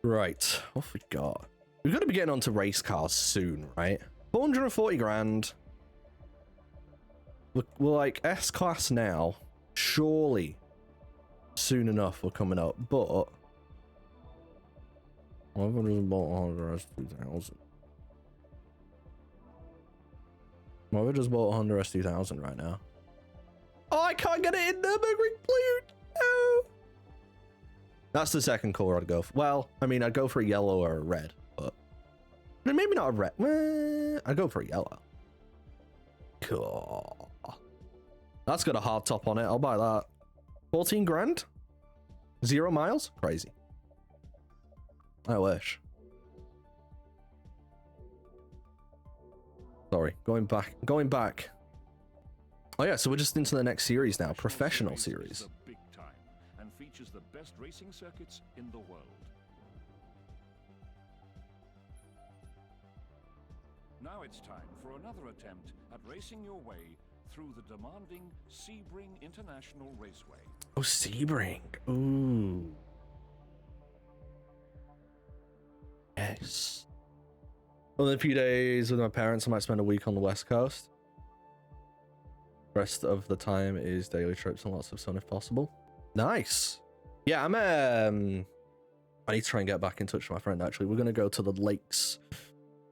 Right, what have we got? We've got to be getting onto race cars soon, right? 440 grand. We're like S-Class now. Surely, soon enough we're coming up, but... I've just bought 100 S2000. Well, we just bought 100 S2000 right now. Oh, I can't get it in Nürburgring Blue! No! That's the second color I'd go for. Well, I mean, I'd go for a yellow or a red, but... maybe not a red. I'd go for a yellow. Cool. That's got a hard top on it. I'll buy that. 14 grand? 0 miles? Crazy. I wish. Sorry, going back. Oh yeah, so we're just into the next series now, professional series. Big time and features the best racing circuits in the world. Now it's time for another attempt at racing your way through the demanding Sebring International Raceway. Oh, Sebring. Ooh. Yes. Well, in a few days with my parents, I might spend a week on the West Coast. Rest of the time is daily trips and lots of sun if possible. Nice. Yeah, I need to try and get back in touch with my friend, actually. We're going to go to the lakes,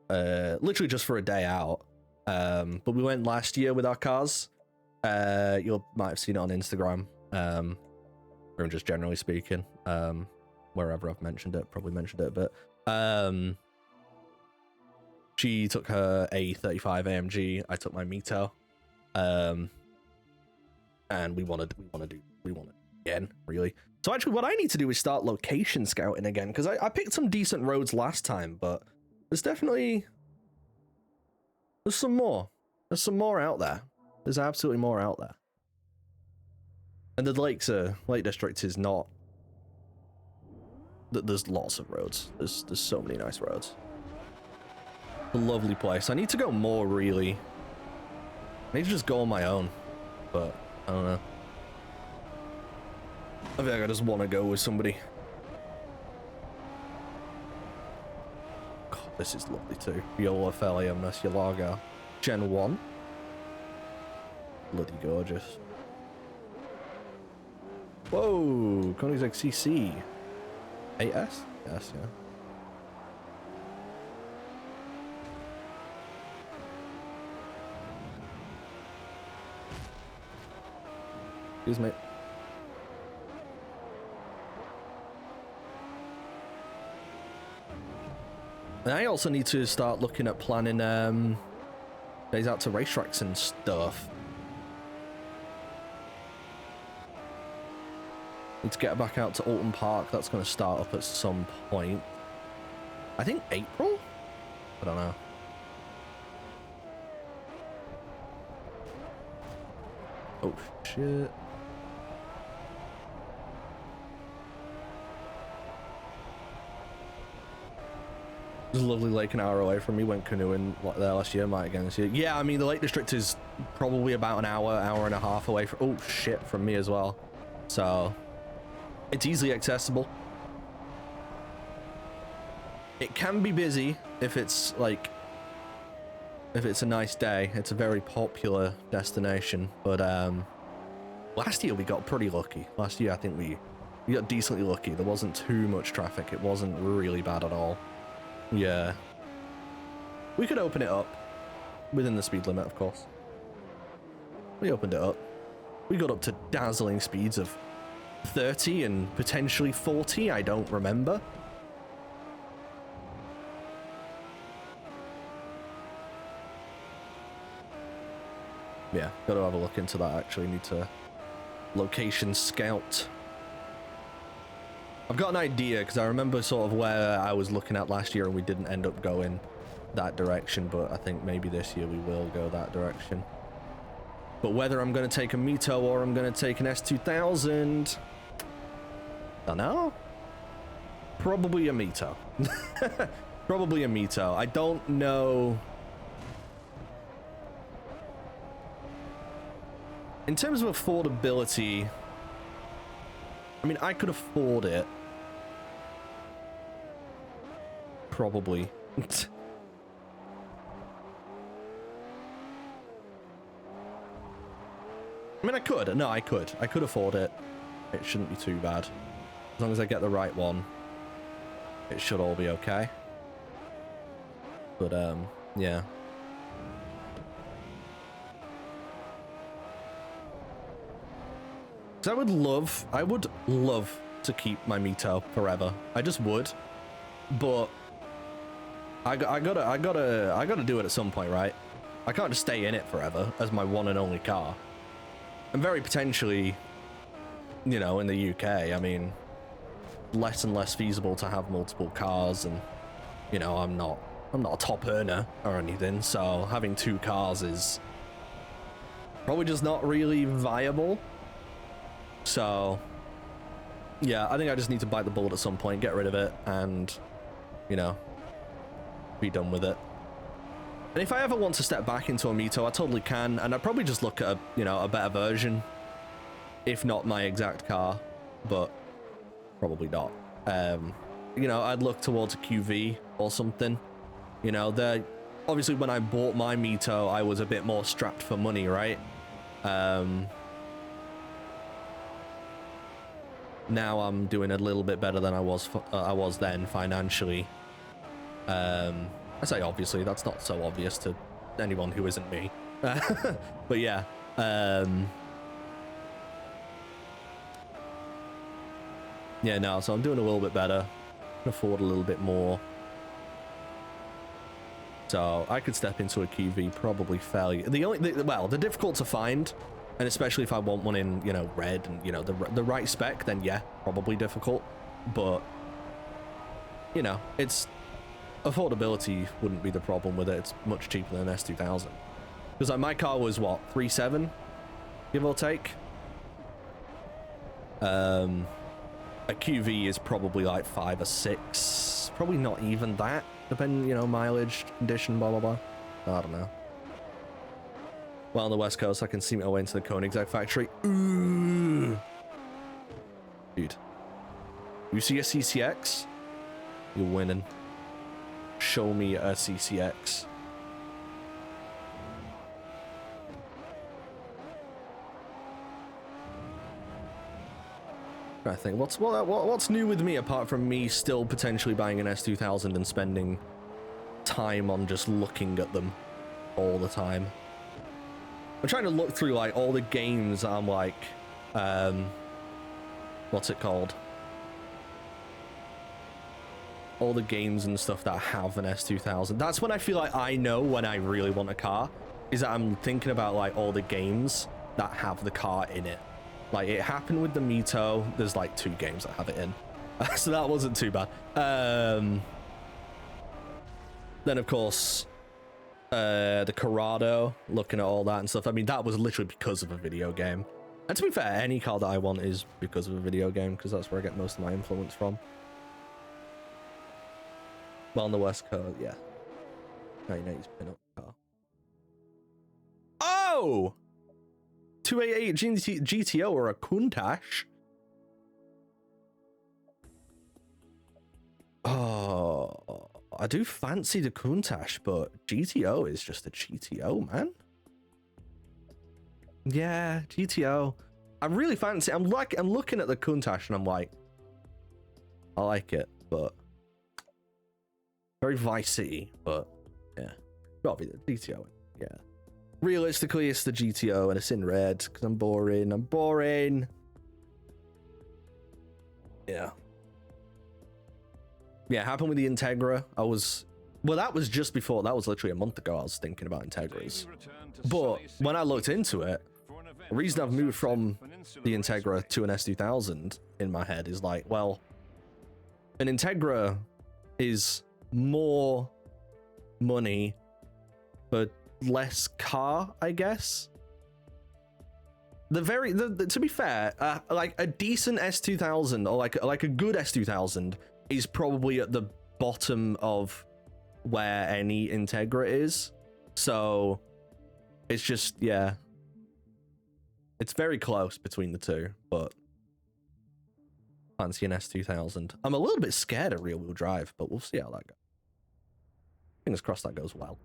literally just for a day out. But we went last year with our cars. You might have seen it on Instagram. Or just generally speaking, wherever I've mentioned it, probably mentioned it, but she took her A35 AMG. I took my Mito. And we want it again, really. So actually what I need to do is start location scouting again, because I picked some decent roads last time, but there's some more. There's some more out there. There's absolutely more out there. And the Lake District is not... There's lots of roads. There's so many nice roads. A lovely place. I need to go more, really. I need to just go on my own, but I don't know. I feel like I just want to go with somebody. God, this is lovely too. Viola Felia Murcielago. Gen 1. Bloody gorgeous. Whoa, Koenigsegg CC. 8S? Yes, yeah. Excuse me. And I also need to start looking at planning days out to racetracks and stuff. Need to get back out to Alton Park. That's going to start up at some point. I think April? I don't know. Oh, shit. There's a lovely lake an hour away from me. Went canoeing there last year, might again this year. Yeah, I mean, the Lake District is probably about an hour and a half away from... Oh, shit, from me as well. So... it's easily accessible. It can be busy if it's like... if it's a nice day. It's a very popular destination. But last year we got pretty lucky. Last year I think we got decently lucky. There wasn't too much traffic. It wasn't really bad at all. Yeah. We could open it up. Within the speed limit, of course. We opened it up. We got up to dazzling speeds of 30 and potentially 40, I don't remember. Yeah, gotta have a look into that, actually. Need to location scout. I've got an idea, because I remember sort of where I was looking at last year and we didn't end up going that direction, but I think maybe this year we will go that direction. But whether I'm going to take a Mito or I'm going to take an S2000... I don't know. Probably a Mito. Probably a Mito. I don't know. In terms of affordability, I mean, I could afford it. probably. I mean, I could. No, I could. I could afford it. It shouldn't be too bad. As long as I get the right one, it should all be okay. But, yeah. So I would love to keep my Mito forever. I just would. But I gotta do it at some point, right? I can't just stay in it forever as my one and only car. And very potentially, you know, in the UK, I mean, less and less feasible to have multiple cars, and you know, I'm not a top earner or anything, so having two cars is probably just not really viable. So yeah, I think I just need to bite the bullet at some point, get rid of it, and you know, be done with it. And if I ever want to step back into a Mito, I totally can, and I'd probably just look at a, you know, a better version, if not my exact car, but probably not. You know, I'd look towards a QV or something. You know, obviously when I bought my Mito, I was a bit more strapped for money, right? Now I'm doing a little bit better than I was then financially. I say obviously, that's not so obvious to anyone who isn't me. But yeah, yeah, no, so I'm doing a little bit better. Can afford a little bit more. So I could step into a QV probably fairly. Well, they're difficult to find, and especially if I want one in, you know, red and, you know, the right spec, then yeah, probably difficult. But you know, it's affordability wouldn't be the problem with it. It's much cheaper than an S2000. Because like my car was what, 3.7, give or take. A QV is probably like 5 or 6, probably not even that, depending, you know, mileage, condition, blah blah blah. I don't know. Well, on the west coast, I can see my way into the Koenigsegg factory. Ooh. Dude, you see a CCX? You're winning. Show me a CCX. I think what's new with me apart from me still potentially buying an S2000 and spending time on just looking at them all the time. I'm trying to look through like all the games. I'm like, what's it called? All the games and stuff that have an S2000. That's when I feel like I know when I really want a car, is that I'm thinking about like all the games that have the car in it. Like it happened with the Mito. There's like 2 games that have it in. So that wasn't too bad. Then of course, the Corrado, looking at all that and stuff. I mean, that was literally because of a video game. And to be fair, any car that I want is because of a video game, because that's where I get most of my influence from. Well, on the West Coast, yeah. 1980s pin-up car. Oh! 288 GTO or a Countach? Oh, I do fancy the Countach, but GTO is just a GTO, man. Yeah, GTO. I really fancy. I'm looking at the Countach and I'm like, I like it, but very Vice City, but yeah, probably the GTO. Yeah, realistically, it's the GTO and it's in red because I'm boring. I'm boring. Yeah. Yeah, happened with the Integra. Well, that was just before. That was literally a month ago. I was thinking about Integras. But when I looked into it, the reason I've moved from the Integra to an S2000 in my head is like, well, an Integra is more money, but less car, I guess. To be fair, like a decent S2000 or like a good S2000 is probably at the bottom of where any Integra is. So it's just, yeah, it's very close between the two, but fancy an S2000. I'm a little bit scared of rear-wheel drive, but we'll see how that goes. Fingers crossed that goes well.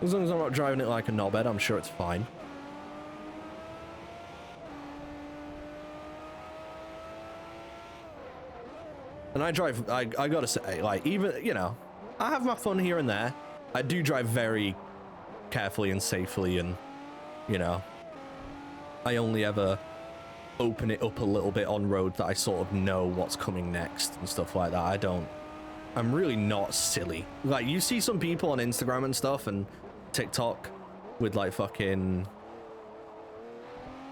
As long as I'm not driving it like a knobhead, I'm sure it's fine. And I drive, I gotta say, like, even, you know, I have my fun here and there. I do drive very carefully and safely, and, you know, I only ever open it up a little bit on roads that I sort of know what's coming next and stuff like that. I'm really not silly. Like, you see some people on Instagram and stuff and TikTok with like fucking,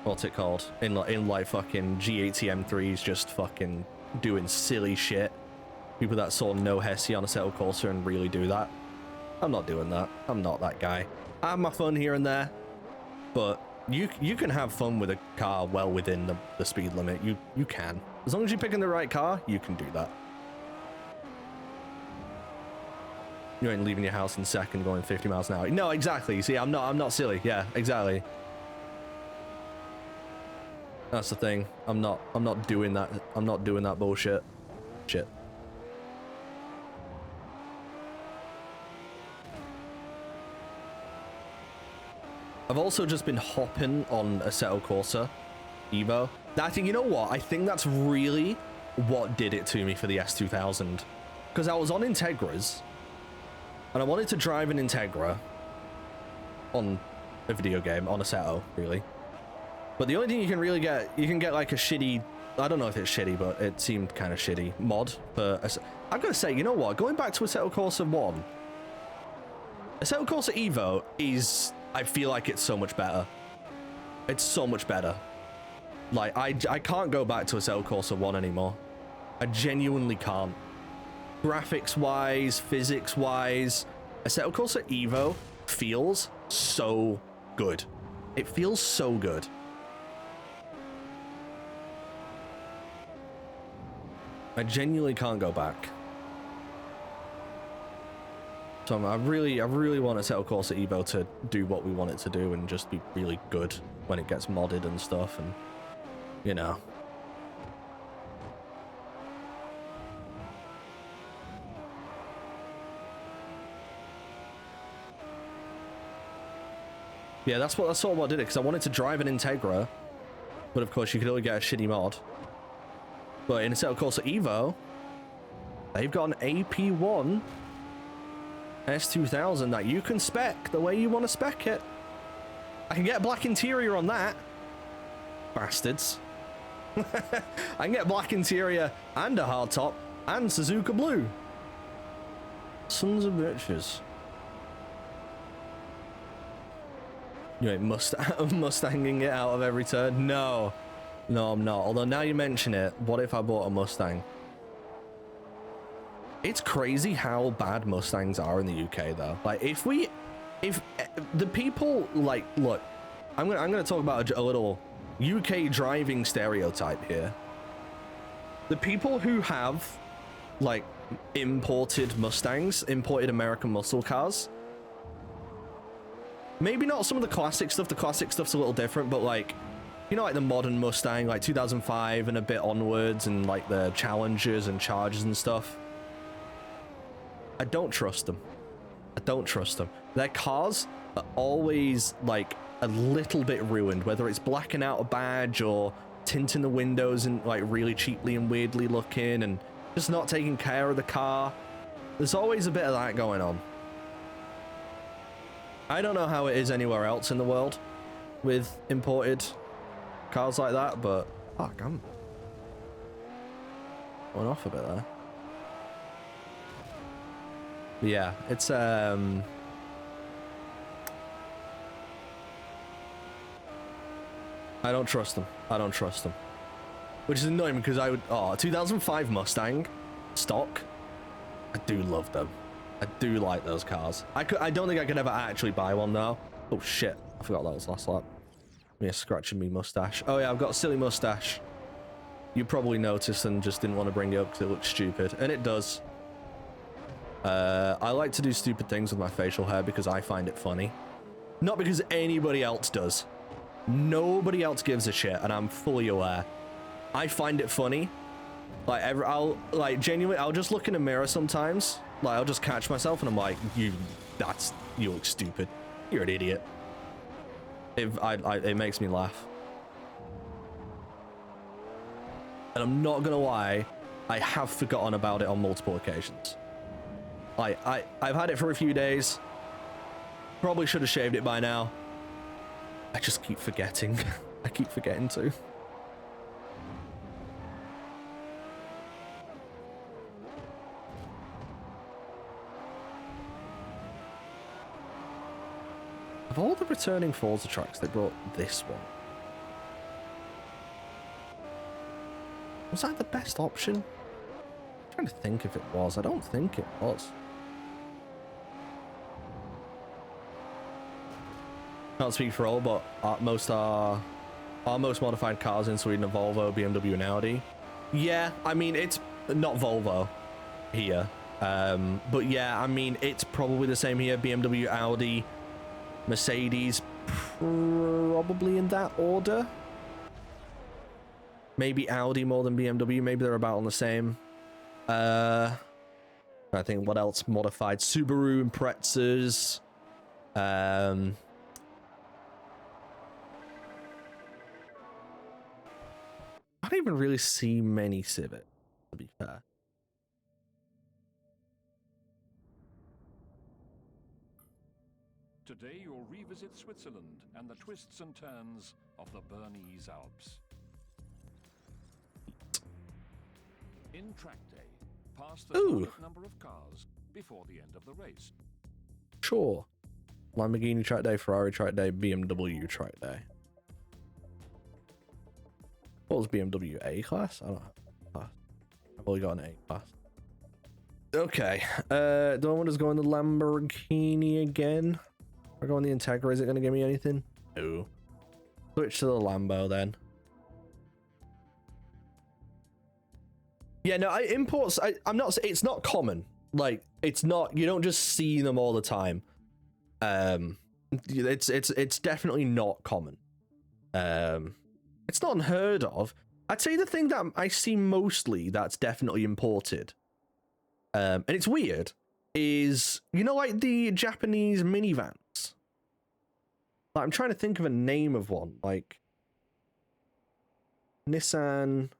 what's it called? In like fucking G80 M3s just fucking doing silly shit. People that saw no Hesse on a Assetto Corsa and really do that. I'm not doing that. I'm not that guy. I have my fun here and there, but you can have fun with a car well within the speed limit. You can. As long as you're picking the right car, you can do that. You ain't leaving your house in second going 50 miles an hour. No, exactly. See, I'm not silly. Yeah, exactly. That's the thing. I'm not doing that. I'm not doing that bullshit. Shit. I've also just been hopping on Assetto Corsa Evo. I think, you know what? I think that's really what did it to me for the S2000. Because I was on Integras, and I wanted to drive an Integra on a video game, on Assetto, really. But the only thing you can really get, you can get like a shitty, I don't know if it's shitty, but it seemed kind of shitty, mod for, I've got to say, you know what? Going back to Assetto Corsa 1, Assetto Corsa Evo is, I feel like it's so much better. It's so much better. Like, I can't go back to Assetto Corsa 1 anymore. I genuinely can't. Graphics-wise, physics-wise, Assetto Corsa Evo feels so good. It feels so good. I genuinely can't go back. So I really want Assetto Corsa Evo to do what we want it to do and just be really good when it gets modded and stuff, and, you know. Yeah, that's sort of what did it, because I wanted to drive an Integra, but of course you could only get a shitty mod. But in Assetto Corsa Evo, they've got an AP1 S2000 that you can spec the way you want to spec it. I can get black interior on that. Bastards. I can get black interior and a hardtop and Suzuka Blue. Sons of bitches. You ain't Mustanging it out of every turn? No. No, I'm not. Although now you mention it, what if I bought a Mustang? It's crazy how bad Mustangs are in the UK, though. Like, if the people, like, look, I'm gonna talk about a little UK driving stereotype here. The people who have, like, imported Mustangs, imported American muscle cars, maybe not some of the classic stuff. The classic stuff's a little different, but, like, you know, like the modern Mustang, like 2005 and a bit onwards, and like the Challengers and Chargers and stuff. I don't trust them. I don't trust them. Their cars are always like a little bit ruined, whether it's blacking out a badge or tinting the windows and like really cheaply and weirdly looking and just not taking care of the car. There's always a bit of that going on. I don't know how it is anywhere else in the world with imported cars like that, but fuck, I'm going off a bit there. But yeah, it's I don't trust them. I don't trust them. Which is annoying because I would, 2005 Mustang stock, I do love them. I do like those cars. I don't think I could ever actually buy one though. Oh shit, I forgot that was last lap. Me scratching me mustache. Oh yeah, I've got a silly mustache. You probably noticed and just didn't want to bring it up because it looks stupid, and it does. I like to do stupid things with my facial hair because I find it funny. Not because anybody else does. Nobody else gives a shit, and I'm fully aware. I find it funny. Like, I'll, like, genuinely, I'll just look in a mirror sometimes. Like, I'll just catch myself, and I'm like, you look stupid. You're an idiot. It makes me laugh. And I'm not gonna lie, I have forgotten about it on multiple occasions. Like, I've had it for a few days. Probably should have shaved it by now. I just keep forgetting. I keep forgetting to. Of all the returning Forza tracks, they brought this one. Was that the best option? I'm trying to think if it was. I don't think it was. Can't speak for all, but our most modified cars in Sweden are Volvo, BMW, and Audi. Yeah, I mean, it's not Volvo here. But yeah, I mean, it's probably the same here. BMW, Audi, Mercedes, probably in that order. Maybe Audi more than BMW. Maybe they're about on the same. I think what else modified? Subaru and Pretzers. I don't even really see many Civic, to be fair. Today you'll revisit Switzerland and the twists and turns of the Bernese Alps. In track day, past the target number of cars before the end of the race. Sure. Lamborghini track day, Ferrari track day, BMW track day. What was BMW? A class? I don't know. I've only got an A class. Okay. Do I want to go in the Lamborghini again? Or go on the Integra? Is it going to give me anything? No. Switch to the Lambo then. Yeah, no, imports, I'm not, it's not common. Like, it's not, you don't just see them all the time. It's definitely not common. It's not unheard of. I'd say the thing that I see mostly that's definitely imported, and it's weird, is, you know, like the Japanese minivans? Like, I'm trying to think of a name of one, like Nissan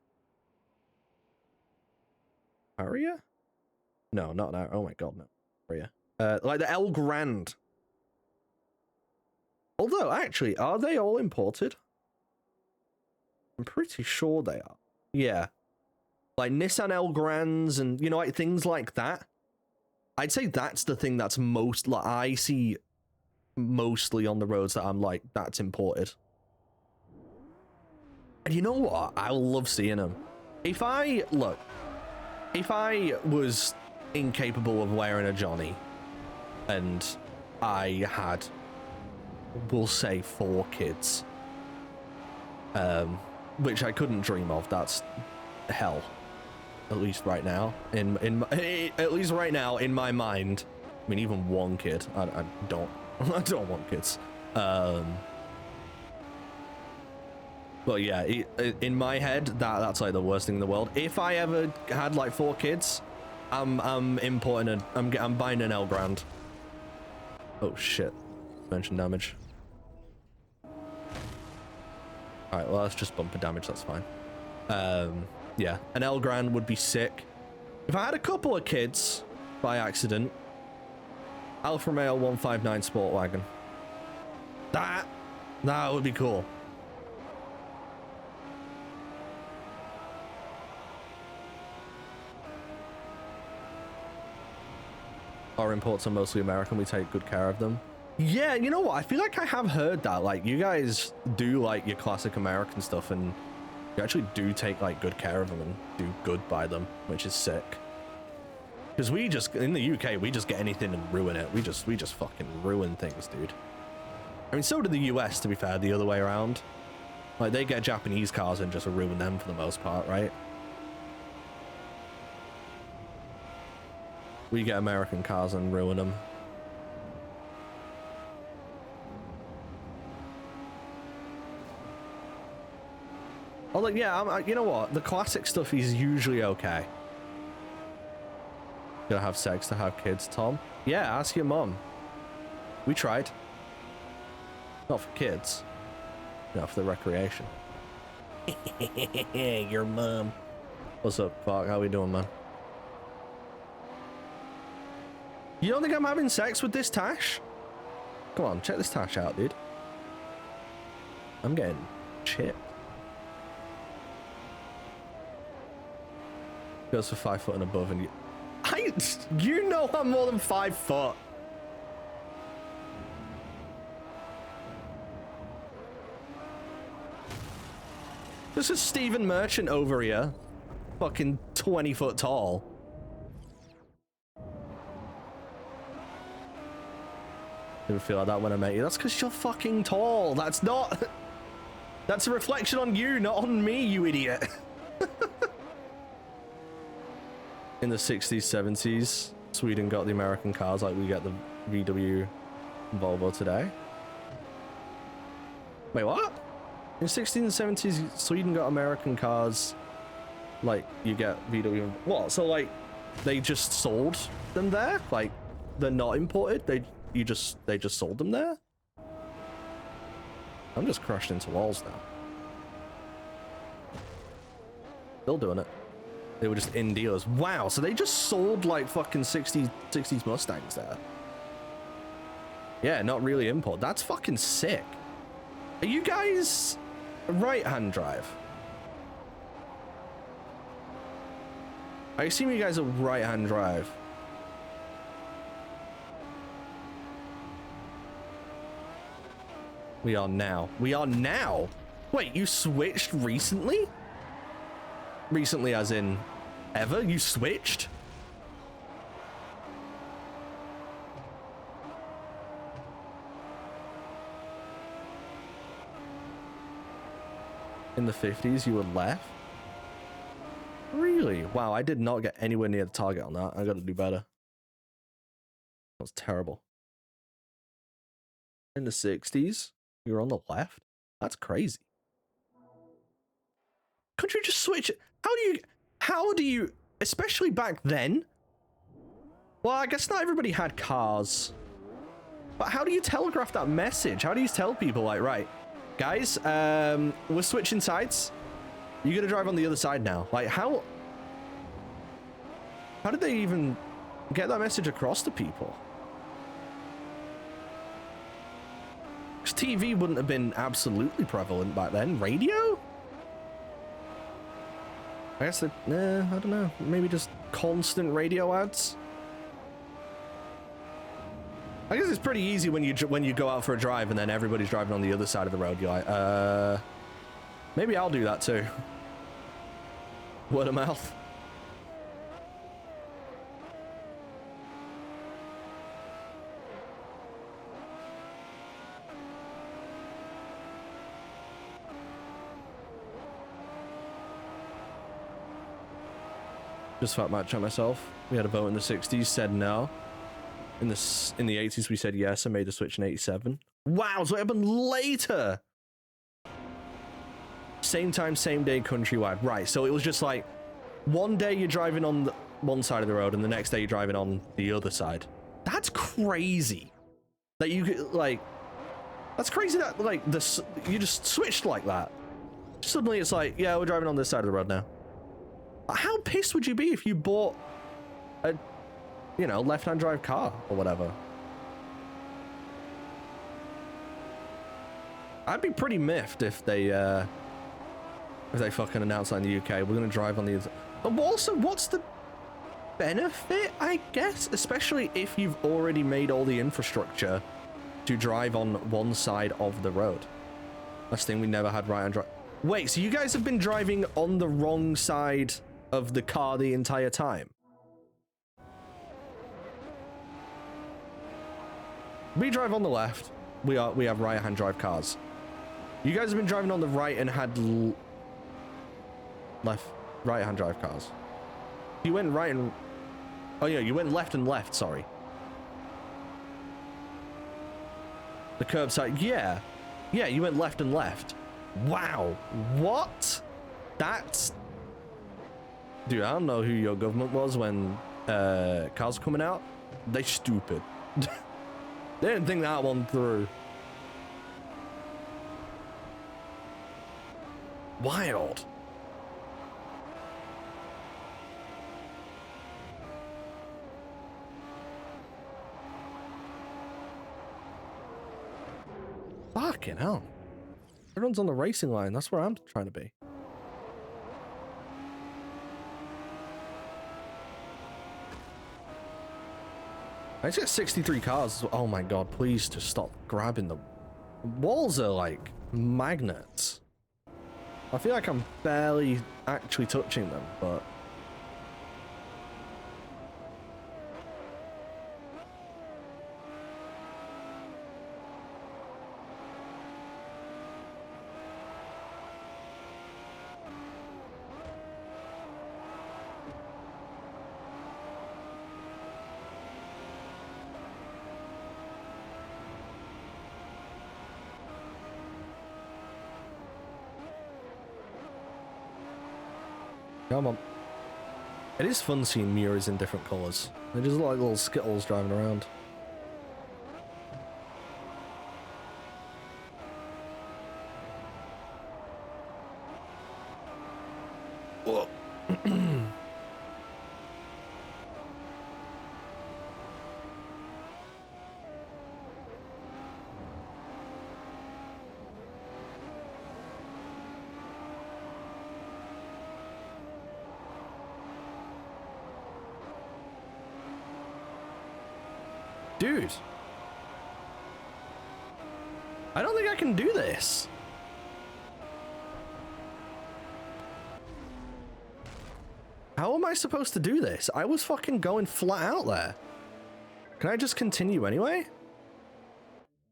Aria? No, not that. Oh my god, no. Aria. Like the El Grand. Although, actually, are they all imported? I'm pretty sure they are. Yeah. Like Nissan El Grands and, you know, like things like that. I'd say that's the thing that's most, like, I see mostly on the roads that I'm like, that's imported. And you know what? I love seeing them. If I was incapable of wearing a Johnny and I had, we'll say, 4 kids, which I couldn't dream of, that's hell, at least right now, at least right now in my mind. I mean, even 1 kid, I don't I don't want kids. But yeah, in my head, that's like the worst thing in the world. If I ever had like 4 kids, I'm importing I'm buying an El Grand. Oh shit! Suspension damage. All right, well that's just bumper damage. That's fine. Yeah, an El Grand would be sick. If I had a couple of kids by accident, Alfa Romeo 159 Sport Wagon. That would be cool. Our imports are mostly American. We take good care of them. Yeah, you know what? I feel like I have heard that. Like, you guys do like your classic American stuff, and you actually do take like good care of them and do good by them, which is sick. Because we just, in the UK, we just get anything and ruin it. We just fucking ruin things, dude. I mean, so do the US, to be fair, the other way around. Like, they get Japanese cars and just ruin them for the most part, right? We get American cars and ruin them. Oh, like, yeah, you know what? The classic stuff is usually okay. Gonna have sex to have kids, Tom? Yeah, ask your mom. We tried. Not for kids. No, for the recreation. Your mom. What's up, Clark? How we doing, man? You don't think I'm having sex with this Tash? Come on, check this Tash out, dude. I'm getting chipped. Goes for 5 foot and above, and you know I'm more than 5 foot. This is Stephen Merchant over here. Fucking 20 foot tall. Didn't feel like that when I met you. That's because you're fucking tall. That's not... That's a reflection on you, not on me, you idiot. In the 60s, 70s, Sweden got the American cars like we get the VW Volvo today. Wait, what? In the 60s and 70s, Sweden got American cars like you get VW. What? So like they just sold them there? Like they're not imported? They just sold them there? I'm just crushed into walls now. Still doing it. They were just in dealers. Wow, so they just sold like fucking 60s Mustangs there. Yeah, not really import. That's fucking sick. Are you guys right-hand drive? I assume you guys are right-hand drive. We are now. We are now? Wait, you switched recently? Recently as in ever? You switched? In the 50s, you were left? Really? Wow, I did not get anywhere near the target on that. I gotta do better. That was terrible. In the 60s, you were on the left? That's crazy. Couldn't you just switch it? How do you, especially back then? Well, I guess not everybody had cars. But how do you telegraph that message? How do you tell people, like, right, guys, we're switching sides. You're gonna drive on the other side now. Like, how did they even get that message across to people? Because TV wouldn't have been absolutely prevalent back then. Radio? I guess that, I don't know. Maybe just constant radio ads. I guess it's pretty easy when you go out for a drive and then everybody's driving on the other side of the road. You're like, maybe I'll do that too. Word of mouth. Just fat match on myself. We had a vote in the 60s, said no. In the 80s, we said yes. I made the switch in 87. Wow, so it happened later. Same time, same day, countrywide. Right, so it was just like, one day you're driving on one side of the road, and the next day you're driving on the other side. That's crazy. That you, like, that's crazy that, like, you just switched like that. Suddenly it's like, yeah, we're driving on this side of the road now. How pissed would you be if you bought a, you know, left-hand drive car or whatever? I'd be pretty miffed if they fucking announced that in the UK. We're gonna drive on the other. But also, what's the benefit, I guess? Especially if you've already made all the infrastructure to drive on one side of the road. Last thing, we never had right-hand drive. Wait, so you guys have been driving on the wrong side of the car the entire time? We drive on the left. We have right-hand drive cars. You guys have been driving on the right and had right-hand drive cars. You went right and... Oh yeah, you went left and left, sorry. The curbside, yeah. Yeah, you went left and left. Wow, what? That's... Dude, I don't know who your government was when cars were coming out. They stupid. They didn't think that one through. Wild. Fucking hell. Everyone's on the racing line. That's where I'm trying to be. I just got 63 cars. Oh my god, please just stop grabbing them. Walls are like magnets. I feel like I'm barely actually touching them, but... Come on. It is fun seeing mirrors in different colours. They just look like little Skittles driving around. Whoa. Dude. I don't think I can do this. How am I supposed to do this? I was fucking going flat out there. Can I just continue anyway?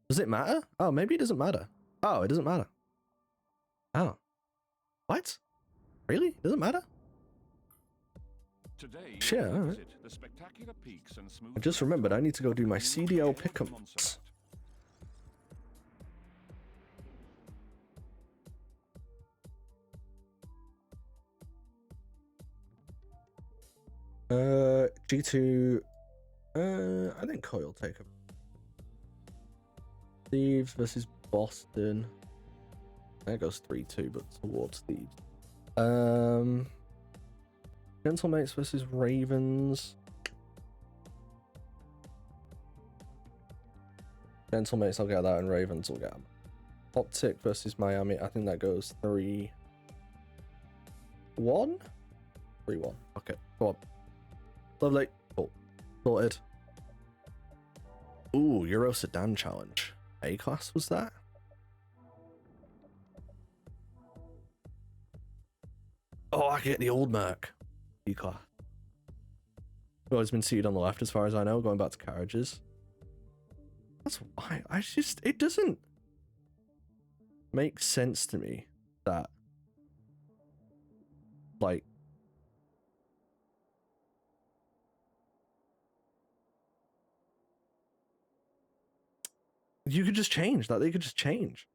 Does it matter? Oh, maybe it doesn't matter. Oh, it doesn't matter. Oh. What? Really? It doesn't matter? Today, Sure, all right. the spectacular peaks and smooth I just remembered I need to go do my CDL pickups. G2. I think Coy will take him. Thieves versus Boston. That goes 3-2, but towards Thieves. Gentlemates versus Ravens. Gentlemates, I'll get that, and Ravens will get them. Optic versus Miami. I think that goes 3-1. 3-1. Okay, go on. Lovely. Cool. Sorted. Ooh, Euro Sedan Challenge. A-Class was that? Oh, I get the old Merc. E-Class. Always been seated on the left as far as I know, going back to carriages. That's why it doesn't make sense to me that, like, you could just change that. They could just change.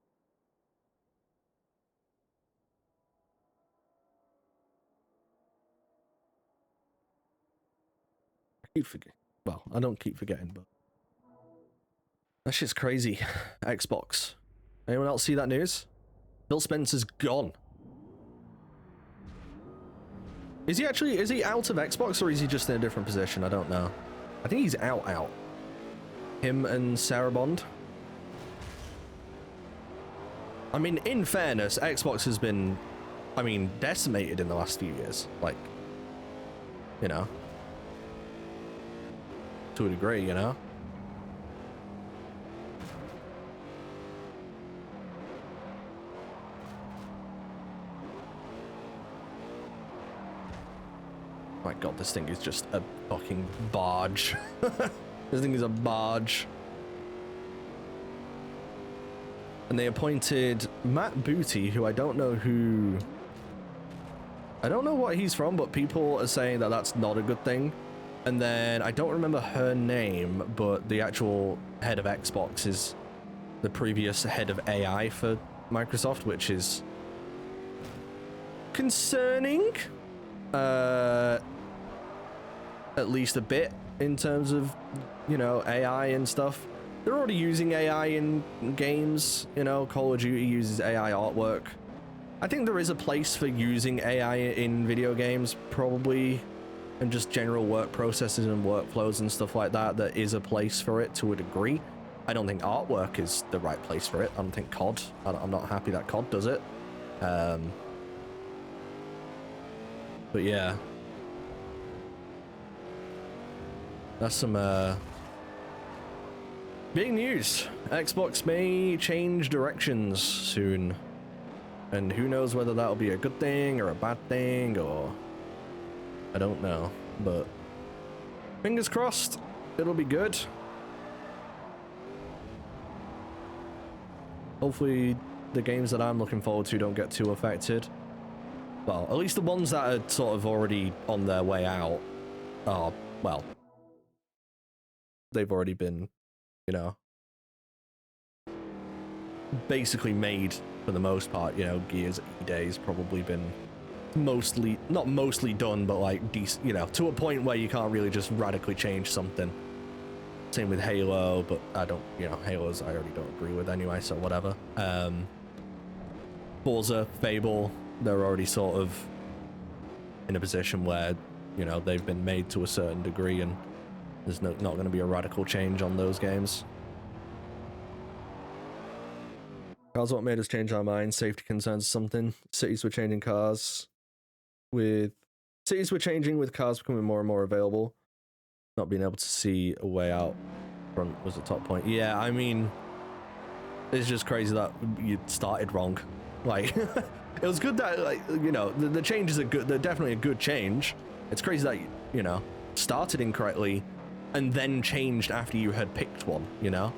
I keep forgetting. Well, I don't keep forgetting, but that shit's crazy. Xbox. Anyone else see that news? Phil Spencer's gone. Is he out of Xbox, or is he just in a different position? I don't know. I think he's out. Him and Sarah Bond. I mean, in fairness, Xbox has been, I mean, decimated in the last few years. Like, you know, to a degree, you know. My god, this thing is just a fucking barge. This thing is a barge. And they appointed Matt Booty, who I don't know what he's from, but people are saying that that's not a good thing. And then I don't remember her name, but the actual head of Xbox is the previous head of AI for Microsoft, which is concerning. At least a bit in terms of, you know, AI and stuff. They're already using AI in games, you know, Call of Duty uses AI artwork. I think there is a place for using AI in video games, probably, and just general work processes and workflows and stuff like that. There is a place for it to a degree. I don't think artwork is the right place for it. I don't think COD. I'm not happy that COD does it. But yeah. That's some big news. Xbox may change directions soon. And who knows whether that'll be a good thing or a bad thing, or I don't know. But fingers crossed, it'll be good. Hopefully the games that I'm looking forward to don't get too affected. Well, at least the ones that are sort of already on their way out are, well, they've already been, you know, basically made for the most part. You know, Gears E-Day's probably been mostly, not mostly done, but like decent, you know, to a point where you can't really just radically change something. Same with Halo, but I don't, you know, Halo's I already don't agree with anyway, so whatever. Forza, Fable, they're already sort of in a position where, you know, they've been made to a certain degree and there's not going to be a radical change on those games. Cars what made us change our minds, safety concerns or something. Cities were changing with cars becoming more and more available. Not being able to see a way out front was a top point. Yeah, I mean, it's just crazy that you started wrong. Like, it was good that, like, you know, the changes are good. They're definitely a good change. It's crazy that, you know, started incorrectly and then changed after you had picked one, you know?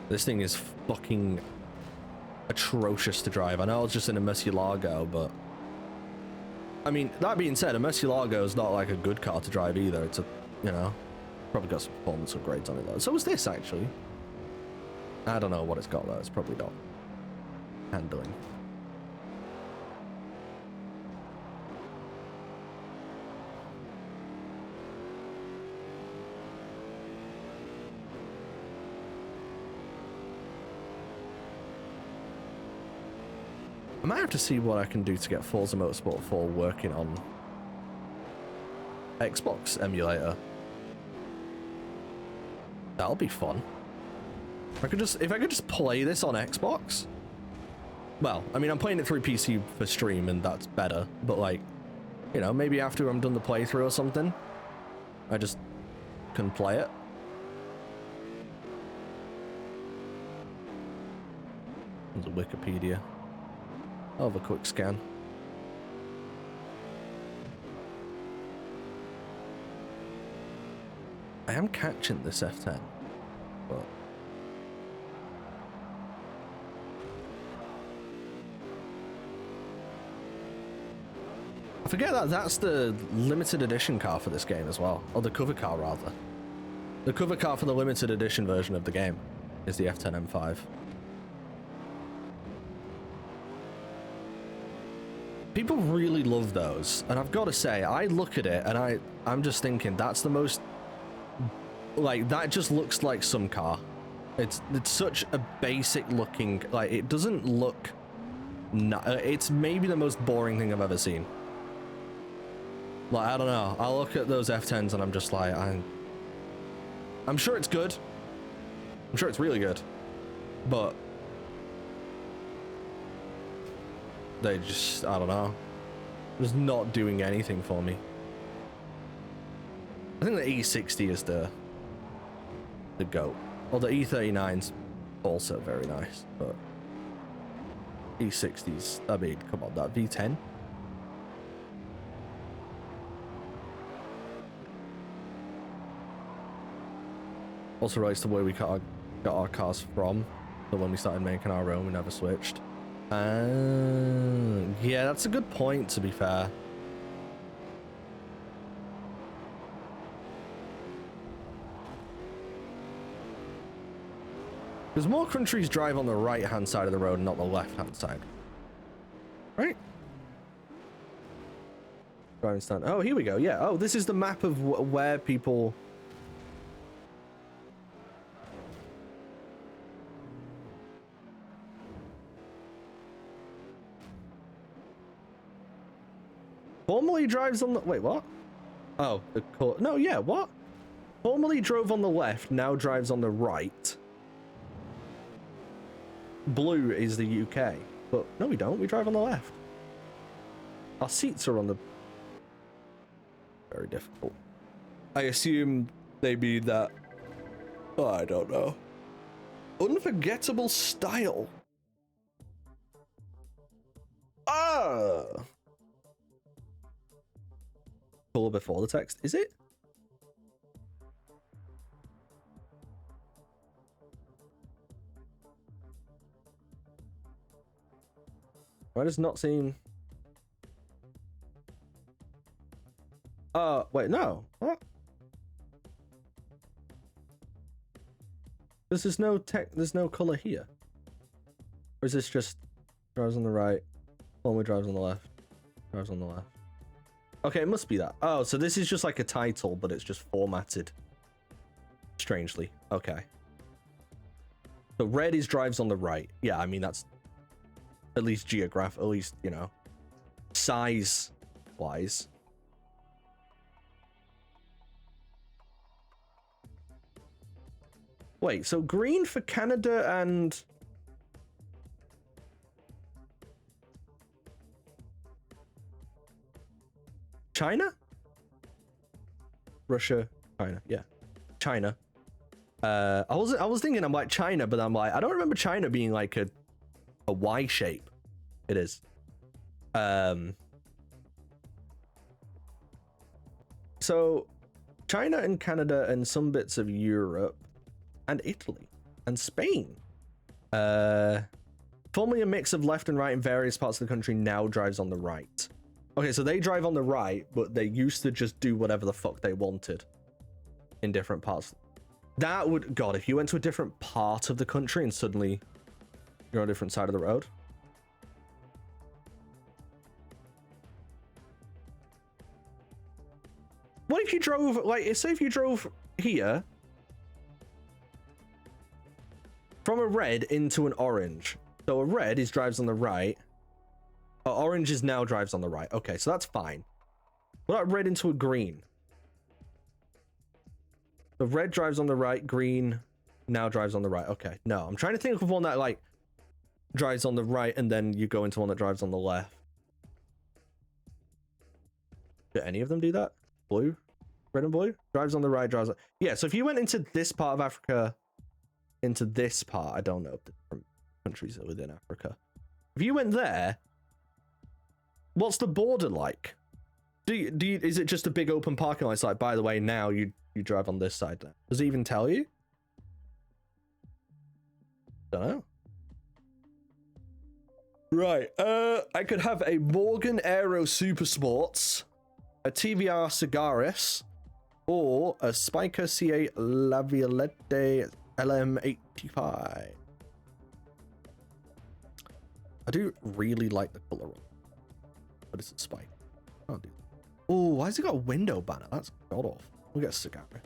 This thing is fucking atrocious to drive. I know I was just in a Murcielago, but I mean, that being said, a Murcielago is not like a good car to drive either. It's a, you know, probably got some performance upgrades on it though. So was this actually. I don't know what it's got though. It's probably not handling. I might have to see what I can do to get Forza Motorsport 4 working on Xbox emulator. That'll be fun. If I could just play this on Xbox. Well, I mean, I'm playing it through PC for stream and that's better, but like, you know, maybe after I'm done the playthrough or something, I just can play it. There's a Wikipedia. I'll have a quick scan. I am catching this F10, but I forget that that's the limited edition car for this game as well, or the cover car rather. The cover car for the limited edition version of the game is the F10 M5. People really love those, and I've got to say, I look at it and I'm just thinking that's the most, like, that just looks like some car. It's such a basic looking, like, it doesn't look, it's maybe the most boring thing I've ever seen. Like, I don't know, I look at those F10s and I'm just like, I'm sure it's good. I'm sure it's really good, but they just, I don't know, just not doing anything for me. I think the E60 is the GOAT. Well, the E39's also very nice, but E60's, I mean, come on, that V10. Also relates to where we got our cars from, but when we started making our own, we never switched. Yeah, that's a good point, to be fair. Because more countries drive on the right-hand side of the road, not the left-hand side. Right? Driving stand. Oh, here we go. Yeah. Oh, this is the map of where people... Formerly drives on the... Wait, what? Oh, the... No, yeah, what? Formerly drove on the left, now drives on the right. Blue is the UK. But no, we don't. We drive on the left. Our seats are on the... Very difficult. I assume they mean that... Oh, I don't know. Unforgettable style. Ah! Color before the text. Is it? Why does not seem... Wait, no. What? There's no there's no color here. Or is this just drives on the right, only drives on the left, drives on the left? Okay, it must be that. Oh, so this is just like a title, but it's just formatted strangely. Okay. So red is drives on the right. Yeah, I mean, that's at least at least, you know, size-wise. Wait, so green for Canada and... China? Russia, China, yeah. China. I was thinking I'm like China, but I'm like, I don't remember China being like a Y shape. It is. So China and Canada and some bits of Europe and Italy and Spain. Formerly a mix of left and right in various parts of the country, now drives on the right. Okay, so they drive on the right, but they used to just do whatever the fuck they wanted in different parts. That would... God, if you went to a different part of the country and suddenly you're on a different side of the road. What if you drove... Like, say if you drove here... from a red into an orange. So a red is drives on the right. Orange is now drives on the right. Okay, so that's fine. What about red into a green? The red drives on the right, green now drives on the right. Okay, no, I'm trying to think of one that like drives on the right and then you go into one that drives on the left. Do any of them do that? Blue? Red and blue? Drives on the right, drives on... Yeah, so if you went into this part of Africa, into this part, I don't know if the different countries are within Africa. If you went there, what's the border like? Is it just a big open parking lot? It's like, by the way, now you drive on this side now. Does it even tell you? Don't know. Right, I could have a Morgan Aero Super Sports, a TVR Cigaris, or a Spiker C8 Laviolette LM85. I do really like the color, but it's a Spike. Can't do that. Oh, why has it got a window banner? That's god awful. We'll get a Cigaris.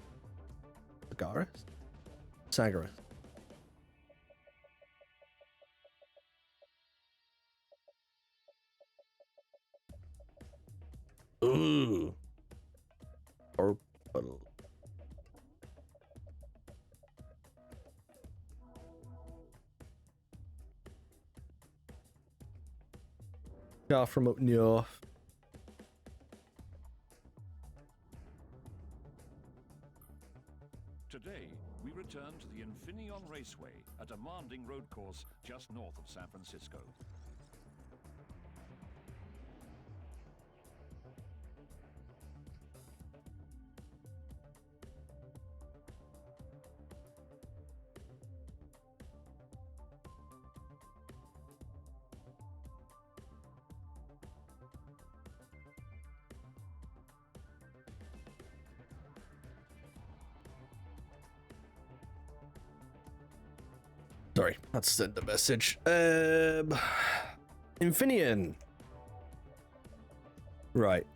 Cigaris? Cigaris. Ooh. Purple. Yeah, from up north. Today, we return to the Infineon Raceway, a demanding road course just north of San Francisco. Sorry, let's send the message. Infineon. Right.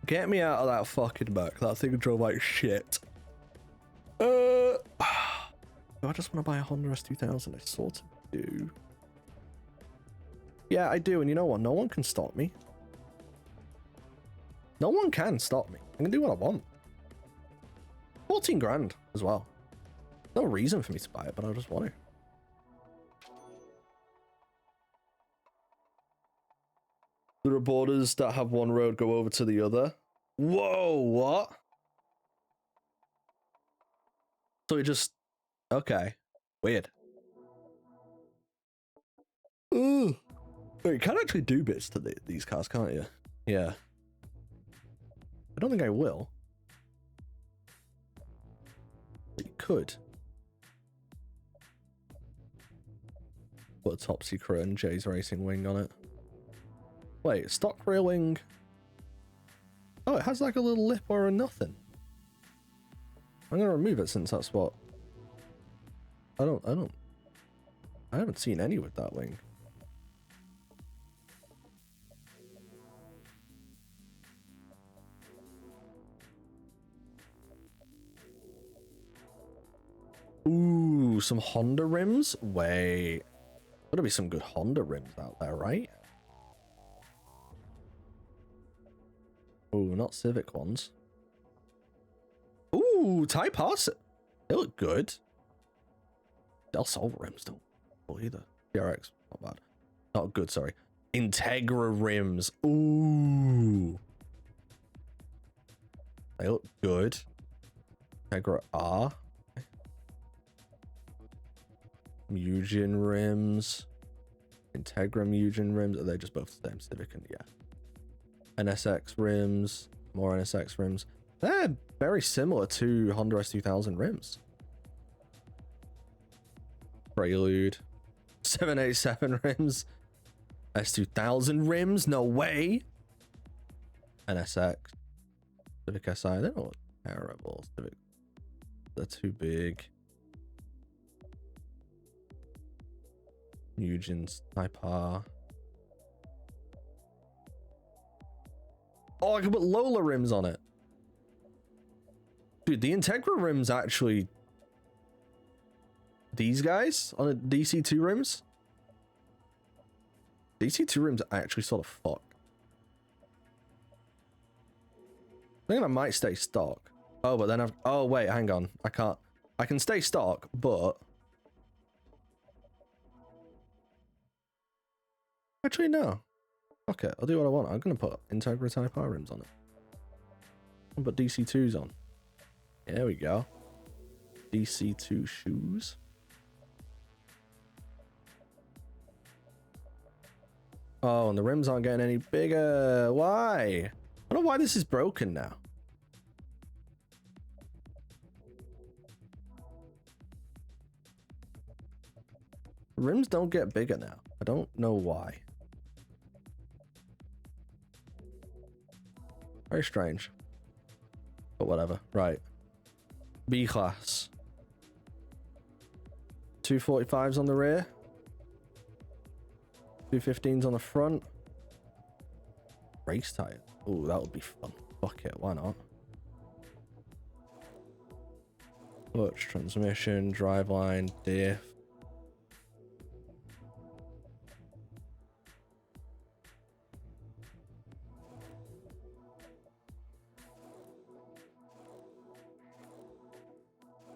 Get me out of that fucking back. That thing drove like shit. Do I just want to buy a Honda S2000? I sort of do. Yeah, I do. And you know what? No one can stop me. No one can stop me. I can do what I want. 14 grand as well. No reason for me to buy it, but I just want to. There are borders that have one road go over to the other. Whoa, what? So it just... Okay. Weird. Ooh. Wait, you can actually do bits to these cars, can't you? Yeah. I don't think I will. But you could. Put a top secret and Jay's Racing wing on it. Wait, stock railing. Oh, it has like a little lip or a nothing. I'm gonna remove it since that's what. I haven't seen any with that wing. Ooh, some Honda rims? Wait. Gotta be some good Honda rims out there, right? Ooh, not Civic ones. Ooh, Type R. They look good. Del Sol rims don't look either. TRX, not bad. Not good, sorry. Integra rims. Ooh. They look good. Integra R. Mugen rims. Integra Mugen rims. Are they just both the same? Civic and yeah. NSX rims. More NSX rims. They're very similar to Honda S2000 rims. Prelude. 787 rims. S2000 rims. No way. NSX. Civic SI. They don't look terrible. Civic. They're too big. Mugen's Type R. Oh, I can put Lola rims on it. Dude, the Integra rims actually... These guys on a DC2 rims? DC2 rims are actually sort of fuck. I think I might stay stock. Oh, but then I've... Oh, wait, hang on. I can't... I can stay stock, but... Actually, no. Fuck it. I'll do what I want. I'm going to put Integra Type R rims on it. I'll put DC2s on. There we go. DC2 shoes. Oh, and the rims aren't getting any bigger. Why? I don't know why this is broken now. Rims don't get bigger now. I don't know why. Very strange. But whatever. Right. B class. 245s on the rear. 215s on the front. Race tire. Oh, that would be fun. Fuck it. Why not? Clutch, transmission, driveline, diff.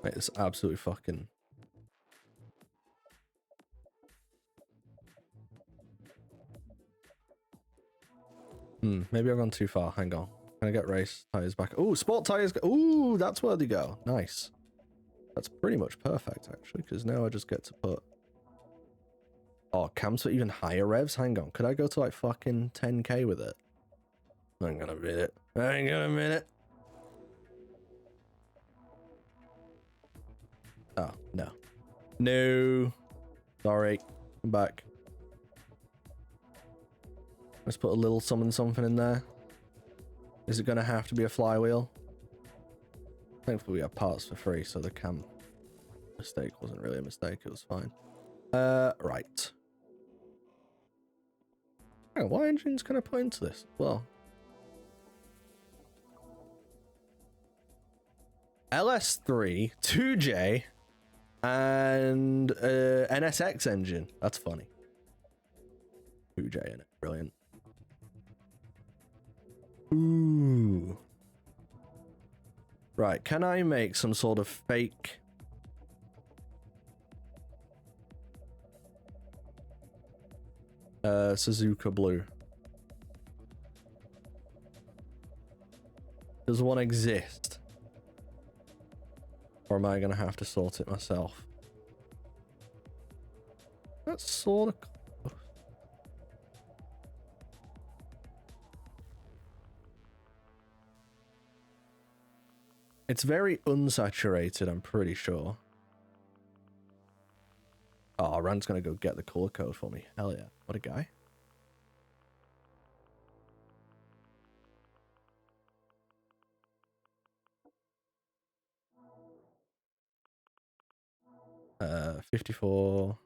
Wait, it's absolutely fucking... maybe I've gone too far. Hang on. Can I get race tires back? Oh, sport tires. Oh, that's where they go. Nice. That's pretty much perfect, actually, because now I just get to put... Oh, cams for even higher revs? Hang on. Could I go to like fucking 10k with it? Hang on a minute. Hang on a minute. Oh, no. No. Sorry. Come back. Let's put a little something in there. Is it going to have to be a flywheel? Thankfully we have parts for free, so the cam mistake wasn't really a mistake. It was fine. Right. Oh, what engines can I put into this? Well, LS3, 2J, and NSX engine. That's funny. 2J in it. Brilliant. Ooh. Right, can I make some sort of fake... Suzuka Blue? Does one exist? Or am I gonna have to sort it myself? That's sort of... It's very unsaturated, I'm pretty sure. Oh, Rand's gonna go get the color code for me. Hell yeah. What a guy. Uh, 54.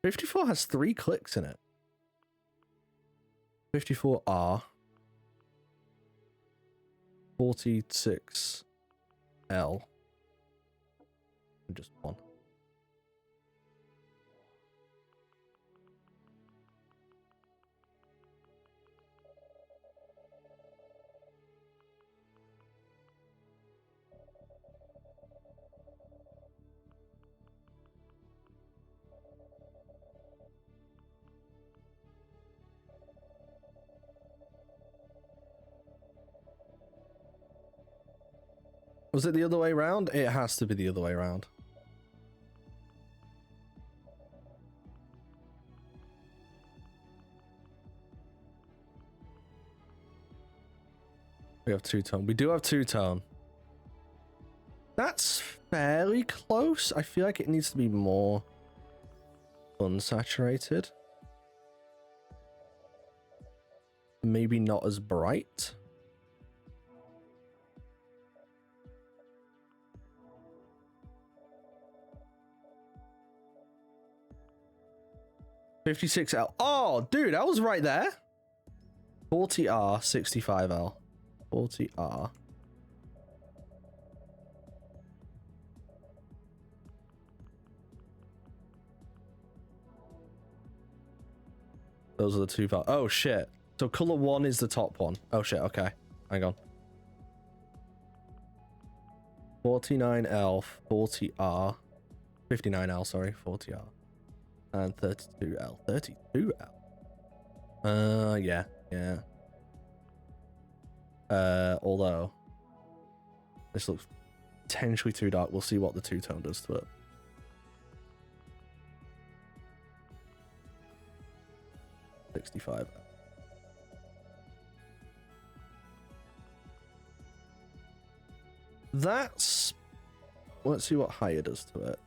'54 has 3 clicks in it. 54R. 46L. And just 1. Was it the other way around? It has to be the other way around. We have two-tone. We do have two-tone. That's fairly close. I feel like it needs to be more unsaturated. Maybe not as bright. $56L. Oh, dude, I was right there. 40R, 65L. 40R. Those are the two. Oh, shit. So color 1 is the top one. Oh, shit. Okay. Hang on. 49L, 40R. 59L, sorry. 40R. And 32L. 32L. Yeah. Yeah. Although this looks potentially too dark. We'll see what the two-tone does to it. $65. That's... Let's see what higher does to it.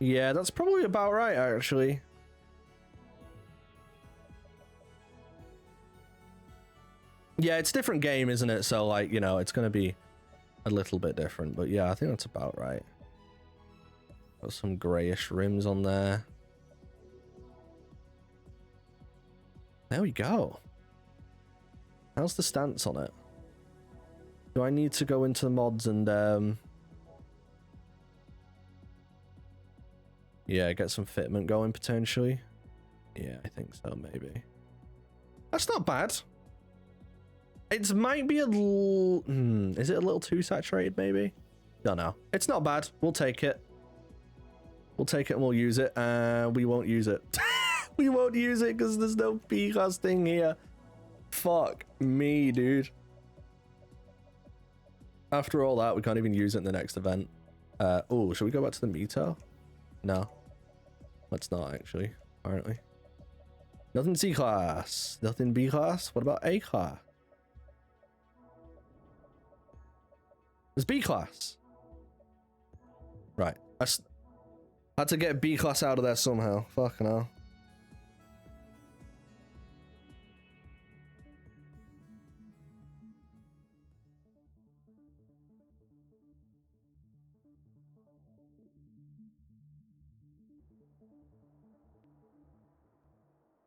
Yeah, that's probably about right, actually. Yeah, it's a different game, isn't it? So, like, you know, it's going to be a little bit different. But yeah, I think that's about right. Got some grayish rims on there. There we go. How's the stance on it? Do I need to go into the mods and, yeah, get some fitment going, potentially? Yeah, I think so, maybe. That's not bad. It might be a little... is it a little too saturated, maybe? Don't know. It's not bad. We'll take it. We'll take it and we'll use it. We won't use it. We won't use it because there's no PCAS thing here. Fuck me, dude. After all that, we can't even use it in the next event. Oh, should we go back to the Mito? No. Let's not, actually. Apparently. Nothing C-Class. Nothing B-Class. What about A-Class? There's B-Class. Right. I had to get B-Class out of there somehow. Fucking hell.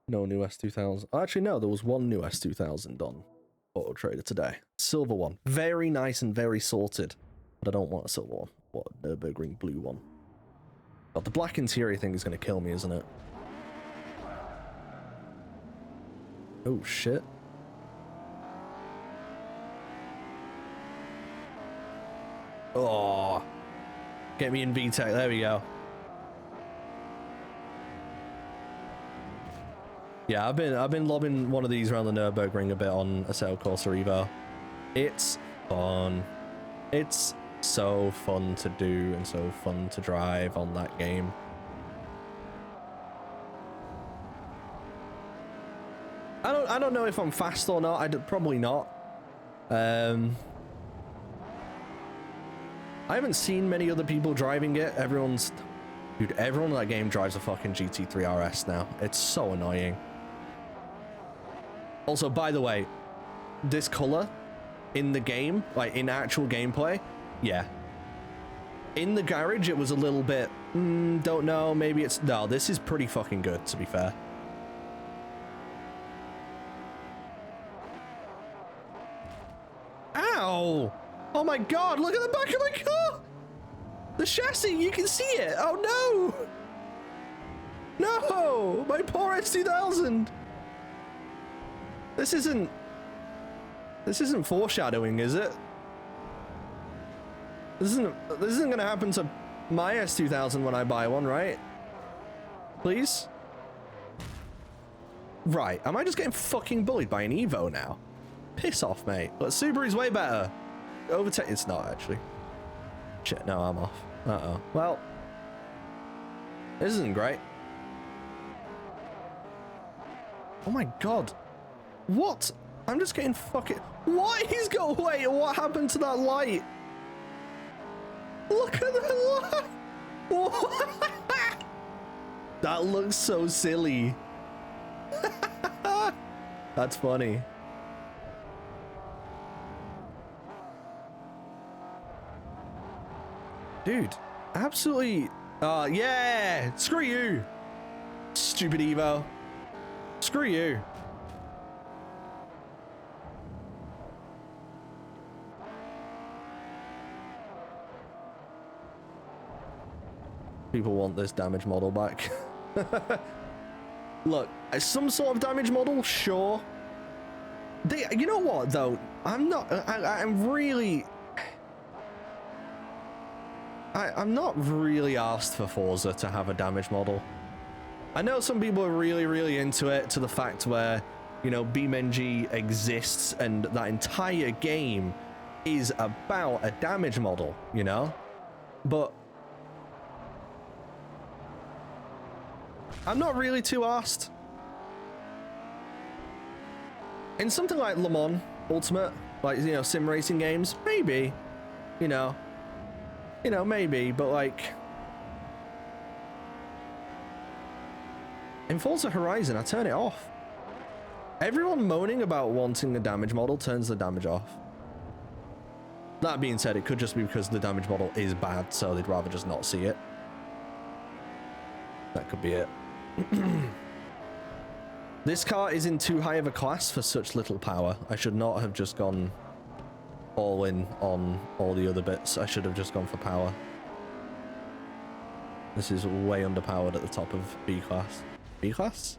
No new S2000. Actually, no, there was one new S2000 on Auto Trader today. Silver one. Very nice and very sorted. But I don't want a silver one. I want a Nürburgring blue one. But the black interior thing is going to kill me, isn't it? Oh, shit. Oh. Get me in VTEC. There we go. Yeah, I've been lobbing one of these around the Nürburgring a bit on Assetto Corsa Evo. It's fun. It's so fun to do and so fun to drive on that game. I don't know if I'm fast or not. Probably not. I haven't seen many other people driving it. Dude, everyone in that game drives a fucking GT3 RS now. It's so annoying. Also, by the way, this color in the game, like in actual gameplay, yeah. In the garage, it was a little bit, don't know, maybe it's, no, this is pretty fucking good, to be fair. Ow! Oh my god, look at the back of my car! The chassis, you can see it! Oh no! No! My poor S2000! This isn't foreshadowing, is it? This isn't gonna happen to my S2000 when I buy one, right? Please? Right, am I just getting fucking bullied by an Evo now? Piss off, mate. But Subaru's way better. Overtake, it's not actually. Shit, no, I'm off. Uh-oh. Well, this isn't great. Oh my god. What? I'm just getting fucking... What? He's got... Wait, what happened to that light? Look at the light! What? That looks so silly. That's funny. Dude, absolutely... yeah! Screw you! Stupid Evo. Screw you. People want this damage model back. Look, some sort of damage model, sure. You know what, though? I'm not really asked for Forza to have a damage model. I know some people are really into it, to the fact where, you know, BeamNG exists and that entire game is about a damage model, you know? But I'm not really too asked. In something like Le Mans Ultimate, like, you know, sim racing games, maybe, you know, maybe, but like in Forza Horizon, I turn it off. Everyone moaning about wanting the damage model turns the damage off. That being said, it could just be because the damage model is bad, so they'd rather just not see it. That could be it. This car is in too high of a class for such little power. I should not have just gone all in on all the other bits. I should have just gone for power. This is way underpowered at the top of B class. B class?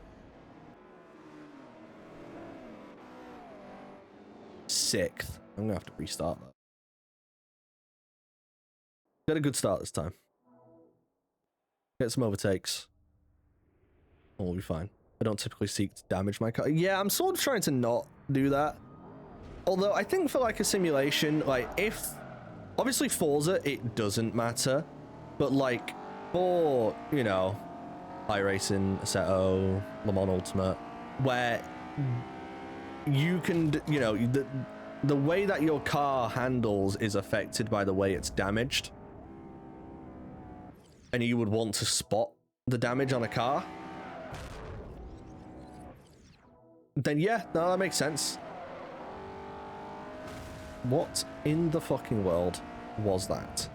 Sixth. I'm gonna have to restart that. Got a good start this time. Get some overtakes. We'll be fine. I don't typically seek to damage my car. Yeah, I'm sort of trying to not do that. Although I think for like a simulation, like if... Obviously Forza, it doesn't matter. But like for, you know, iRacing, Assetto, Le Mans Ultimate, where you can, you know, the way that your car handles is affected by the way it's damaged. And you would want to spot the damage on a car. Then yeah, no, that makes sense. What in the fucking world was that?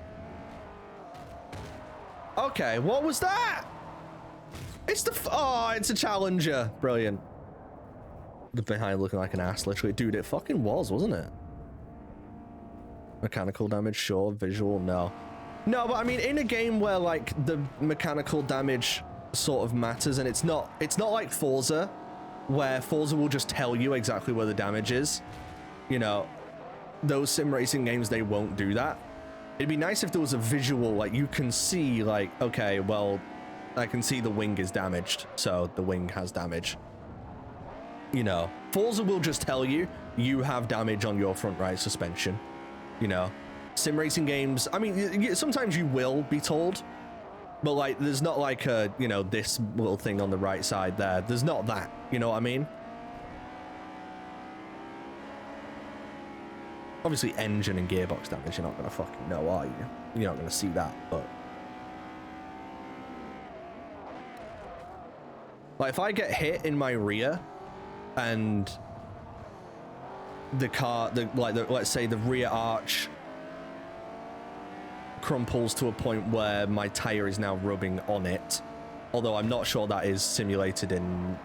Okay, what was that? It's the... Oh, it's a Challenger. Brilliant. The behind looking like an ass, literally. Dude, it fucking was, wasn't it? Mechanical damage, sure. Visual, no. No, but I mean, in a game where, like, the mechanical damage sort of matters, and it's not like Forza, where Forza will just tell you exactly where the damage is. You know, those sim racing games, they won't do that. It'd be nice if there was a visual, like, you can see, like, okay, well, I can see the wing is damaged, so the wing has damage. You know, Forza will just tell you, you have damage on your front right suspension. You know, sim racing games, I mean, sometimes you will be told, but, like, there's not like a, you know, this little thing on the right side there. There's not that, you know what I mean? Obviously, engine and gearbox damage, you're not going to fucking know, are you? You're not going to see that, but... Like, if I get hit in my rear, and the car, let's say the rear arch crumples to a point where my tire is now rubbing on it, although I'm not sure that is simulated in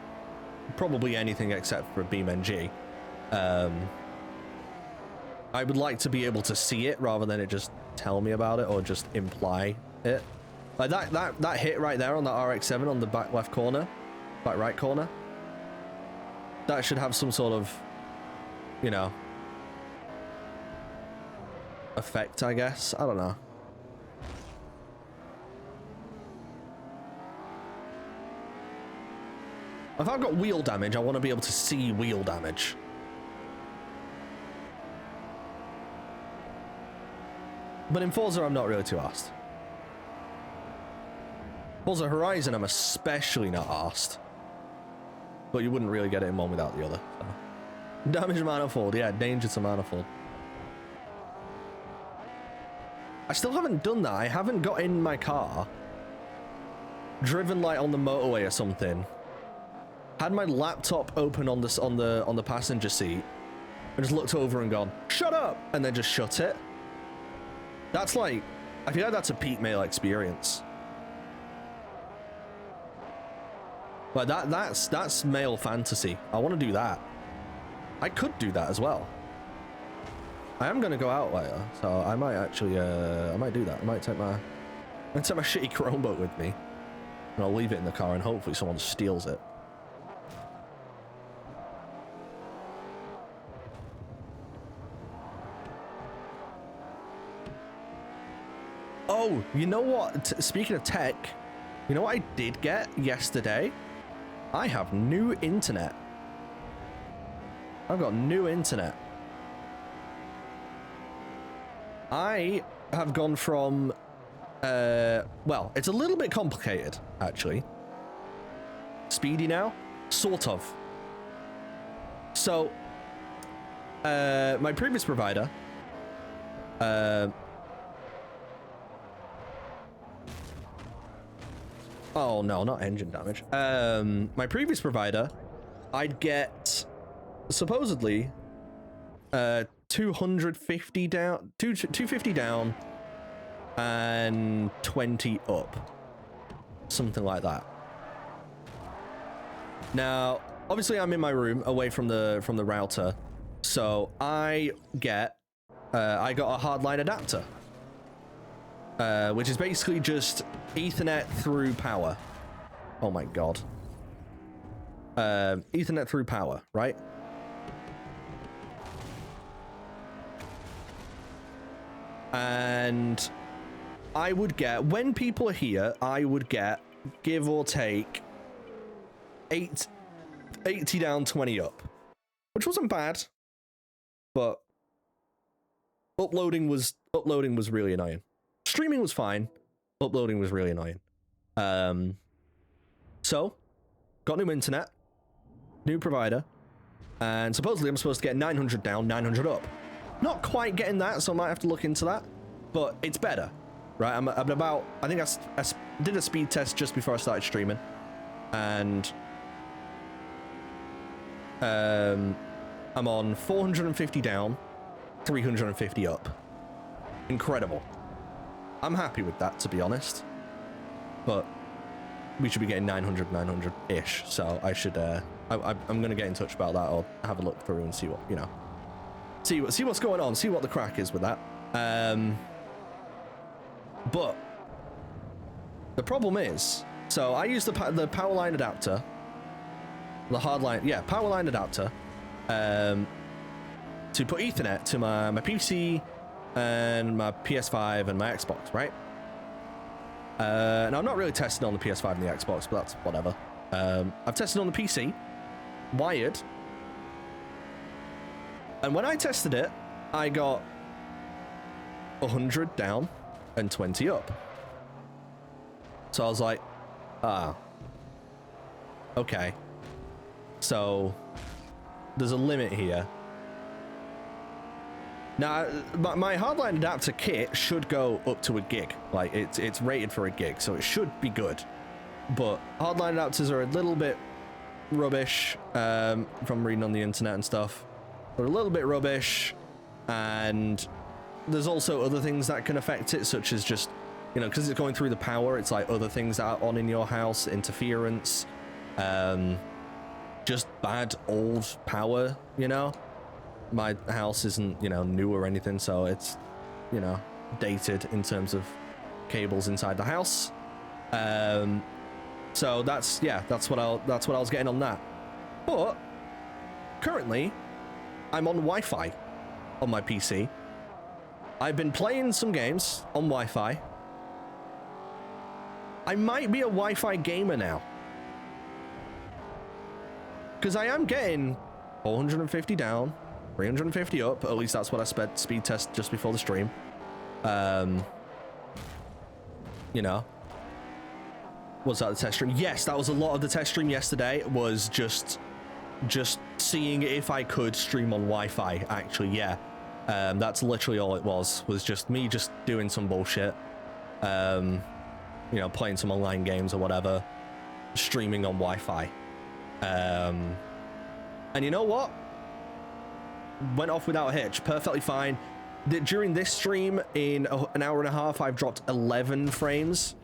probably anything except for BeamNG. I would like to be able to see it rather than it just tell me about it or just imply it. Like that hit right there on the RX-7 on the back left corner, back right corner. That should have some sort of, you know, effect, I guess. I don't know. If I've got wheel damage, I want to be able to see wheel damage. But in Forza, I'm not really too arsed. Forza Horizon, I'm especially not arsed. But you wouldn't really get it in one without the other. So. Damage manifold, yeah, danger to manifold. I still haven't done that. I haven't got in my car, driven like on the motorway or something, had my laptop open on the passenger seat, and just looked over and gone, "Shut up!" and then just shut it. That's like, I feel like that's a peak male experience. Like that's male fantasy. I want to do that. I could do that as well. I am gonna go out later, so I might actually I might do that. I might take my shitty Chromebook with me, and I'll leave it in the car, and hopefully someone steals it. Oh, you know what? Speaking of tech, you know what I did get yesterday? I have new internet. I've got new internet. I have gone from, well, it's a little bit complicated, actually. Speedy now? Sort of. So, my previous provider, oh no, not engine damage. My previous provider, I'd get supposedly 250 down, 250 down, and 20 up, something like that. Now, obviously, I'm in my room, away from the router, so I got a hardline adapter, which is basically just Ethernet through power. Oh my god. Ethernet through power, right? And I would get, when people are here, I would get, give or take, 80 down, 20 up. Which wasn't bad, but uploading was really annoying. Streaming was fine. Uploading was really annoying. So, got new internet, new provider, and supposedly I'm supposed to get 900 down, 900 up. Not quite getting that, so I might have to look into that, but it's better, right? I'm about, I think I did a speed test just before I started streaming, and I'm on 450 down, 350 up. Incredible. I'm happy with that, to be honest. But we should be getting 900-ish. So I should, I'm going to get in touch about that, or have a look through and see what, you know, see what's going on, see what the crack is with that. But the problem is, so I use the power line adapter, the hard line, yeah, power line adapter, to put Ethernet to my PC and my PS5 and my Xbox, right? And I'm not really tested on the PS5 and the Xbox, but that's whatever. I've tested on the PC, wired, and when I tested it, I got 100 down and 20 up. So I was like, okay. So there's a limit here. Now, my hardline adapter kit should go up to a gig. Like, it's rated for a gig, so it should be good. But hardline adapters are a little bit rubbish, from reading on the internet and stuff. They're a little bit rubbish, and there's also other things that can affect it, such as just, you know, because it's going through the power, it's like other things that are on in your house, interference, just bad old power, you know? My house isn't, you know, new or anything, so it's, you know, dated in terms of cables inside the house. So that's, yeah, that's what I was getting on that. But currently, I'm on Wi-Fi on my PC. I've been playing some games on Wi-Fi. I might be a Wi-Fi gamer now, because I am getting 450 down, 350 up. At least that's what I speed test just before the stream. You know, was that the test stream? Yes, that was a lot of the test stream yesterday. Was just seeing if I could stream on Wi-Fi. Actually, yeah, that's literally all it was just me just doing some bullshit. You know, playing some online games or whatever, streaming on Wi-Fi. And you know what? Went off without a hitch, perfectly fine. During this stream, in an hour and a half, I've dropped 11 frames.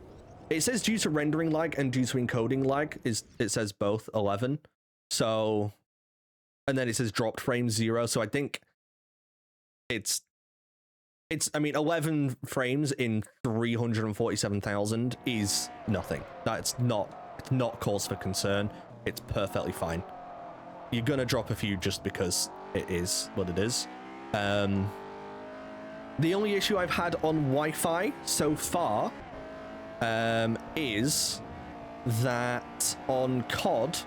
It says due to rendering lag and due to encoding lag, it says both 11. So, and then it says dropped frame 0. So I think it's I mean, 11 frames in 347,000 is nothing. That's not cause for concern. It's perfectly fine. You're gonna drop a few just because it is what it is. The only issue I've had on Wi-Fi so far is that on COD,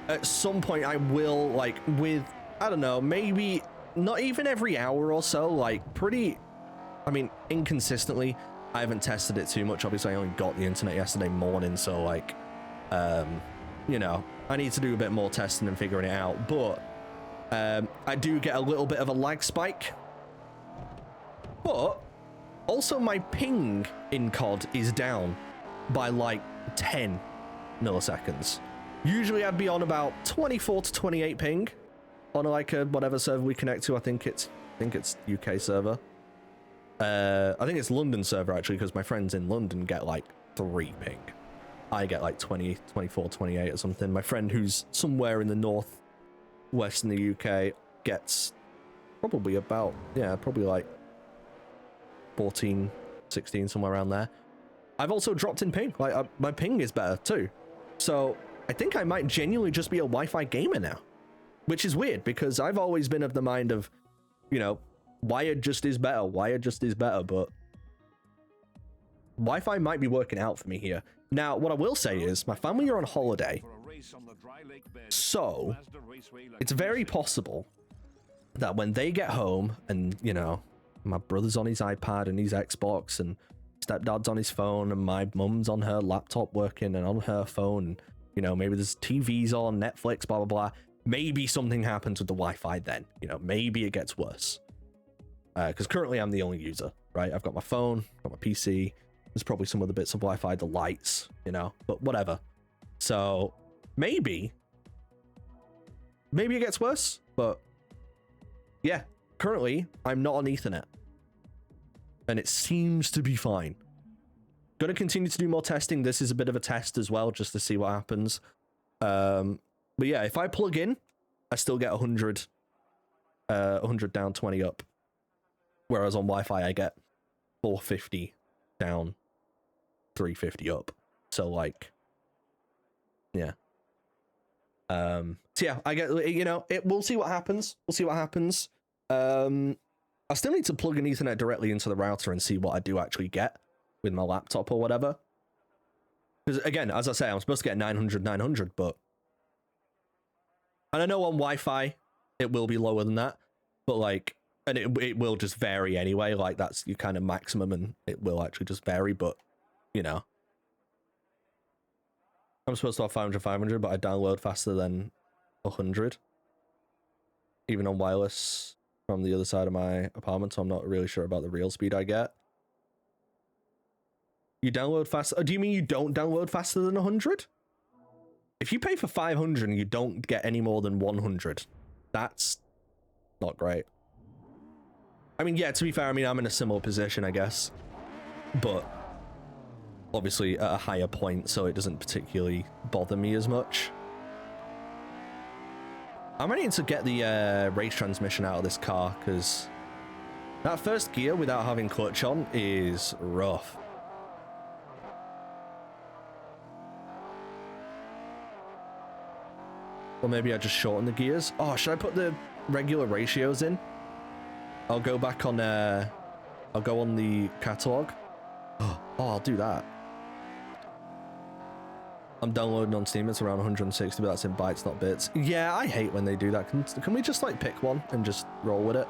at some point I will, like, with, I don't know, maybe not even every hour or so, like pretty, I mean, inconsistently. I haven't tested it too much. Obviously, I only got the internet yesterday morning, so like, you know, I need to do a bit more testing and figuring it out. But I do get a little bit of a lag spike. But also my ping in COD is down by like 10 milliseconds. Usually I'd be on about 24 to 28 ping on like a whatever server we connect to. I think it's UK server. I think it's London server actually, because my friends in London get like 3 ping. I get like 20, 24, 28 or something. My friend who's somewhere in the north west in the UK gets probably about, yeah, probably like 14, 16, somewhere around there. I've also dropped in ping. Like my ping is better too. So I think I might genuinely just be a Wi-Fi gamer now, which is weird because I've always been of the mind of, you know, wired just is better. Wired just is better, but Wi-Fi might be working out for me here. Now, what I will say is my family are on holiday, so it's very possible that when they get home and, you know, my brother's on his iPad and his Xbox and stepdad's on his phone and my mum's on her laptop working and on her phone, you know, maybe there's TVs on, Netflix, blah, blah, blah. Maybe something happens with the Wi-Fi then, you know, maybe it gets worse. Because currently I'm the only user, right? I've got my phone, got my PC. There's probably some other bits of Wi-Fi, the lights, you know, but whatever. So maybe it gets worse, but yeah, currently I'm not on Ethernet and it seems to be fine. Gonna continue to do more testing. This is a bit of a test as well, just to see what happens. But yeah, if I plug in, I still get 100 down, 20 up. Whereas on Wi-Fi, I get 450 down, 350 up. So like, yeah. So yeah, I get, you know, we'll see what happens. We'll see what happens. I still need to plug an Ethernet directly into the router and see what I do actually get with my laptop or whatever. Because again, as I say, I'm supposed to get 900, but... And I know on Wi-Fi, it will be lower than that, but like, and it will just vary anyway, like that's your kind of maximum and it will actually just vary, but, you know. I'm supposed to have 500, but I download faster than 100. Even on wireless from the other side of my apartment, so I'm not really sure about the real speed I get. You download faster? Oh, do you mean you don't download faster than 100? If you pay for 500 and you don't get any more than 100, that's not great. I mean, yeah, to be fair, I mean, I'm in a similar position, I guess. But obviously at a higher point, so it doesn't particularly bother me as much. I'm ready to get the race transmission out of this car, because that first gear without having clutch on is rough. Or maybe I just shorten the gears. Oh, should I put the regular ratios in? I'll go back on, I'll go on the catalog. Oh, I'll do that. I'm downloading on Steam, it's around 160, but that's in bytes, not bits. Yeah, I hate when they do that. Can we just, like, pick one and just roll with it?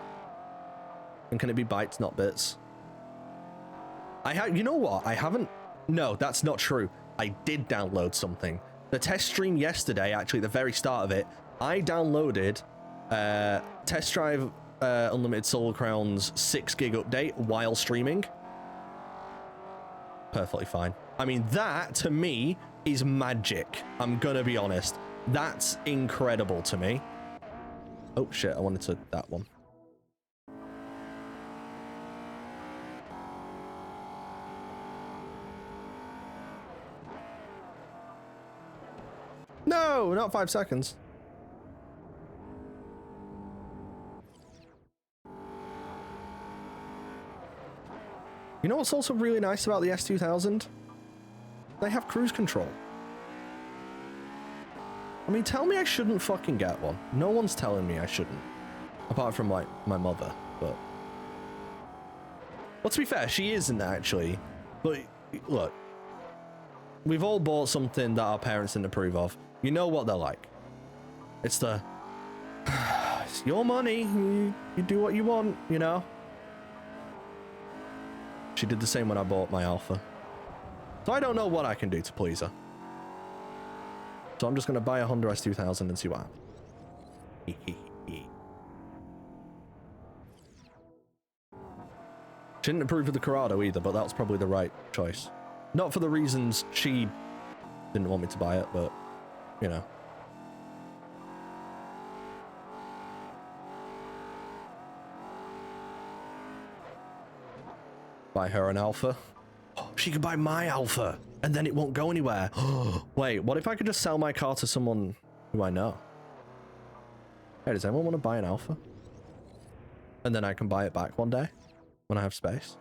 And can it be bytes, not bits? You know what? I haven't... No, that's not true. I did download something. The test stream yesterday, actually, at the very start of it, I downloaded Test Drive Unlimited Solar Crown's 6 gig update while streaming. Perfectly fine. I mean, that, to me, is magic. I'm gonna be honest. That's incredible to me. Oh, shit, I wanted to... that one. No, not 5 seconds. You know what's also really nice about the S2000? They have cruise control. I mean, tell me I shouldn't fucking get one. No one's telling me I shouldn't. Apart from, like, my mother, but... Well, to be fair, she isn't actually. But, look. We've all bought something that our parents didn't approve of. You know what they're like. It's the... it's your money. You do what you want, you know? She did the same when I bought my Alpha. So I don't know what I can do to please her. So I'm just going to buy a Honda S2000 and see what happens. She didn't approve of the Corrado either, but that was probably the right choice. Not for the reasons she didn't want me to buy it, but, you know. Buy her an Alpha. Oh, she could buy my Alpha, and then it won't go anywhere. Wait, what if I could just sell my car to someone who I know? Hey, does anyone want to buy an Alpha? And then I can buy it back one day when I have space.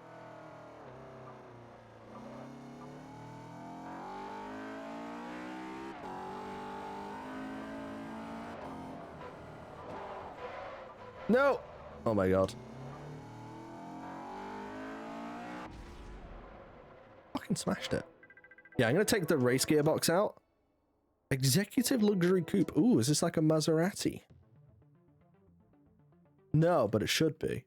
No! Oh my god. Fucking smashed it. Yeah, I'm gonna take the race gearbox out. Executive luxury coupe. Ooh, is this like a Maserati? No, but it should be.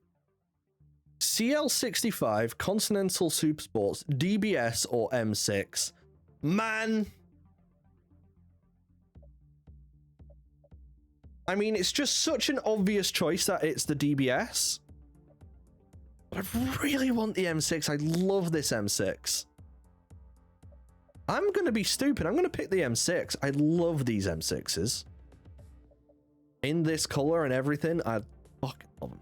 CL65, Continental Supersports, DBS or M6. Man! I mean, it's just such an obvious choice that it's the DBS. But I really want the M6. I love this M6. I'm going to be stupid. I'm going to pick the M6. I love these M6s. In this color and everything, I fucking love them.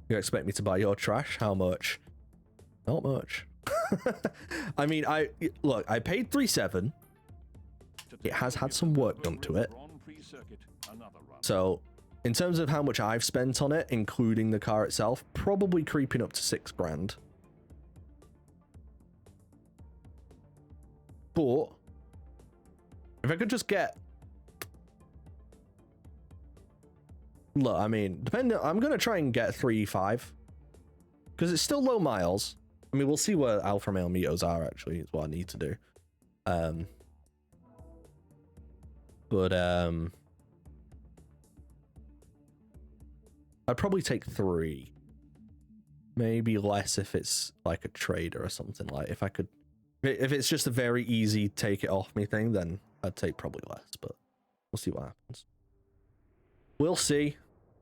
You expect me to buy your trash? How much? Not much. I mean, look, I paid 3.7. It has had some work done to it. So, in terms of how much I've spent on it, including the car itself, probably creeping up to 6 grand. But if I could just get, look, I mean, I'm gonna try and get 3.5 because it's still low miles. I mean, we'll see where Alfa Romeo Mitos are. Actually, is what I need to do. But I'd probably take 3, maybe less if it's like a trader or something. Like if I could, if it's just a very easy take it off me thing, then I'd take probably less. But we'll see what happens. We'll see.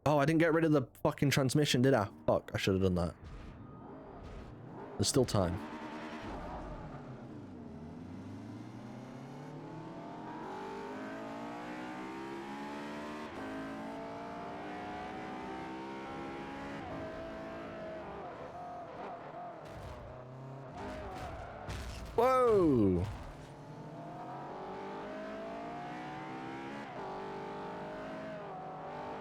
Oh, I didn't get rid of the fucking transmission, did I? Fuck, I should have done that. There's still time. Whoa!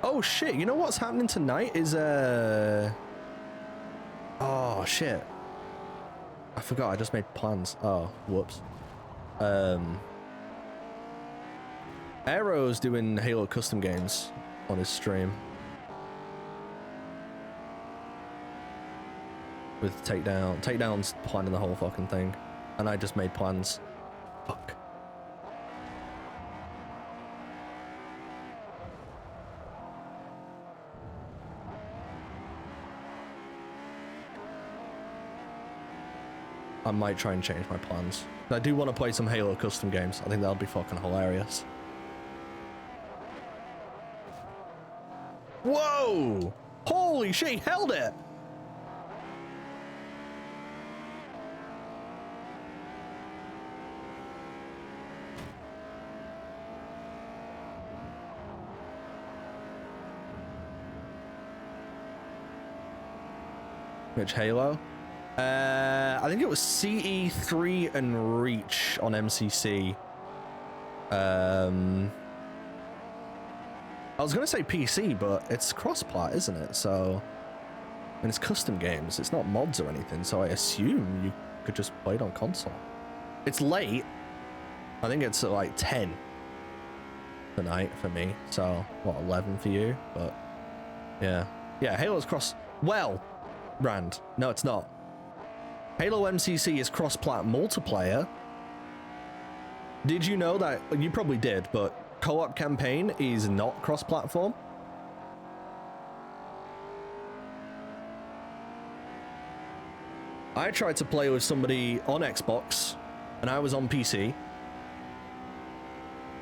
Oh shit, you know what's happening tonight is oh shit. I forgot, I just made plans. Oh, whoops. Aero's doing Halo custom games on his stream. With Takedown. Takedown's planning the whole fucking thing. And I just made plans. Fuck. I might try and change my plans. I do want to play some Halo custom games. I think that'll be fucking hilarious. Whoa! Holy shit, he held it! Which Halo? I think it was CE3 and Reach on MCC. I was gonna say PC, but it's cross-plat, isn't it? So, and it's custom games. It's not mods or anything. So I assume you could just play it on console. It's late. I think it's at like 10 tonight for me. So what, 11 for you? But yeah, Halo's cross. Well, Rand, no, it's not. Halo MCC is cross-plat multiplayer. Did you know that? You probably did, but co-op campaign is not cross-platform. I tried to play with somebody on Xbox, and I was on PC,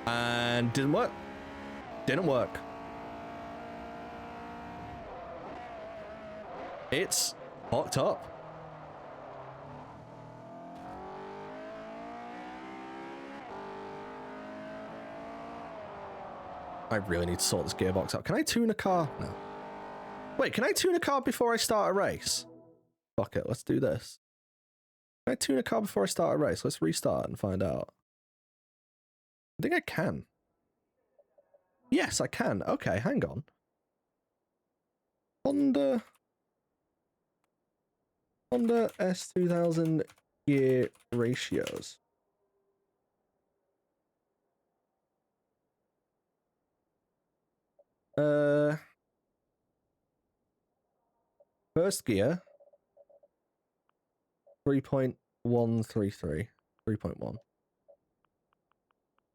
and didn't work. Didn't work. It's fucked up. I really need to sort this gearbox out. Can I tune a car? No. Wait, can I tune a car before I start a race? Fuck it, let's do this. Can I tune a car before I start a race? Let's restart and find out. I think I can. Yes, I can. Okay, hang on. Honda S2000 gear ratios. First gear 3.133. 3.1.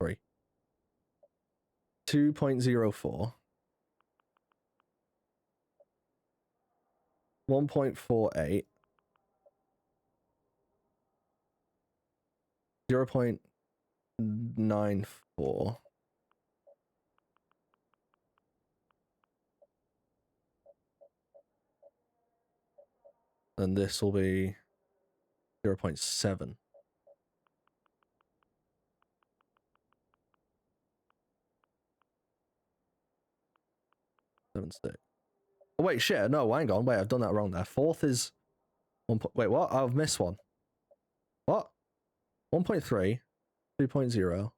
3. 2.04. 1.48. 0.94. And this will be 0.7. 7 6. Oh, wait, shit. No, hang on. Wait, I've done that wrong there. Fourth is 1. Wait, what? I've missed one. 1.3, 2.0,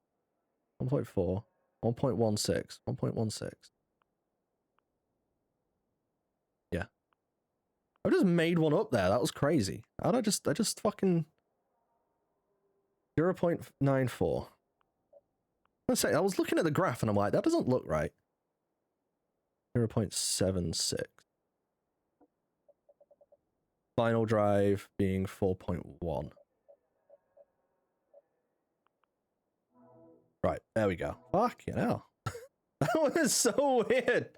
1.4, 1.16, 1.16. Yeah. I just made one up there. That was crazy. How'd I just fucking 0.94. Let's say I was looking at the graph and I'm like, that doesn't look right. 0.76. Final drive being 4.1. Right, there we go. Fucking hell. That was so weird.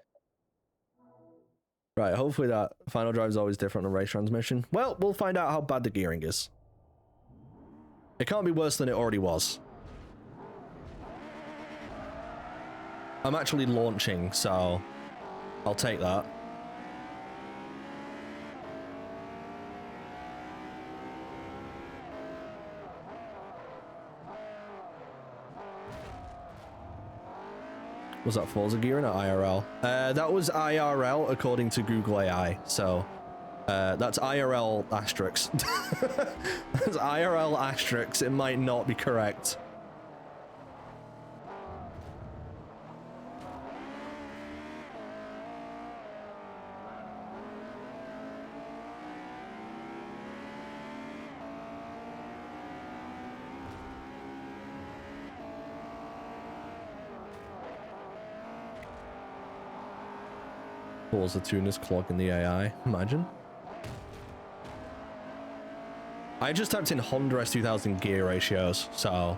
Right, hopefully that final drive is always different on race transmission. Well, we'll find out how bad the gearing is. It can't be worse than it already was. I'm actually launching, so I'll take that. Was that Forza gearing or IRL? That was IRL according to Google AI, so that's IRL asterisks. That's IRL asterisks. It might not be correct. Forza tuners clogging the AI. Imagine. I just typed in Honda S2000 gear ratios, so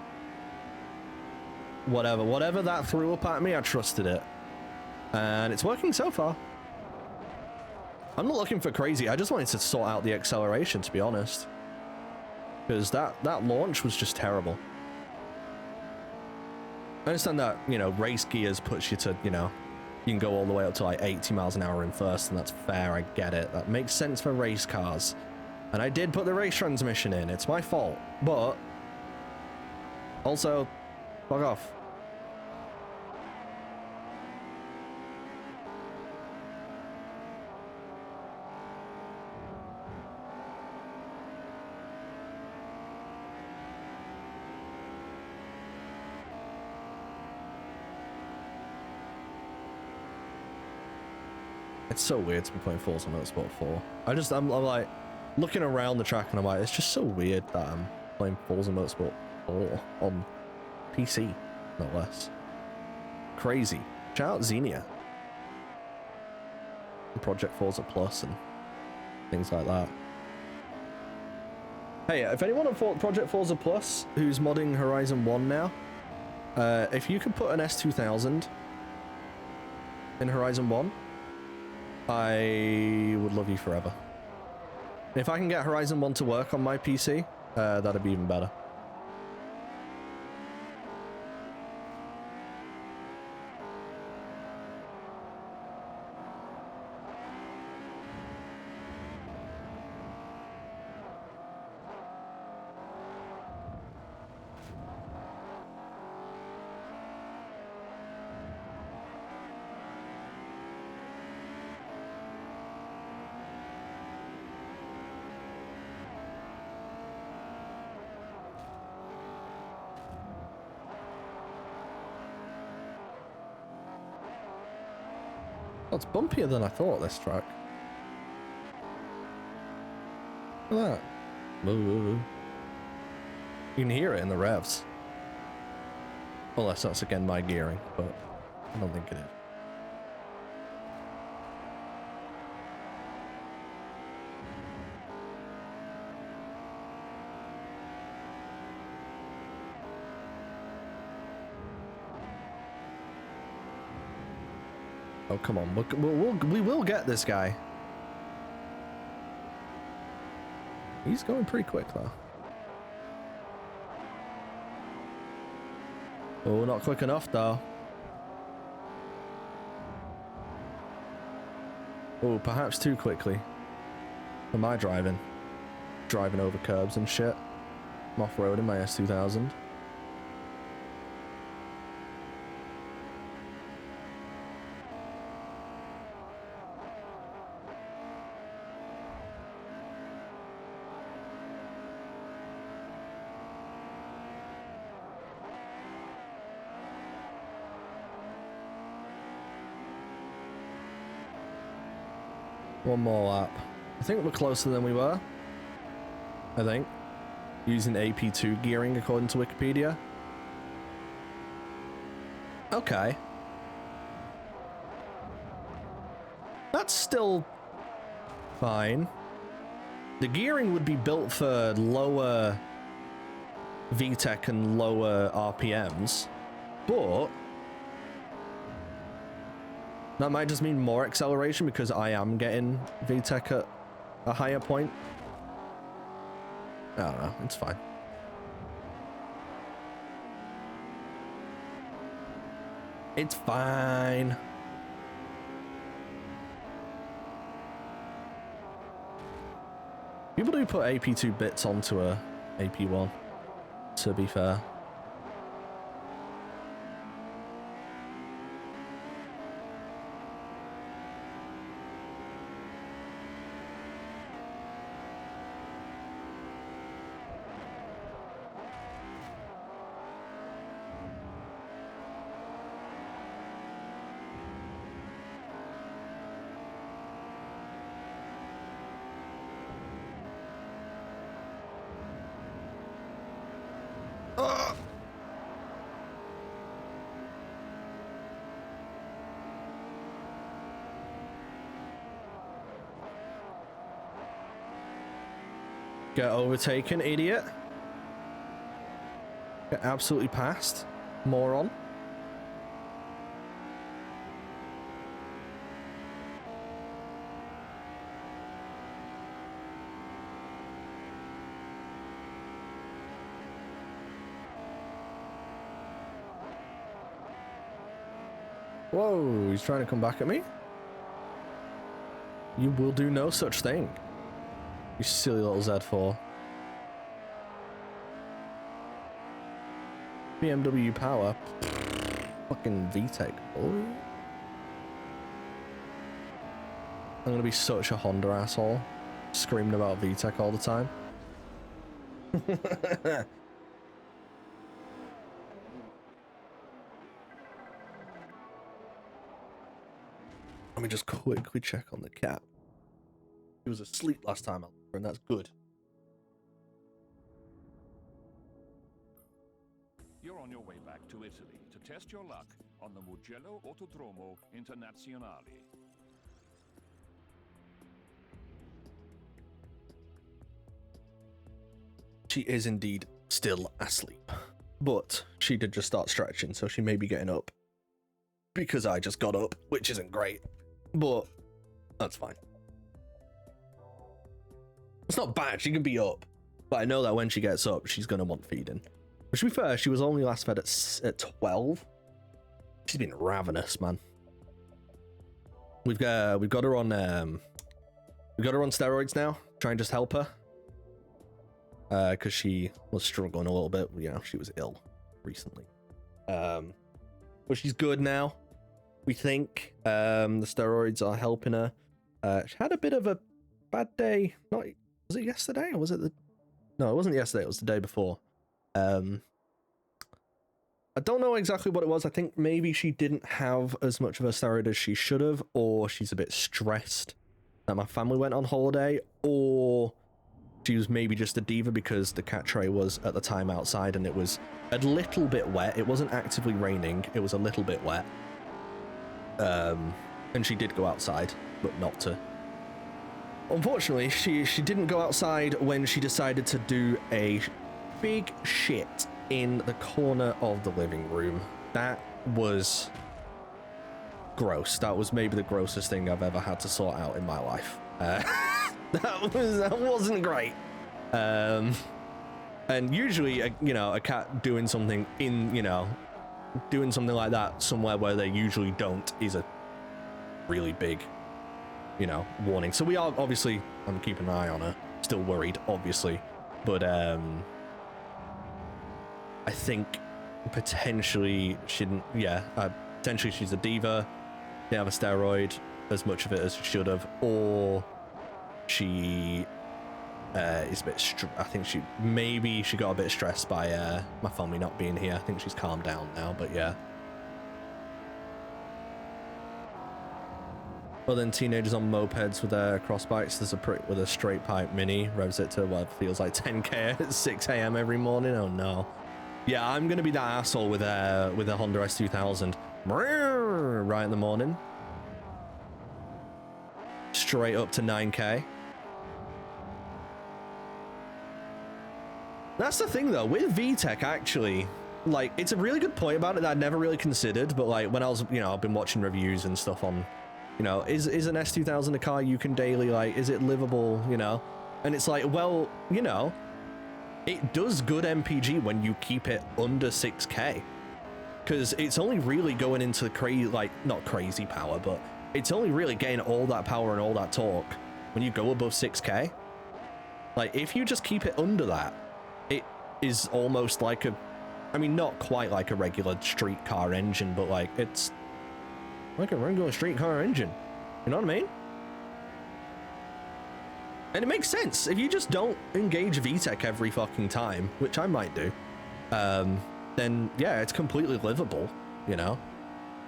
whatever that threw up at me, I trusted it, and it's working so far. I'm not looking for crazy. I just wanted to sort out the acceleration, to be honest, because that launch was just terrible. I understand that, you know, race gears puts you to, you know, you can go all the way up to like 80 miles an hour in first, and that's fair. I get it. That makes sense for race cars. And I did put the race transmission in. It's my fault. But also, fuck off. It's so weird to be playing Forza Motorsport 4. I'm like looking around the track and I'm like, it's just so weird that I'm playing Forza Motorsport 4 on PC, no less. Crazy. Shout out Xenia. And Project Forza Plus and things like that. Hey, if anyone on Project Forza Plus who's modding Horizon 1 now, if you could put an S2000 in Horizon 1, I would love you forever. If I can get Horizon 1 to work on my PC, that'd be even better. It's bumpier than I thought, this track. Look at that. You can hear it in the revs. Unless that's again my gearing, but I don't think it is. Oh, come on. We will get this guy. He's going pretty quick, though. Oh, not quick enough, though. Oh, perhaps too quickly. For my driving. Driving over curbs and shit. I'm off-roading my S2000. One more lap. I think we're closer than we were. I think. Using AP2 gearing according to Wikipedia. Okay. That's still fine. The gearing would be built for lower VTEC and lower RPMs, but that might just mean more acceleration because I am getting VTEC at a higher point. I don't know, it's fine. It's fine. People do put AP2 bits onto a AP1, to be fair. Get overtaken, idiot. Get absolutely passed, moron. Whoa, he's trying to come back at me? You will do no such thing. You silly little Z4. BMW power. Fucking VTEC, boy. I'm gonna be such a Honda asshole. Screaming about VTEC all the time. Let me just quickly check on the cat. He was asleep last time, and that's good. You're on your way back to Italy to test your luck on the Mugello Autodromo Internazionale. She is indeed still asleep, but she did just start stretching, so she may be getting up because I just got up, which isn't great, but that's fine. It's not bad, she can be up, but I know that when she gets up, she's going to want feeding. But to be fair, she was only last fed at 12. She's been ravenous, man. We've got her on steroids now. Try and just help her. Because she was struggling a little bit. You know, she was ill recently. But she's good now. We think the steroids are helping her. She had a bit of a bad day. Was it yesterday or was it No, it wasn't yesterday. It was the day before. I don't know exactly what it was. I think maybe she didn't have as much of a steroid as she should have, or she's a bit stressed that my family went on holiday, or she was maybe just a diva because the cat tray was at the time outside and it was a little bit wet. It wasn't actively raining. It was a little bit wet. And she did go outside, but not to. Unfortunately, she didn't go outside when she decided to do a big shit in the corner of the living room. That was gross. That was maybe the grossest thing I've ever had to sort out in my life. That wasn't great. And usually, a cat doing something doing something like that somewhere where they usually don't is a really big, warning. So we are obviously, I'm keeping an eye on her. Still worried, obviously, but I think potentially potentially she's a diva. Didn't have a steroid, as much of it as she should have, or she is a bit. I think she got a bit stressed by my family not being here. I think she's calmed down now, but yeah. But then teenagers on mopeds with their cross bikes, there's a prick with a straight pipe mini, revs it to what feels like 10k at 6 a.m. every morning. Oh no. Yeah, I'm gonna be that asshole with a Honda S2000. Right in the morning. Straight up to 9k. That's the thing though, with VTEC actually, like, it's a really good point about it that I'd never really considered, but like, when I was, you know, I've been watching reviews and stuff on, you know, is an S2000 a car you can daily, like, is it livable, you know? And it's like, well, you know, it does good MPG when you keep it under 6k. Because it's only really going into the crazy, like, not crazy power, but it's only really getting all that power and all that torque when you go above 6k. Like, if you just keep it under that, it is almost like a, I mean, not quite like a regular street car engine, but like, it's like a regular street car engine. You know what I mean? And it makes sense. If you just don't engage VTEC every fucking time, which I might do, then yeah, it's completely livable, you know?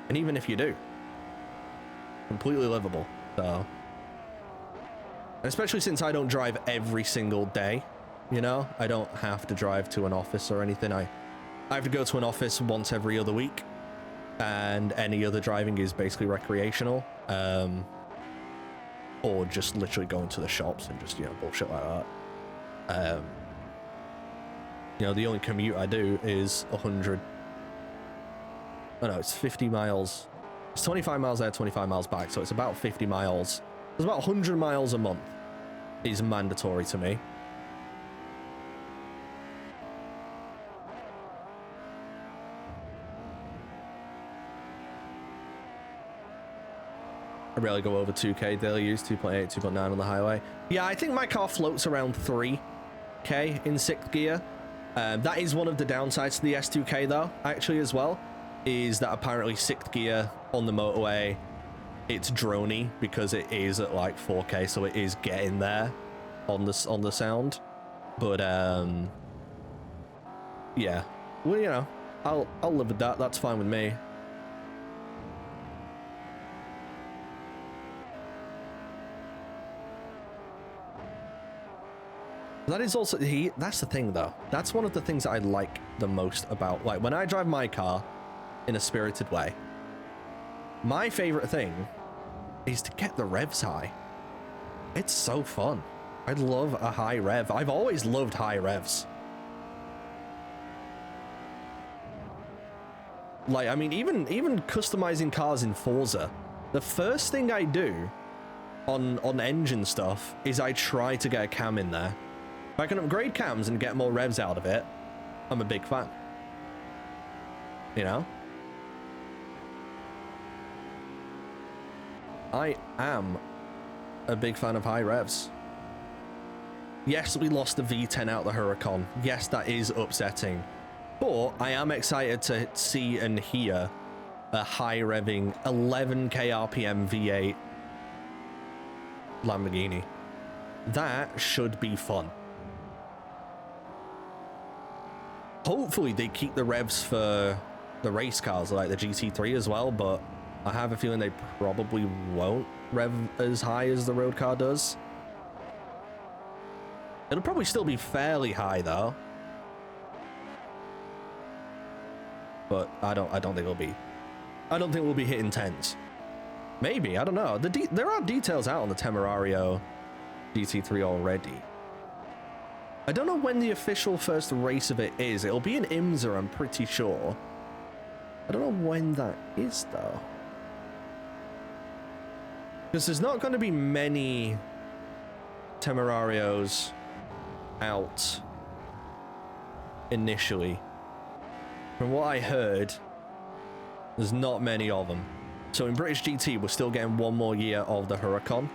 And even if you do, completely livable, so. And especially since I don't drive every single day, you know? I don't have to drive to an office or anything. I have to go to an office once every other week, and any other driving is basically recreational, or just literally going to the shops and just, you know, bullshit like that. You know, the only commute I do is 100. Oh no, it's 50 miles. It's 25 miles there, 25 miles back, so it's about 50 miles. It's about 100 miles a month is mandatory to me. I rarely go over 2k daily use, 2.8, 2.9 on the highway. Yeah, I think my car floats around 3k in 6th gear. That is one of the downsides to the S2K though, actually, as well, is that apparently 6th gear on the motorway, it's droney because it is at like 4k, so it is getting there on the sound. But yeah, well, you know, I'll live with that. That's fine with me. That is also, that's the thing though. That's one of the things that I like the most about, like, when I drive my car in a spirited way, my favorite thing is to get the revs high. It's so fun. I love a high rev. I've always loved high revs. Like, I mean, even customizing cars in Forza, the first thing I do on engine stuff is I try to get a cam in there. If I can upgrade cams and get more revs out of it, I'm a big fan. You know? I am a big fan of high revs. Yes, we lost the V10 out of the Huracan. Yes, that is upsetting. But I am excited to see and hear a high revving 11k RPM V8 Lamborghini. That should be fun. Hopefully they keep the revs for the race cars like the GT3 as well, but I have a feeling they probably won't rev as high as the road car does. It'll probably still be fairly high though. But I don't think it'll be. I don't think we'll be hitting 10s. Maybe, I don't know. There are details out on the Temerario GT3 already. I don't know when the official first race of it is. It'll be in IMSA, I'm pretty sure. I don't know when that is though. Because there's not going to be many Temerarios out initially. From what I heard, there's not many of them. So in British GT, we're still getting one more year of the Huracan.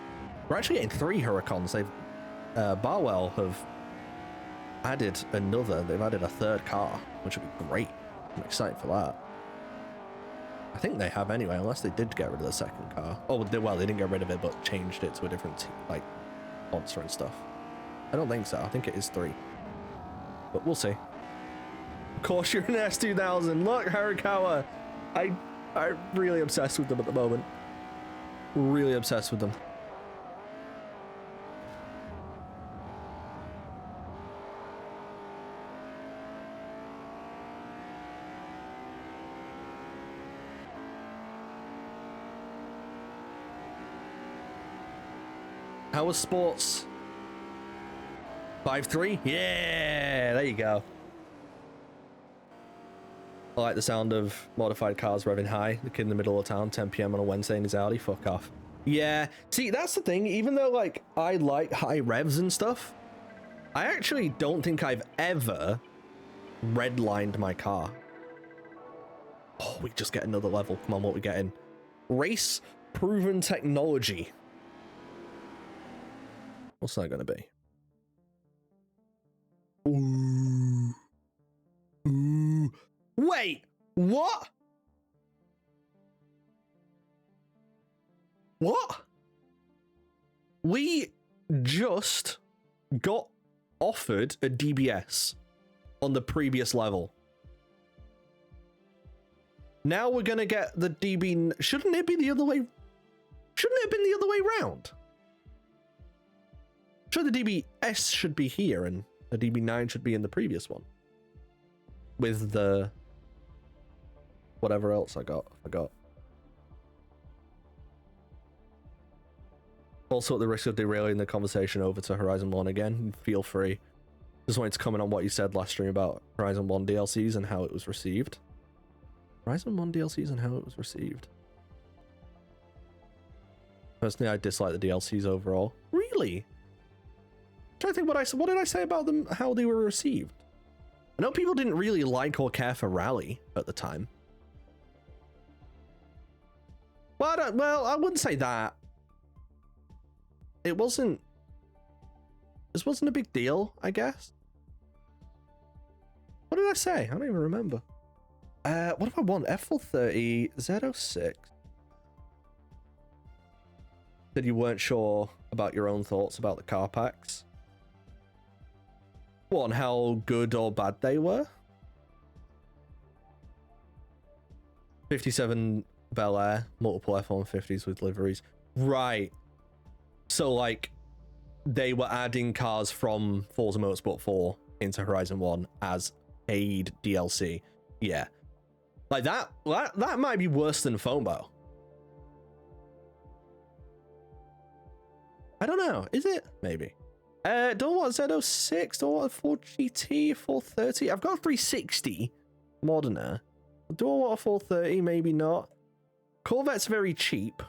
We're actually getting 3 Huracans. Barwell have added another. They've added a 3rd car, which would be great. I'm excited for that. I think they have anyway, unless they did get rid of the 2nd car. Oh, well, they didn't get rid of it, but changed it to a different, like, sponsor and stuff. I don't think so. I think it is 3. But we'll see. Of course, you're an S2000. Look, Harikawa. I'm really obsessed with them at the moment. really obsessed with them. How was sports? 5-3? Yeah, there you go. I like the sound of modified cars revving high. The kid in the middle of town, 10 p.m. on a Wednesday in his Audi. Fuck off. Yeah, see, that's the thing. Even though, like, I like high revs and stuff, I actually don't think I've ever redlined my car. Oh, we just get another level. Come on, what we getting? Race proven technology. What's that going to be? Ooh. Ooh. Wait, what? What? We just got offered a DBS on the previous level. Now we're going to get the DB... Shouldn't it be the other way? Shouldn't it have been the other way round? Sure, the DBS should be here and the DB9 should be in the previous one. With the... whatever else I forgot. Also, at the risk of derailing the conversation over to Horizon 1 again, feel free. Just wanted to comment on what you said last stream about Horizon 1 DLCs and how it was received. Horizon 1 DLCs and how it was received. Personally, I dislike the DLCs overall. Really? I'm trying to think what did I say about them, how they were received? I know people didn't really like or care for Rally at the time. Well, I wouldn't say that. This wasn't a big deal, I guess. What did I say? I don't even remember. What do I want? F430, Z06. Said you weren't sure about your own thoughts about the car packs. What, on how good or bad they were? 57 Bel Air, multiple F-150s with liveries. Right. So, like, they were adding cars from Forza Motorsport 4 into Horizon 1 as paid DLC. Yeah. Like, that might be worse than FOMO. I don't know. Is it? Maybe. Don't want Z06, don't want a 4GT, 430. I've got a 360 Moderna. Do I want a 430? Maybe not. Corvette's very cheap.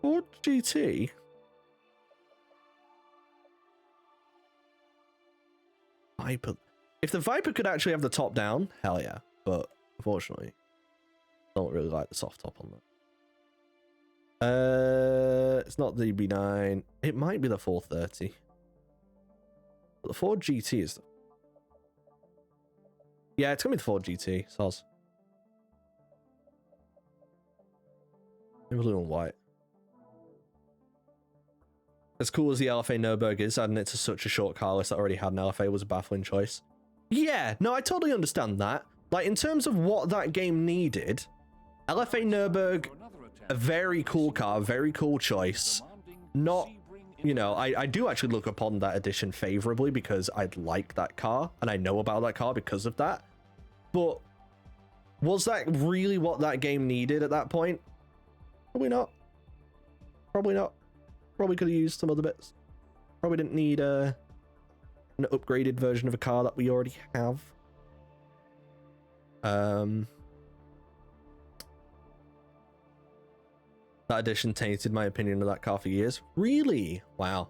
Ford GT. Viper. If the Viper could actually have the top down, hell yeah. But unfortunately, I don't really like the soft top on that. It's not the B9. It might be the 430. But the Ford GT is. Yeah, it's gonna be the Ford GT. Soz. Maybe blue and white. As cool as the LFA Nürburgring is, adding it to such a short car list that already had an LFA was a baffling choice. Yeah, no, I totally understand that. Like, in terms of what that game needed, LFA Nürburgring, a very cool car, very cool choice. Not, you know, I do actually look upon that edition favorably because I like that car, and I know about that car because of that. But was that really what that game needed at that point? Probably not. Probably not. Probably could have used some other bits. Probably didn't need an upgraded version of a car that we already have. That edition tainted my opinion of that car for years. Really? Wow.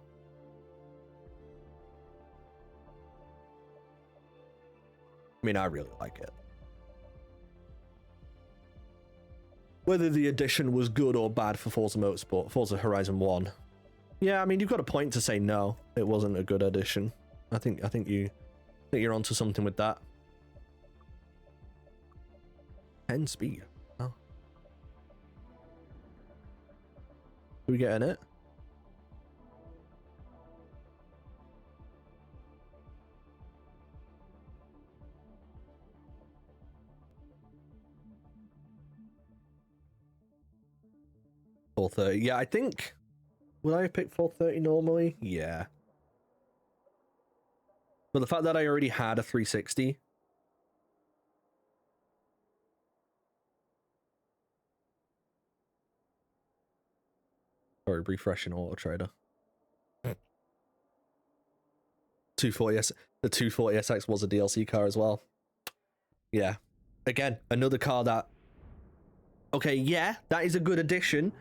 I mean, I really like it. Whether the edition was good or bad for Forza Motorsport, Forza Horizon 1. Yeah, I mean, you've got a point to say no, it wasn't a good edition. I think you're onto something with that. 10 speed. Oh. Are we getting it? 430. Yeah, I think... Would I have picked 430 normally? Yeah. But the fact that I already had a 360... Sorry, refreshing Auto Trader. 240S, the 240SX was a DLC car as well. Yeah. Again, another car that... Okay, yeah, that is a good addition.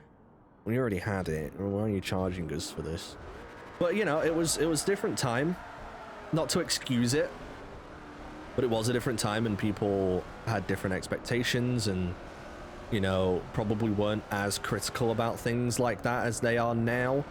We already had it. Why are you charging us for this? But, you know, it was different time. Not to excuse it, but it was a different time and people had different expectations and, you know, probably weren't as critical about things like that as they are now.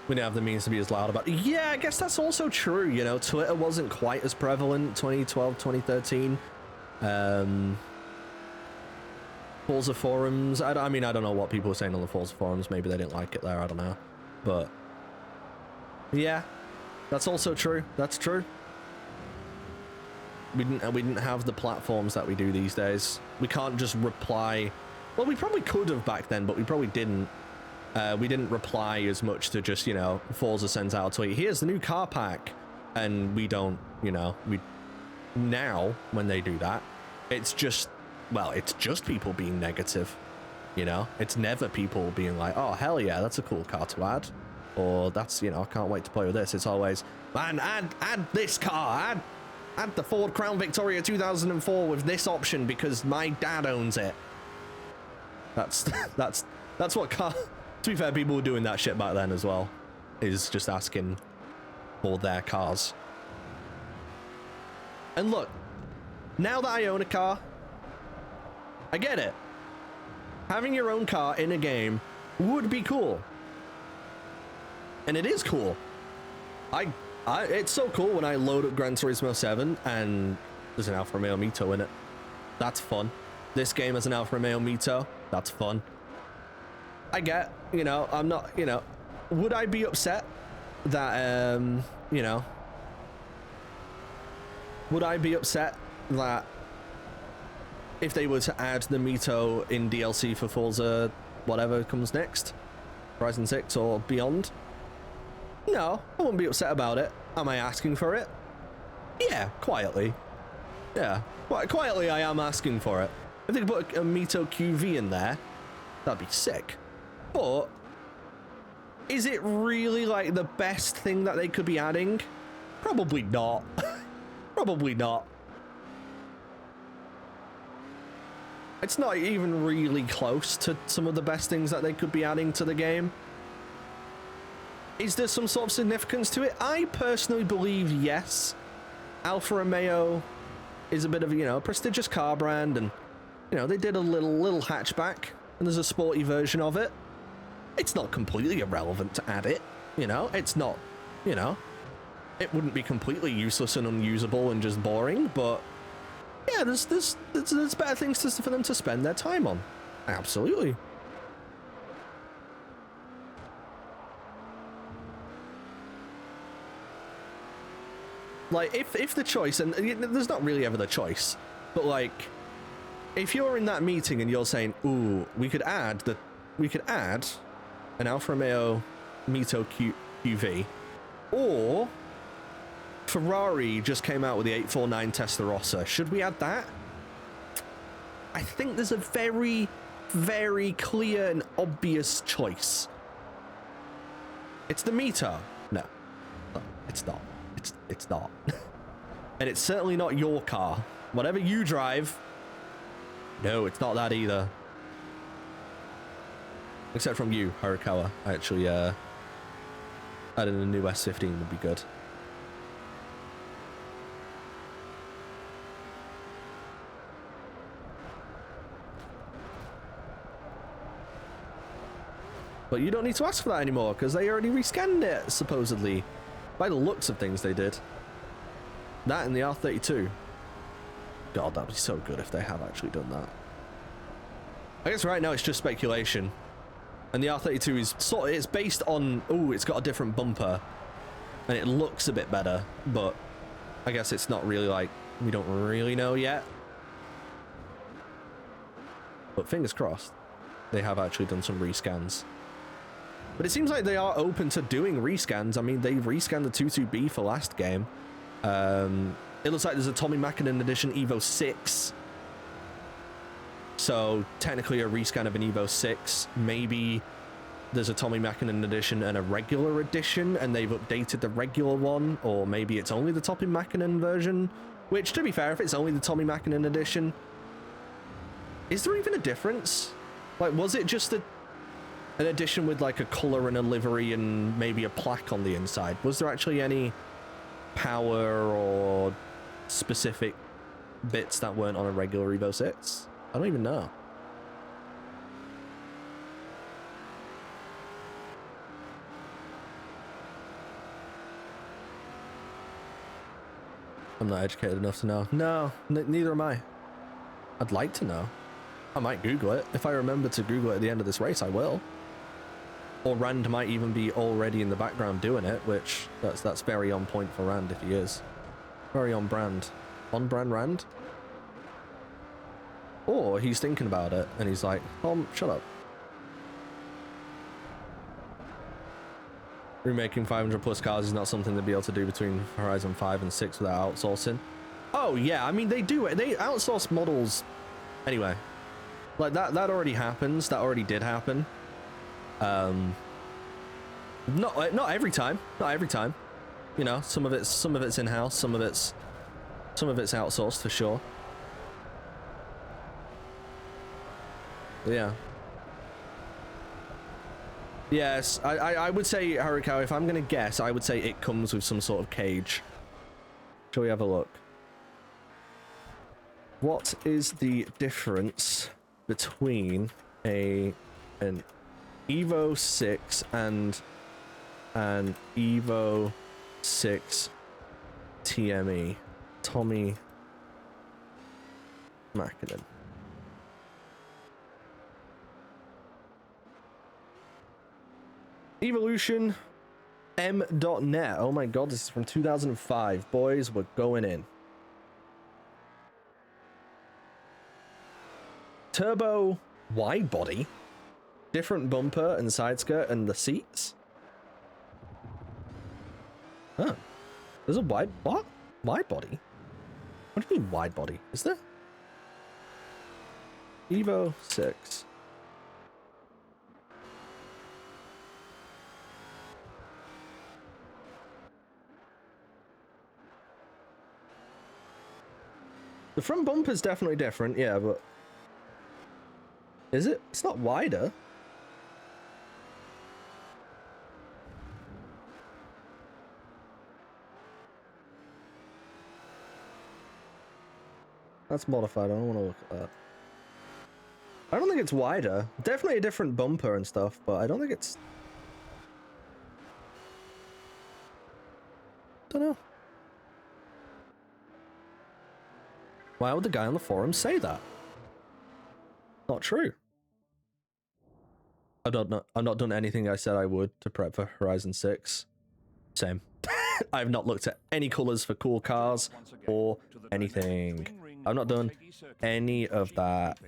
We didn't have the means to be as loud about it. Yeah, I guess that's also true. You know, Twitter wasn't quite as prevalent 2012, 2013. Forza forums. I mean, I don't know what people were saying on the Forza forums. Maybe they didn't like it there. I don't know. But yeah, that's also true. That's true. We didn't have the platforms that we do these days. We can't just reply. Well, we probably could have back then, but we probably didn't. We didn't reply as much to just, you know, Forza sends out a tweet, here's the new car pack, and we don't, you know, we now when they do that, it's just, well, it's just people being negative, you know. It's never people being like, oh hell yeah, that's a cool car to add, or that's, you know, I can't wait to play with this. It's always, man, add this car, add the Ford Crown Victoria 2004 with this option because my dad owns it. That's what car. To be fair, people were doing that shit back then as well, is just asking for their cars. And look, now that I own a car, I get it. Having your own car in a game would be cool. And it is cool. It's so cool when I load up Gran Turismo 7 and there's an Alfa Romeo Mito in it. That's fun. This game has an Alfa Romeo Mito. That's fun. I get, you know, I'm not, you know, would I be upset that, you know, would I be upset that if they were to add the Mito in DLC for Forza, whatever comes next, Horizon 6 or beyond? No, I wouldn't be upset about it. Am I asking for it? Yeah, quietly. Yeah, quietly I am asking for it. If they could put a Mito QV in there, that'd be sick. But is it really like the best thing that they could be adding? Probably not. Probably not. It's not even really close to some of the best things that they could be adding to the game. Is there some sort of significance to it? I personally believe yes. Alfa Romeo is a bit of a, you know, prestigious car brand, and, you know, they did a little hatchback, and there's a sporty version of it. It's not completely irrelevant to add it, you know? It's not, you know, it wouldn't be completely useless and unusable and just boring, but yeah, there's better things for them to spend their time on. Absolutely. Like, if the choice, and there's not really ever the choice, but like, if you're in that meeting and you're saying, ooh, we could add an Alfa Romeo Mito QV, or Ferrari just came out with the 849 Testarossa. Should we add that? I think there's a very, very clear and obvious choice. It's the Mito. No, it's not. It's not. And it's certainly not your car. Whatever you drive, no, it's not that either. Except from you, Harukawa. Actually, adding a new S15 would be good. But you don't need to ask for that anymore, because they already rescanned it, supposedly. By the looks of things, they did. That and the R32. God, that'd be so good if they have actually done that. I guess right now it's just speculation. And the R32 is sort of, it's based on, oh, it's got a different bumper. And it looks a bit better, but I guess it's not really like, we don't really know yet. But fingers crossed, they have actually done some rescans. But it seems like they are open to doing rescans. I mean, they rescanned the 22B for last game. It looks like there's a Tommy Mackinnon edition Evo 6. So technically a rescan of an Evo 6. Maybe there's a Tommy Mackinnon edition and a regular edition, and they've updated the regular one, or maybe it's only the Tommy Mackinnon version. Which, to be fair, if it's only the Tommy Mackinnon edition, is there even a difference? Like, was it just an edition with like a color and a livery and maybe a plaque on the inside? Was there actually any power or specific bits that weren't on a regular Evo 6? I don't even know. I'm not educated enough to know. No, neither am I. I'd like to know. I might Google it. If I remember to Google it at the end of this race, I will. Or Rand might even be already in the background doing it, which that's very on point for Rand if he is. Very on brand. On brand Rand? Or he's thinking about it and he's like, shut up. Remaking 500 plus cars is not something they'd be able to do between Horizon 5 and 6 without outsourcing. Oh yeah, I mean they do it. They outsource models anyway. Like that already happens. That already did happen. Not every time. Not every time. You know, some of it's in-house, some of it's outsourced for sure. Yeah. Yes, I would say, Harukawa, if I'm gonna guess, I would say it comes with some sort of cage. Shall we have a look? What is the difference between an Evo 6 and an Evo 6 TME? Tommy Mackinnon. Evolution M.net. Oh my god, this is from 2005. Boys, we're going in. Turbo wide body. Different bumper and side skirt and the seats. Huh. There's a wide... What? Wide body? What do you mean wide body? Is there? Evo 6. The front bumper's definitely different, yeah, but... Is it? It's not wider. That's modified, I don't want to look at that. I don't think it's wider. Definitely a different bumper and stuff, but I don't think it's... Don't know. Why would the guy on the forum say that? Not true. I've not done anything I said I would to prep for Horizon 6. Same. I've not looked at any colors for cool cars or anything. I've not done any of that.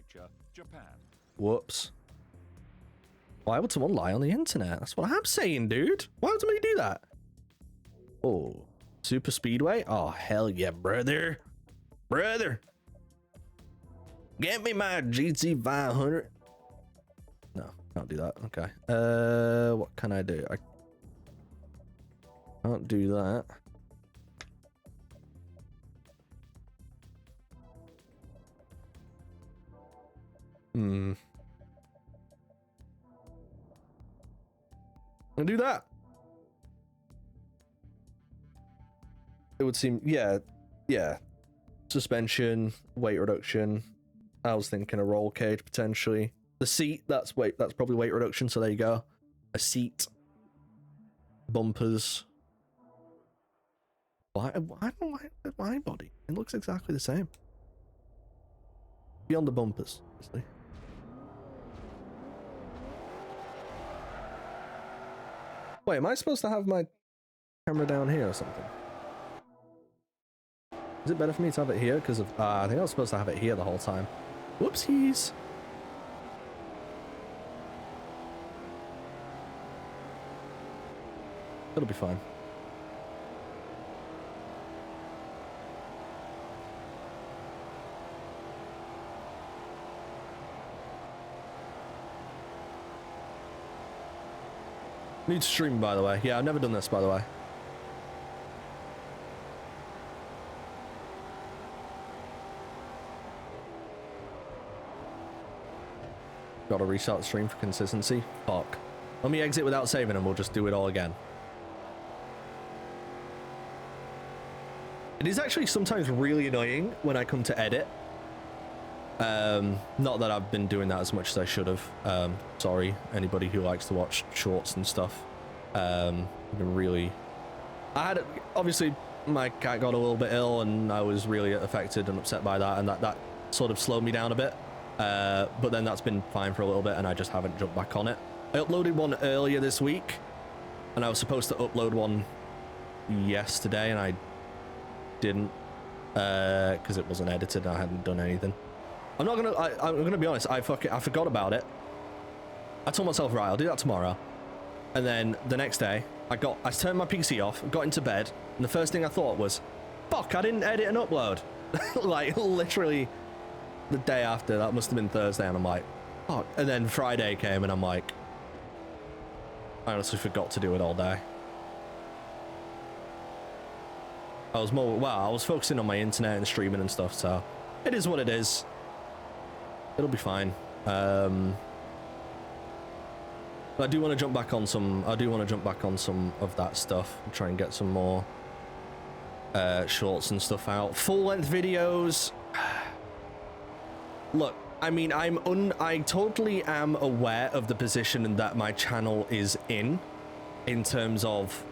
Whoops. Why would someone lie on the internet? That's what I'm saying, dude. Why would somebody do that? Oh, super speedway? Oh, hell yeah, brother. Brother. Get me my GT 500. No, can't do that. Okay. What can I do? I can't do that. I'll do that. It would seem, yeah. Suspension, weight reduction. I was thinking a roll cage potentially. The seat, that's probably weight reduction, so there you go. A seat. Bumpers. Why don't like the wide body? It looks exactly the same. beyond the bumpers, obviously. Wait, am I supposed to have my camera down here or something? Is it better for me to have it here? Because of I think I was supposed to have it here the whole time. Whoopsies. It'll be fine. Need to stream, by the way. Yeah, I've never done this, by the way. Gotta restart the stream for consistency. Fuck. Let me exit without saving and we'll just do it all again. It is actually sometimes really annoying when I come to edit. Not that I've been doing that as much as I should have. Sorry, anybody who likes to watch shorts and stuff. I've been really... obviously, my cat got a little bit ill and I was really affected and upset by that, and that sort of slowed me down a bit. But then that's been fine for a little bit and I just haven't jumped back on it. I uploaded one earlier this week and I was supposed to upload one yesterday and I didn't, because it wasn't edited and I hadn't done anything. I'm gonna be honest, I forgot about it. I told myself, right, I'll do that tomorrow. And then the next day, I turned my PC off, got into bed, and the first thing I thought was, fuck, I didn't edit and upload. Like, literally the day after, that must have been Thursday, and I'm like, fuck. And then Friday came, and I'm like, I honestly forgot to do it all day. I was focusing on my internet and streaming and stuff, so it is what it is. It'll be fine. But I do want to jump back on some. I do want to jump back on some of that stuff and try and get some more shorts and stuff out. Full-length videos. Look, I mean, I totally am aware of the position that my channel is in terms of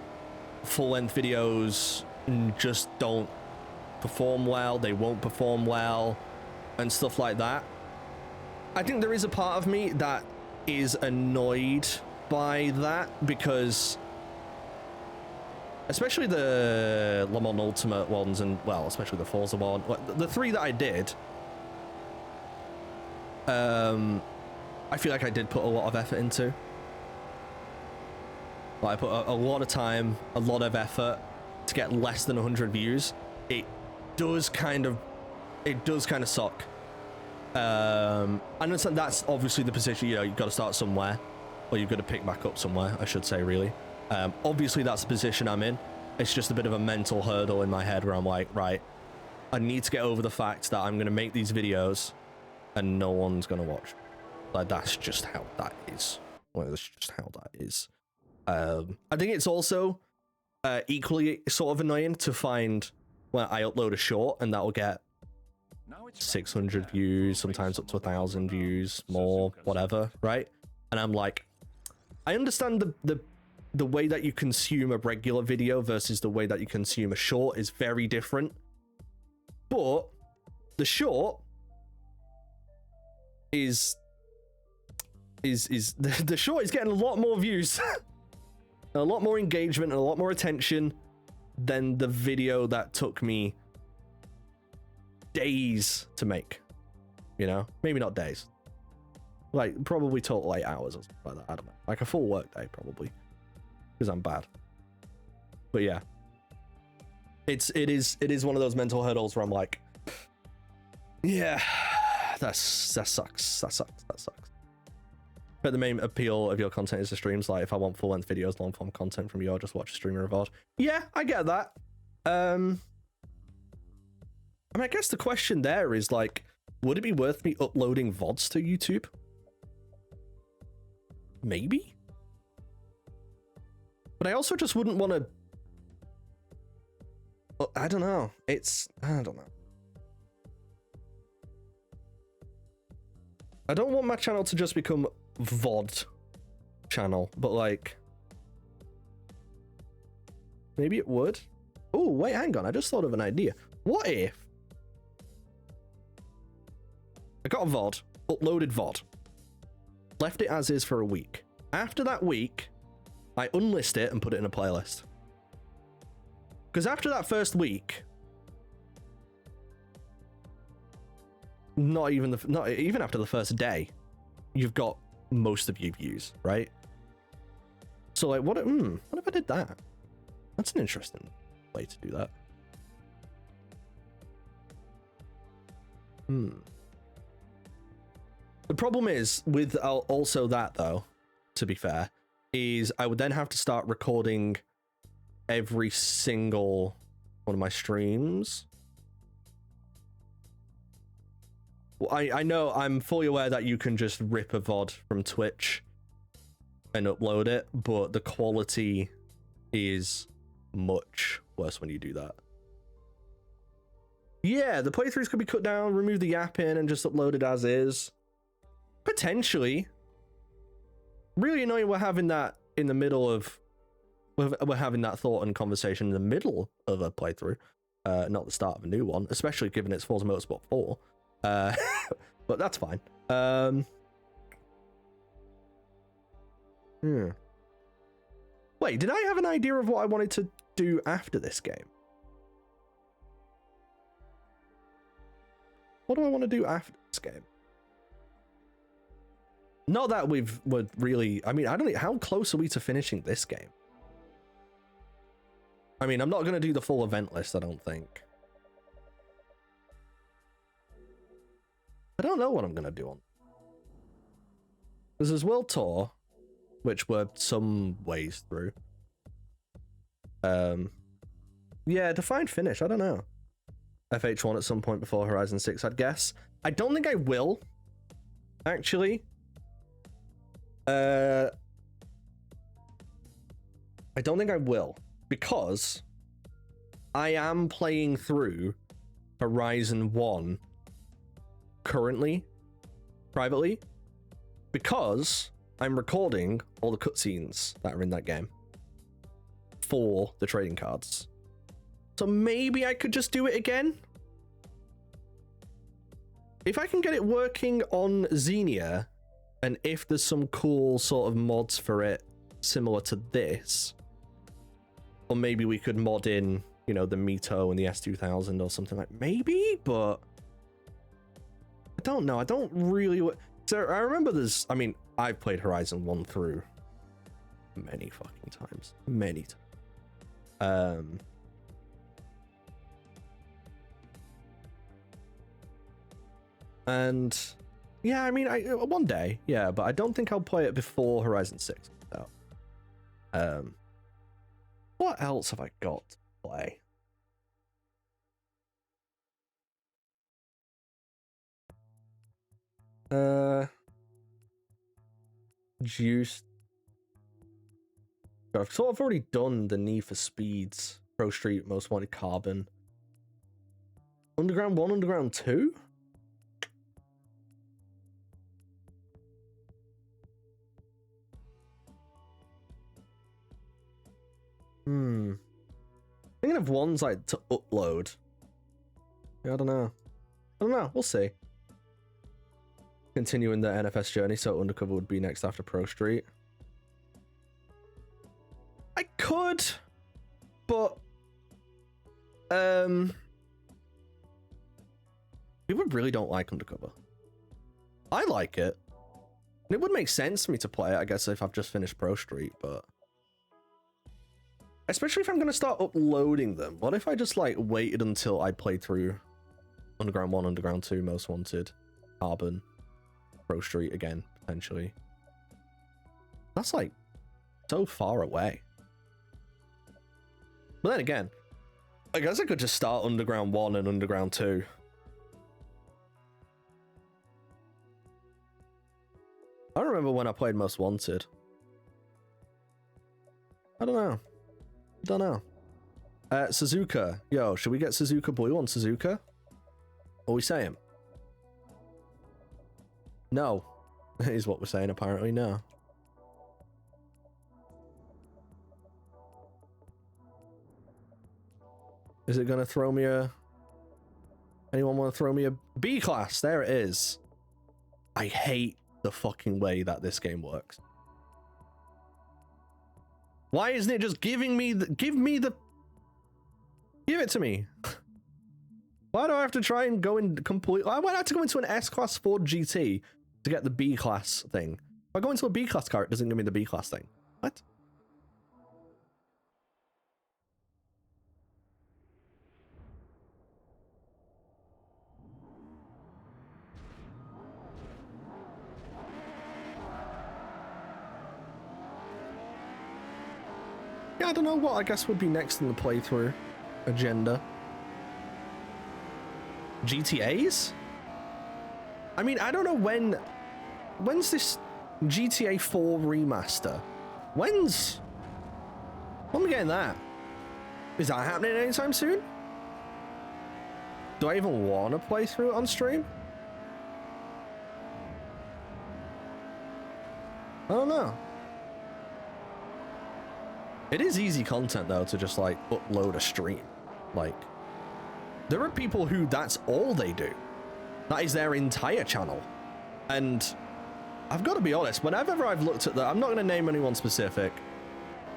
full-length videos just don't perform well. They won't perform well, and stuff like that. I think there is a part of me that is annoyed by that, because especially the Le Mans Ultimate ones, and well, especially the Forza one, the three that I did, I feel like I did put a lot of effort into. Like, I put a lot of time, a lot of effort to get less than 100 views. It does kind of suck. I understand that's obviously the position, you know, you've got to start somewhere, or you've got to pick back up somewhere, I should say, really. Obviously that's the position I'm in. It's just a bit of a mental hurdle in my head where I'm like, right, I need to get over the fact that I'm going to make these videos and no one's going to watch. Like, that's just how that is. Well, that's just how that is. I think it's also equally sort of annoying to find when I upload a short and that'll get 600 views, sometimes up to 1,000 views, more, whatever, right? And I'm like, I understand the way that you consume a regular video versus the way that you consume a short is very different, but the short is the short is getting a lot more views, a lot more engagement, and a lot more attention than the video that took me days to make. You know, maybe not days, like probably total 8 hours or something like that. I don't know, like a full work day probably, because I'm bad. But yeah, it is one of those mental hurdles where I'm like, yeah, that sucks. But the main appeal of your content is the streams. Like, if I want full-length videos, long-form content from you, I'll just watch a streamer of VOD. Yeah, I get that. I mean, I guess the question there is, like, would it be worth me uploading VODs to YouTube? Maybe. But I also just wouldn't want to... I don't know. I don't know. I don't want my channel to just become VOD channel, but like, maybe it would. Oh, wait, hang on. I just thought of an idea. What if I got a VOD, uploaded VOD, left it as is for a week. After that week, I unlist it and put it in a playlist. Because after that first week, not even after the first day, you've got most of your views, right? So like, what if I did that? That's an interesting way to do that. The problem is with also that, though, to be fair, is I would then have to start recording every single one of my streams. Well, I know, I'm fully aware that you can just rip a VOD from Twitch and upload it, but the quality is much worse when you do that. Yeah, the playthroughs could be cut down, remove the yapping, and just upload it as is. Potentially. Really annoying we're having that in the middle of... We're having that thought and conversation in the middle of a playthrough. Not the start of a new one, especially given it's Forza Motorsport 4. But that's fine. Wait, did I have an idea of what I wanted to do after this game? What do I want to do after this game? Not that we're really... I mean, I don't know. How close are we to finishing this game? I mean, I'm not going to do the full event list, I don't think. I don't know what I'm going to do on. There's World Tour, which we're some ways through. Yeah, defined finish, I don't know. FH1 at some point before Horizon 6, I'd guess. I don't think I will, actually. I don't think I will, because I am playing through Horizon 1 currently, privately, because I'm recording all the cutscenes that are in that game for the trading cards. So maybe I could just do it again. If I can get it working on Xenia, and if there's some cool sort of mods for it similar to this, or maybe we could mod in, you know, the Mito and the S2000 or something like, maybe, but I don't know. I don't really... So I remember there's... I mean, I've played Horizon 1 through many fucking times. Many times. And yeah, I mean, one day, yeah, but I don't think I'll play it before Horizon 6 comes out. What else have I got to play? Juice. I've sort of already done the Need for Speeds, Pro Street, Most Wanted, Carbon. Underground 1, Underground 2? Thinking of ones like to upload. Yeah, I don't know. We'll see. Continuing the NFS journey, so Undercover would be next after Pro Street. I could, but people really don't like Undercover. I like it. And it would make sense for me to play it, I guess, if I've just finished Pro Street, but especially if I'm going to start uploading them. What if I just, like, waited until I played through Underground 1, Underground 2, Most Wanted, Carbon, Pro Street again, potentially. That's, like, so far away. But then again, I guess I could just start Underground 1 and Underground 2. I don't remember when I played Most Wanted. I don't know. Suzuka. Yo, should we get Suzuka Blue on Suzuka? What are we saying? No. Is what we're saying, apparently. No. Is it going to throw me a... Anyone want to throw me a B class? There it is. I hate the fucking way that this game works. Why isn't it just giving me the... Give it to me. Why do I have to try and go in complete... Why do I have to go into an S-Class Ford GT to get the B-Class thing? If I go into a B-Class car, it doesn't give me the B-Class thing. What? Yeah, I don't know what I guess would be next in the playthrough agenda. GTAs? I mean, I don't know when's this GTA 4 remaster? When am I getting that? Is that happening anytime soon? Do I even want to play through it on stream? I don't know. It is easy content though to just like upload a stream. Like, there are people who that's all they do. That is their entire channel. And I've got to be honest, whenever I've looked at that, I'm not going to name anyone specific.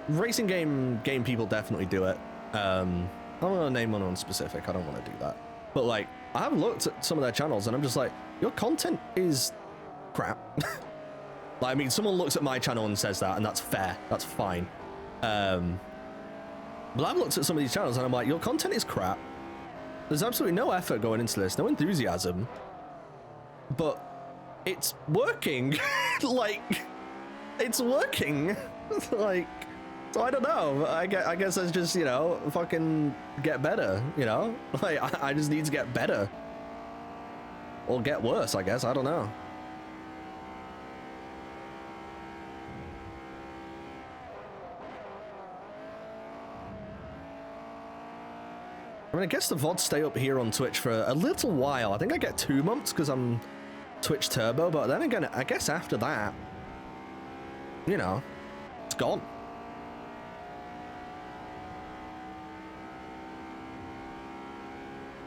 Racing game people definitely do it. I'm not going to name anyone specific. I don't want to do that. But like, I've looked at some of their channels and I'm just like, your content is crap. Like, I mean, someone looks at my channel and says that, and that's fair. That's fine. But I've looked at some of these channels and I'm like, your content is crap. There's absolutely no effort going into this, no enthusiasm. But it's working. Like, it's working. Like, so I don't know. I guess it's just, you know, fucking get better, you know? Like, I just need to get better. Or get worse, I guess. I don't know. I mean, I guess the VODs stay up here on Twitch for a little while. I think I get 2 months because I'm Twitch Turbo, but then again, I guess after that, you know, it's gone.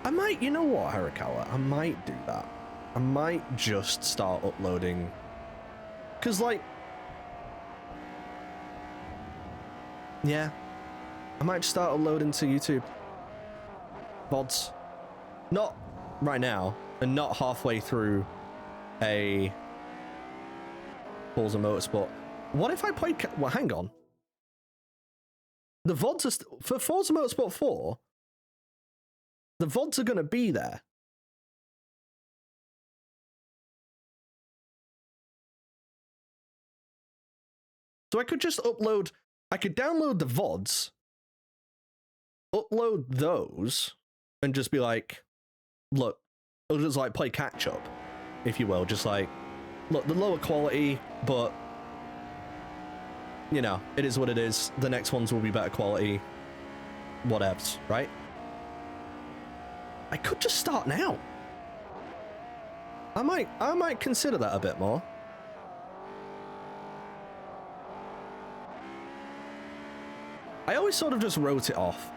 I might, you know what, Harikawa? I might do that. I might just start uploading. Because, like, yeah, I might just start uploading to YouTube. VODs. Not right now, and not halfway through a Forza Motorsport. What if I play... Well, hang on. The VODs are... For Forza Motorsport 4, the VODs are going to be there. So I could just upload... I could download the VODs, upload those, and just be like, look, I'll just like play catch up, if you will. Just like, look, the lower quality, but, you know, it is what it is. The next ones will be better quality. Whatevs, right? I could just start now. I might consider that a bit more. I always sort of just wrote it off.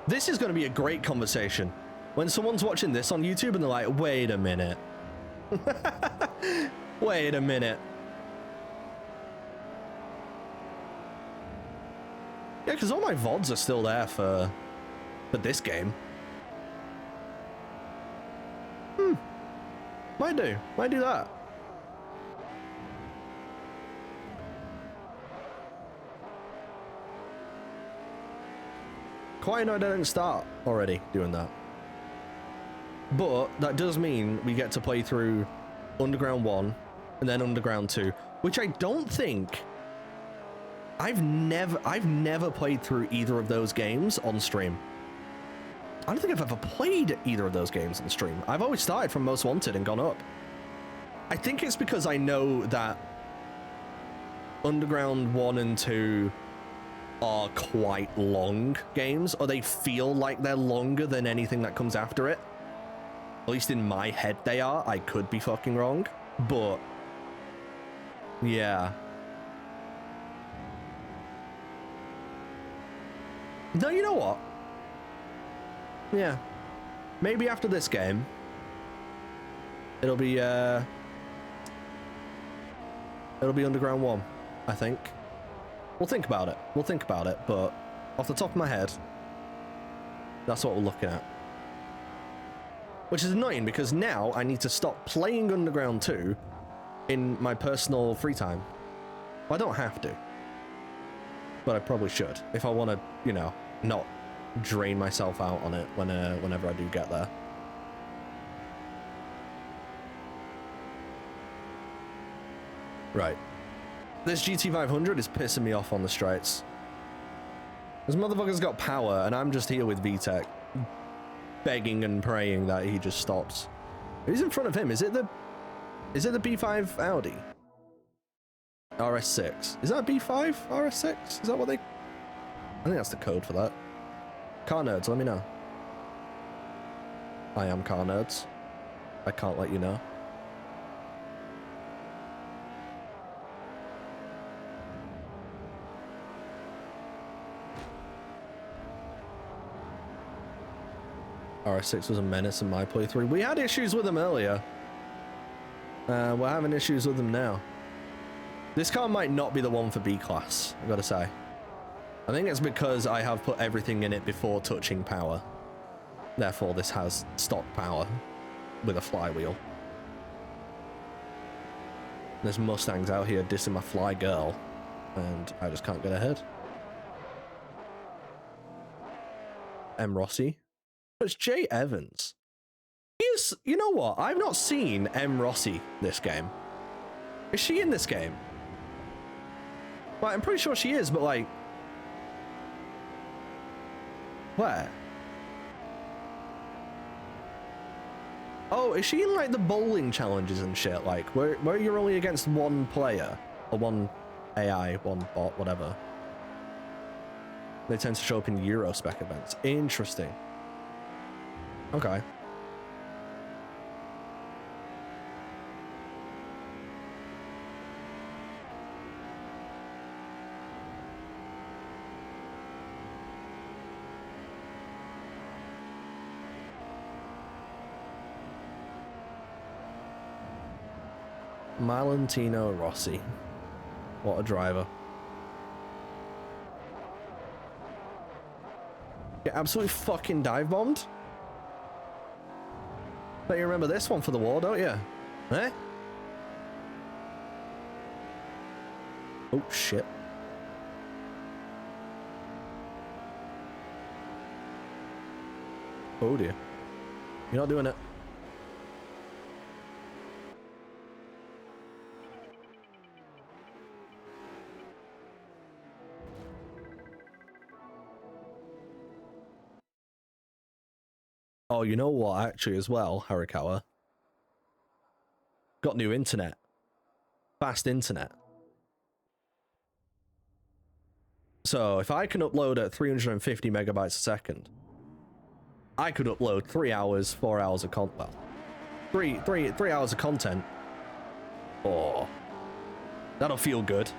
This is going to be a great conversation. When someone's watching this on YouTube and they're like, wait a minute. Wait a minute. Yeah, because all my VODs are still there for this game. Might do that. Quite annoyed I didn't start already doing that. But that does mean we get to play through Underground 1 and then Underground 2, which I don't think... I've never played through either of those games on stream. I don't think I've ever played either of those games on stream. I've always started from Most Wanted and gone up. I think it's because I know that Underground 1 and 2 are quite long games, or they feel like they're longer than anything that comes after it. At least in my head they are. I could be fucking wrong, but yeah. No, you know what? Yeah. Maybe after this game, it'll be Underground 1, I think. We'll think about it. We'll think about it, but off the top of my head, that's what we're looking at. Which is annoying because now I need to stop playing Underground 2 in my personal free time. Well, I don't have to, but I probably should if I want to, you know, not drain myself out on it whenever I do get there. Right. This GT500 is pissing me off on the straights. This motherfucker's got power, and I'm just here with VTEC, begging and praying that he just stops. Who's in front of him? Is it the B5 Audi? RS6. Is that B5 RS6? Is that what they... I think that's the code for that. Car nerds, let me know. I am car nerds. I can't let you know. RS6 was a menace in my playthrough. We had issues with them earlier. We're having issues with them now. This car might not be the one for B-Class, I've got to say. I think it's because I have put everything in it before touching power. Therefore, this has stock power with a flywheel. There's Mustangs out here dissing my fly girl, and I just can't get ahead. M. Rossi. It's Jay Evans. Yes, you know what? I've not seen M. Rossi this game. Is she in this game? Well, I'm pretty sure she is, but like... Where? Oh, is she in like the bowling challenges and shit? Like, where you're only against one player? Or one AI, one bot, whatever. They tend to show up in Euro spec events. Interesting. Okay. Valentino Rossi. What a driver. Get absolutely fucking dive bombed. Bet you remember this one for the war, don't you? Eh? Oh shit. Oh dear. You're not doing it. Oh, you know what, actually, as well, Harikawa? Got new internet. Fast internet. So, if I can upload at 350 megabytes a second, I could upload 3 hours, 4 hours of content. Well, three hours of content. Oh, that'll feel good.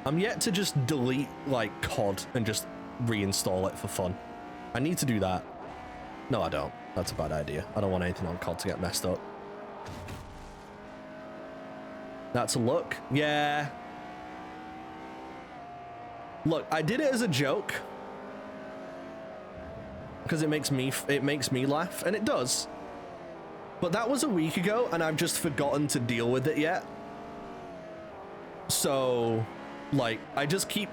I'm yet to just delete, like, COD and just reinstall it for fun. I need to do that. No, I don't. That's a bad idea. I don't want anything on COD to get messed up. That's a look. Yeah. Look, I did it as a joke. Because it makes me laugh, and it does. But that was a week ago, and I've just forgotten to deal with it yet. So, like, I just keep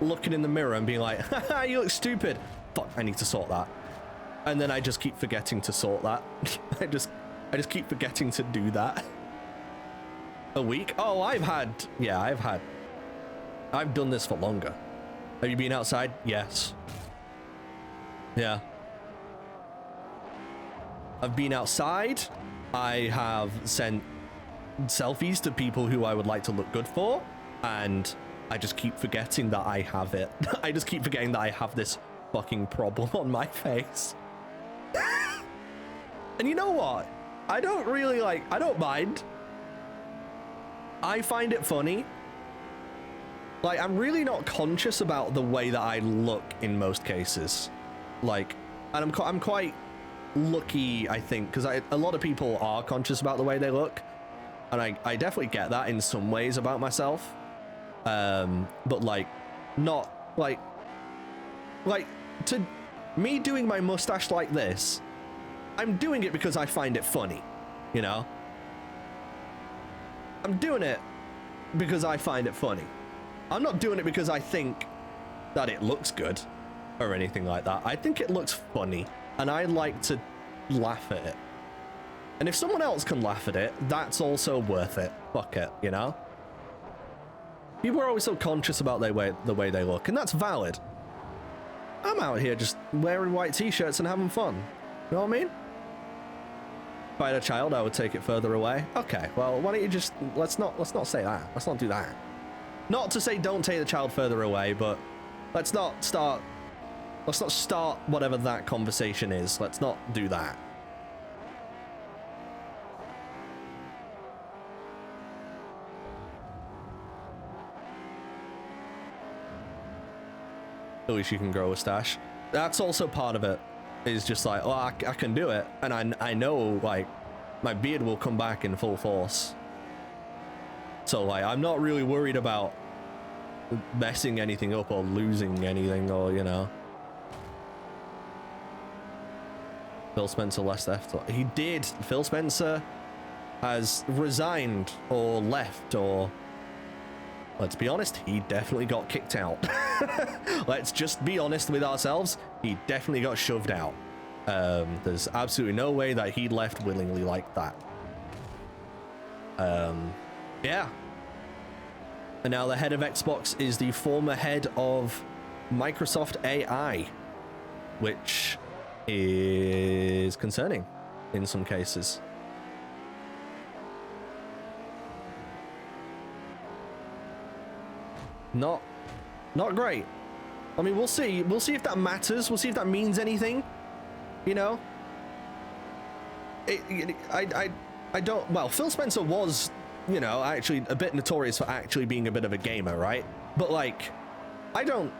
looking in the mirror and being like, haha, you look stupid. Fuck, I need to sort that. And then I just keep forgetting to sort that. I just keep forgetting to do that. A week? Oh, I've done this for longer. Have you been outside? Yes. Yeah. I've been outside. I have sent selfies to people who I would like to look good for, and I just keep forgetting that I have it. I just keep forgetting that I have this fucking problem on my face. And you know what? I don't mind. I find it funny. Like, I'm really not conscious about the way that I look in most cases. Like, and I'm quite lucky, I think, because a lot of people are conscious about the way they look. And I definitely get that in some ways about myself. But, like, not, like, to me doing my mustache like this, I'm doing it because I find it funny, you know? I'm doing it because I find it funny. I'm not doing it because I think that it looks good or anything like that. I think it looks funny, and I like to laugh at it. And if someone else can laugh at it, that's also worth it. Fuck it, you know? People are always so conscious about the way they look, and that's valid. I'm out here just wearing white t-shirts and having fun. You know what I mean? If I had a child, I would take it further away. Okay, well, why don't you just... Let's not say that. Let's not do that. Not to say don't take the child further away, but let's not start whatever that conversation is. Let's not do that. At least you can grow a stash. That's also part of it. Is just like, oh, I can do it, and I know, like, my beard will come back in full force. So, like, I'm not really worried about messing anything up or losing anything, or, you know. Phil Spencer left. He did. Phil Spencer has resigned or left, or... Let's be honest, he definitely got kicked out. Let's just be honest with ourselves. He definitely got shoved out. There's absolutely no way that he left willingly like that. Yeah. And now the head of Xbox is the former head of Microsoft AI, which is concerning in some cases. Not great. I mean, we'll see. We'll see if that matters. We'll see if that means anything. You know? I don't... Well, Phil Spencer was, you know, actually a bit notorious for actually being a bit of a gamer, right? But, like, I don't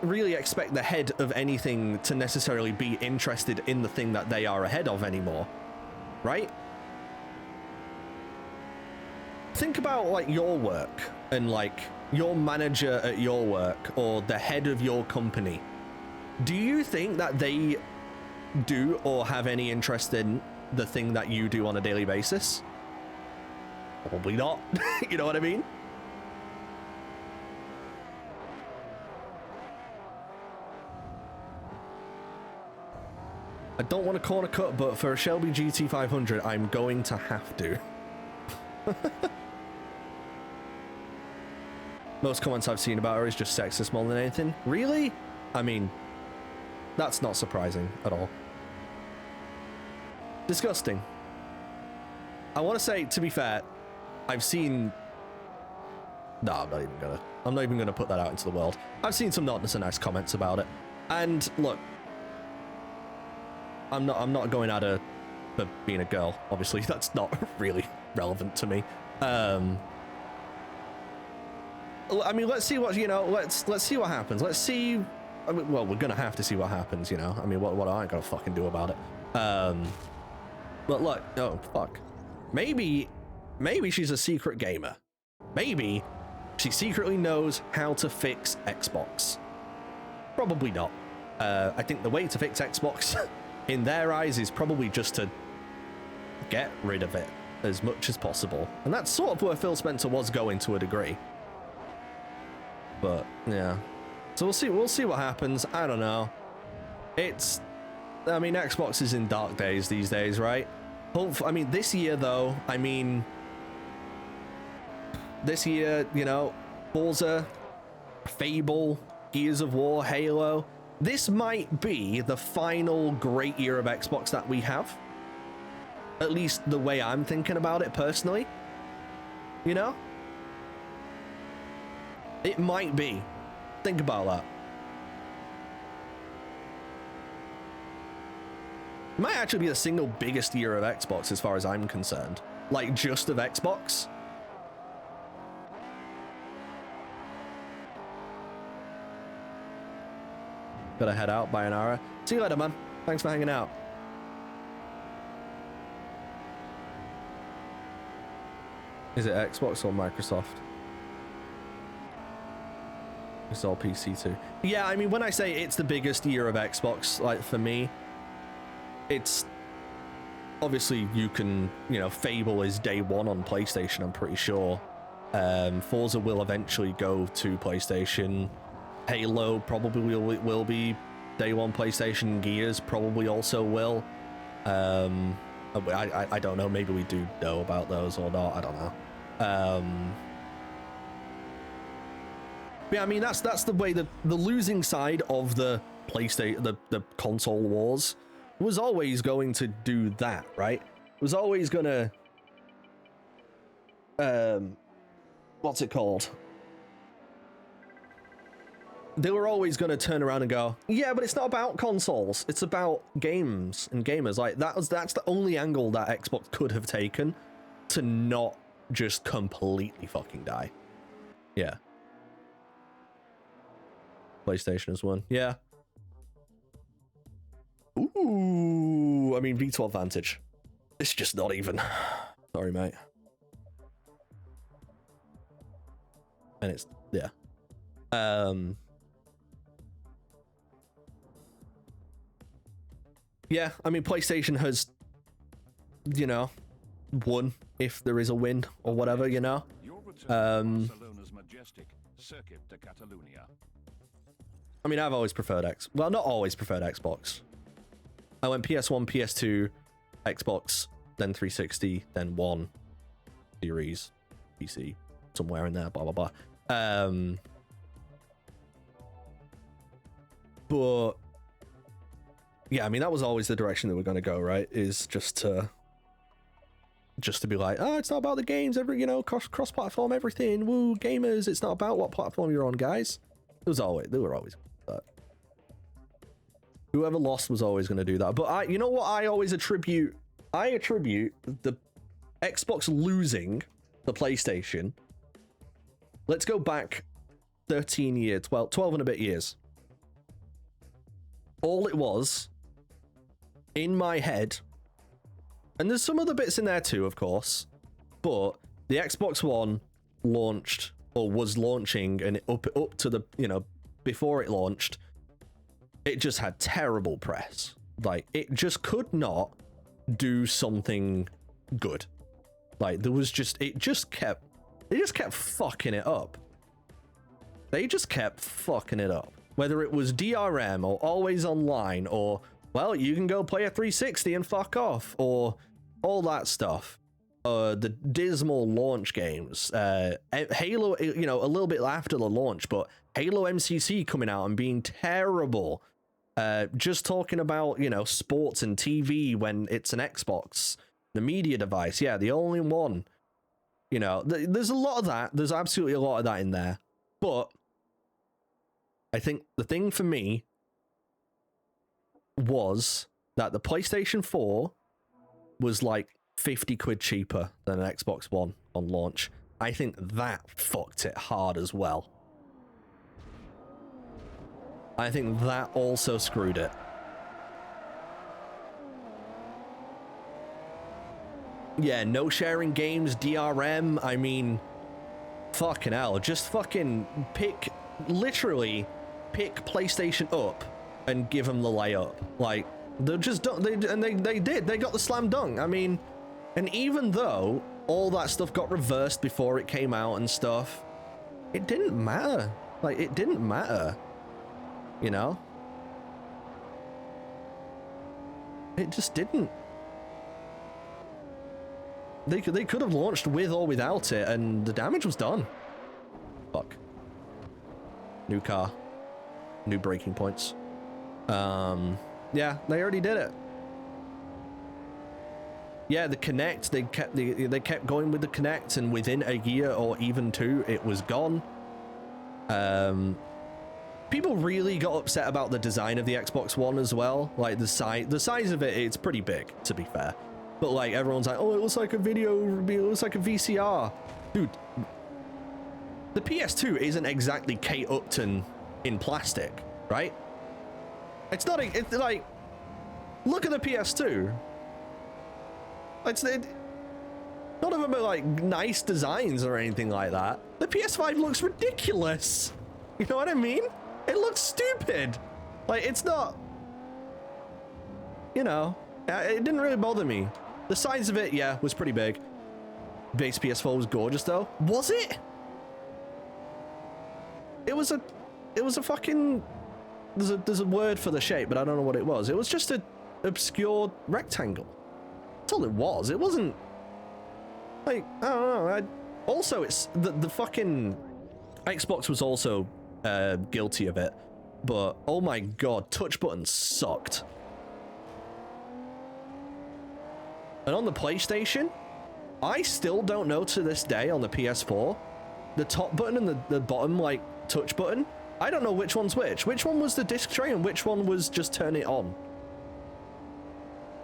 really expect the head of anything to necessarily be interested in the thing that they are ahead of anymore, right? Think about, like, your work and, like, your manager at your work or the head of your company. Do you think that they do or have any interest in the thing that you do on a daily basis? Probably not. You know what I mean? I don't want a corner cut, but for a Shelby GT500, I'm going to have to. Most comments I've seen about her is just sexist more than anything. Really? I mean, that's not surprising at all. Disgusting. I want to say, to be fair, I've seen... No, I'm not even gonna put that out into the world. I've seen some not so nice comments about it. And look, I'm not going at her for being a girl. Obviously, that's not really relevant to me. I mean, let's see what, you know, let's see what happens. Let's see. I mean, well, we're gonna have to see what happens, you know. I mean, what I ain't gonna fucking do about it. But look, oh fuck, maybe she's a secret gamer. Maybe she secretly knows how to fix Xbox. Probably not. I think the way to fix Xbox, in their eyes, is probably just to get rid of it as much as possible, and that's sort of where Phil Spencer was going to a degree. But yeah, so we'll see what happens. I don't know. I mean, Xbox is in dark days these days, right? I mean, this year though, I mean, this year, you know, Forza, Fable, Gears of War, Halo, this might be the final great year of Xbox that we have. At least the way I'm thinking about it personally, you know? It might be. Think about that. It might actually be the single biggest year of Xbox as far as I'm concerned. Like, just of Xbox. Gotta head out, Bayonara. See you later, man. Thanks for hanging out. Is it Xbox or Microsoft? It's all PC too. Yeah, I mean, when I say it's the biggest year of Xbox, like, for me, it's... Obviously, you can, you know, Fable is day one on PlayStation, I'm pretty sure. Forza will eventually go to PlayStation. Halo probably will be day one PlayStation. Gears probably also will. I don't know, maybe we do know about those or not, I don't know. Yeah, I mean, that's the way that the losing side of the PlayStation, the console wars was always going to do that, right? It was always gonna, what's it called? They were always going to turn around and go, yeah, but it's not about consoles. It's about games and gamers. Like, that's the only angle that Xbox could have taken to not just completely fucking die. Yeah. PlayStation has won. Yeah. Ooh, I mean, V12 Vantage. It's just not even. Sorry, mate. And it's, yeah. Yeah, I mean, PlayStation has, you know, won if there is a win or whatever, you know. Barcelona's majestic Circuit de Catalunya. I mean, I've always preferred well, not always preferred Xbox. I went PS1, PS2, Xbox, then 360, then One, Series, PC, somewhere in there, blah, blah, blah. But yeah, I mean, that was always the direction that we're going to go, right? Is just to be like, oh, it's not about the games, you know, cross-platform, everything, woo, gamers. It's not about what platform you're on, guys. They were always that. Whoever lost was always going to do that. But you know what? I attribute the Xbox losing the PlayStation. Let's go back 13 years, 12 and a bit years. All it was, in my head, and there's some other bits in there too, of course, but the Xbox One launched, or was launching, and up to the, you know, before it launched, it just had terrible press. Like, it just could not do something good. Like, there was just, they just kept fucking it up. They just kept fucking it up. Whether it was DRM or always online or, well, you can go play a 360 and fuck off, or all that stuff. The dismal launch games. Halo, you know, a little bit after the launch, but Halo MCC coming out and being terrible. Just talking about, you know, sports and TV when it's an Xbox, the media device. Yeah, the only one. You know, there's a lot of that. There's absolutely a lot of that in there. But I think the thing for me was that the PlayStation 4 was like 50 quid cheaper than an Xbox One on launch. I think that fucked it hard as well. I think that also screwed it. Yeah, no sharing games, DRM, I mean, fucking hell, just fucking literally pick PlayStation up and give them the layup. Like, they just don't, they did, they got the slam dunk. I mean, and even though all that stuff got reversed before it came out and stuff, it didn't matter. Like, it didn't matter, you know? It just didn't. They could have launched with or without it, and the damage was done. Fuck. New car. New braking points. Yeah, they already did it. Yeah, the Kinect, they kept going with the Kinect, and within a year or even two, it was gone. People really got upset about the design of the Xbox One as well. Like, the size of it, it's pretty big, to be fair. But, like, everyone's like, oh, it looks like a it looks like a VCR. Dude, the PS2 isn't exactly Kate Upton in plastic, right? It's not, it's like, look at the PS2. None of them are like nice designs or anything like that. The PS5 looks ridiculous. You know what I mean? It looks stupid. Like, it's not, you know, it didn't really bother me. The size of it, yeah, was pretty big. Base PS4 was gorgeous though. Was it? It was a fucking, there's a word for the shape, but I don't know what it was. It was just a obscure rectangle. That's all it was. It wasn't like, I don't know. Also, it's the fucking Xbox was also guilty of it, but oh my god, touch buttons sucked. And on the PlayStation, I still don't know to this day on the PS4, the top button and the bottom like touch button, I don't know which one's which. Which one was the disc tray and which one was just turn it on?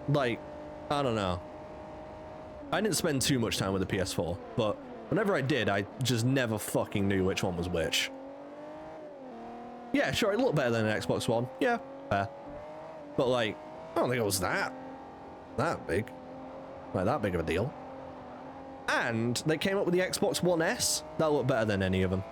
Like, I don't know. I didn't spend too much time with the PS4, but whenever I did, I just never fucking knew which one was which. Yeah, sure, it looked better than an Xbox One. Yeah, fair. But like, I don't think it was that big. Like, that big of a deal. And they came up with the Xbox One S. That looked better than any of them.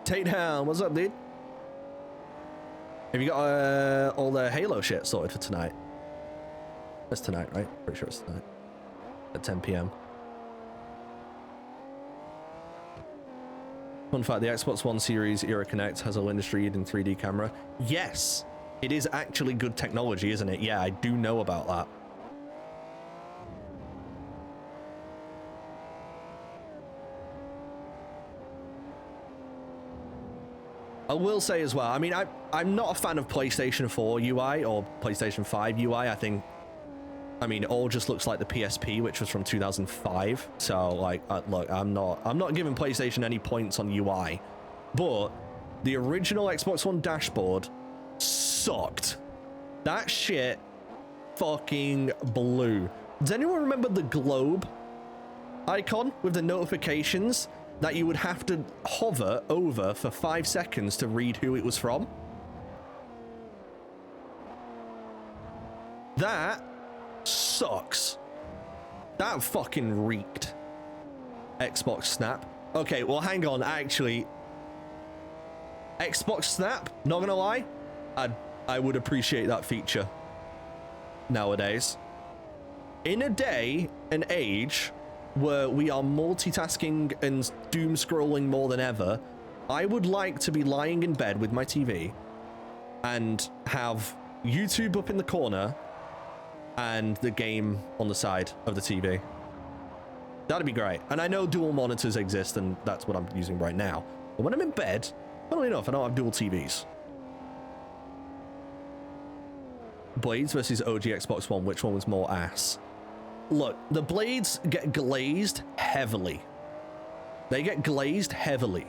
Takedown, what's up, dude? Have you got all the Halo shit sorted for tonight? That's tonight, right? Pretty sure it's tonight. At 10 p.m. Fun fact, the Xbox One Series Era Connect has a Linda-Street 3D camera. Yes! It is actually good technology, isn't it? Yeah, I do know about that. I will say as well, I mean, I'm not a fan of PlayStation 4 UI or PlayStation 5 UI. I mean, it all just looks like the PSP, which was from 2005. So, like, look, I'm not giving PlayStation any points on UI, but the original Xbox One dashboard sucked. That shit fucking blew. Does anyone remember the globe icon with the notifications that you would have to hover over for 5 seconds to read who it was from? That sucks. That fucking reeked. Xbox Snap. Okay, well, hang on. Actually, Xbox Snap, not gonna lie, I would appreciate that feature nowadays. In a day and age where we are multitasking and doom scrolling more than ever, I would like to be lying in bed with my TV and have YouTube up in the corner and the game on the side of the TV. That'd be great. And I know dual monitors exist, and that's what I'm using right now. But when I'm in bed, funnily enough, I don't have dual TVs. Blades versus OG Xbox One, which one was more ass? Look, the blades get glazed heavily. They get glazed heavily.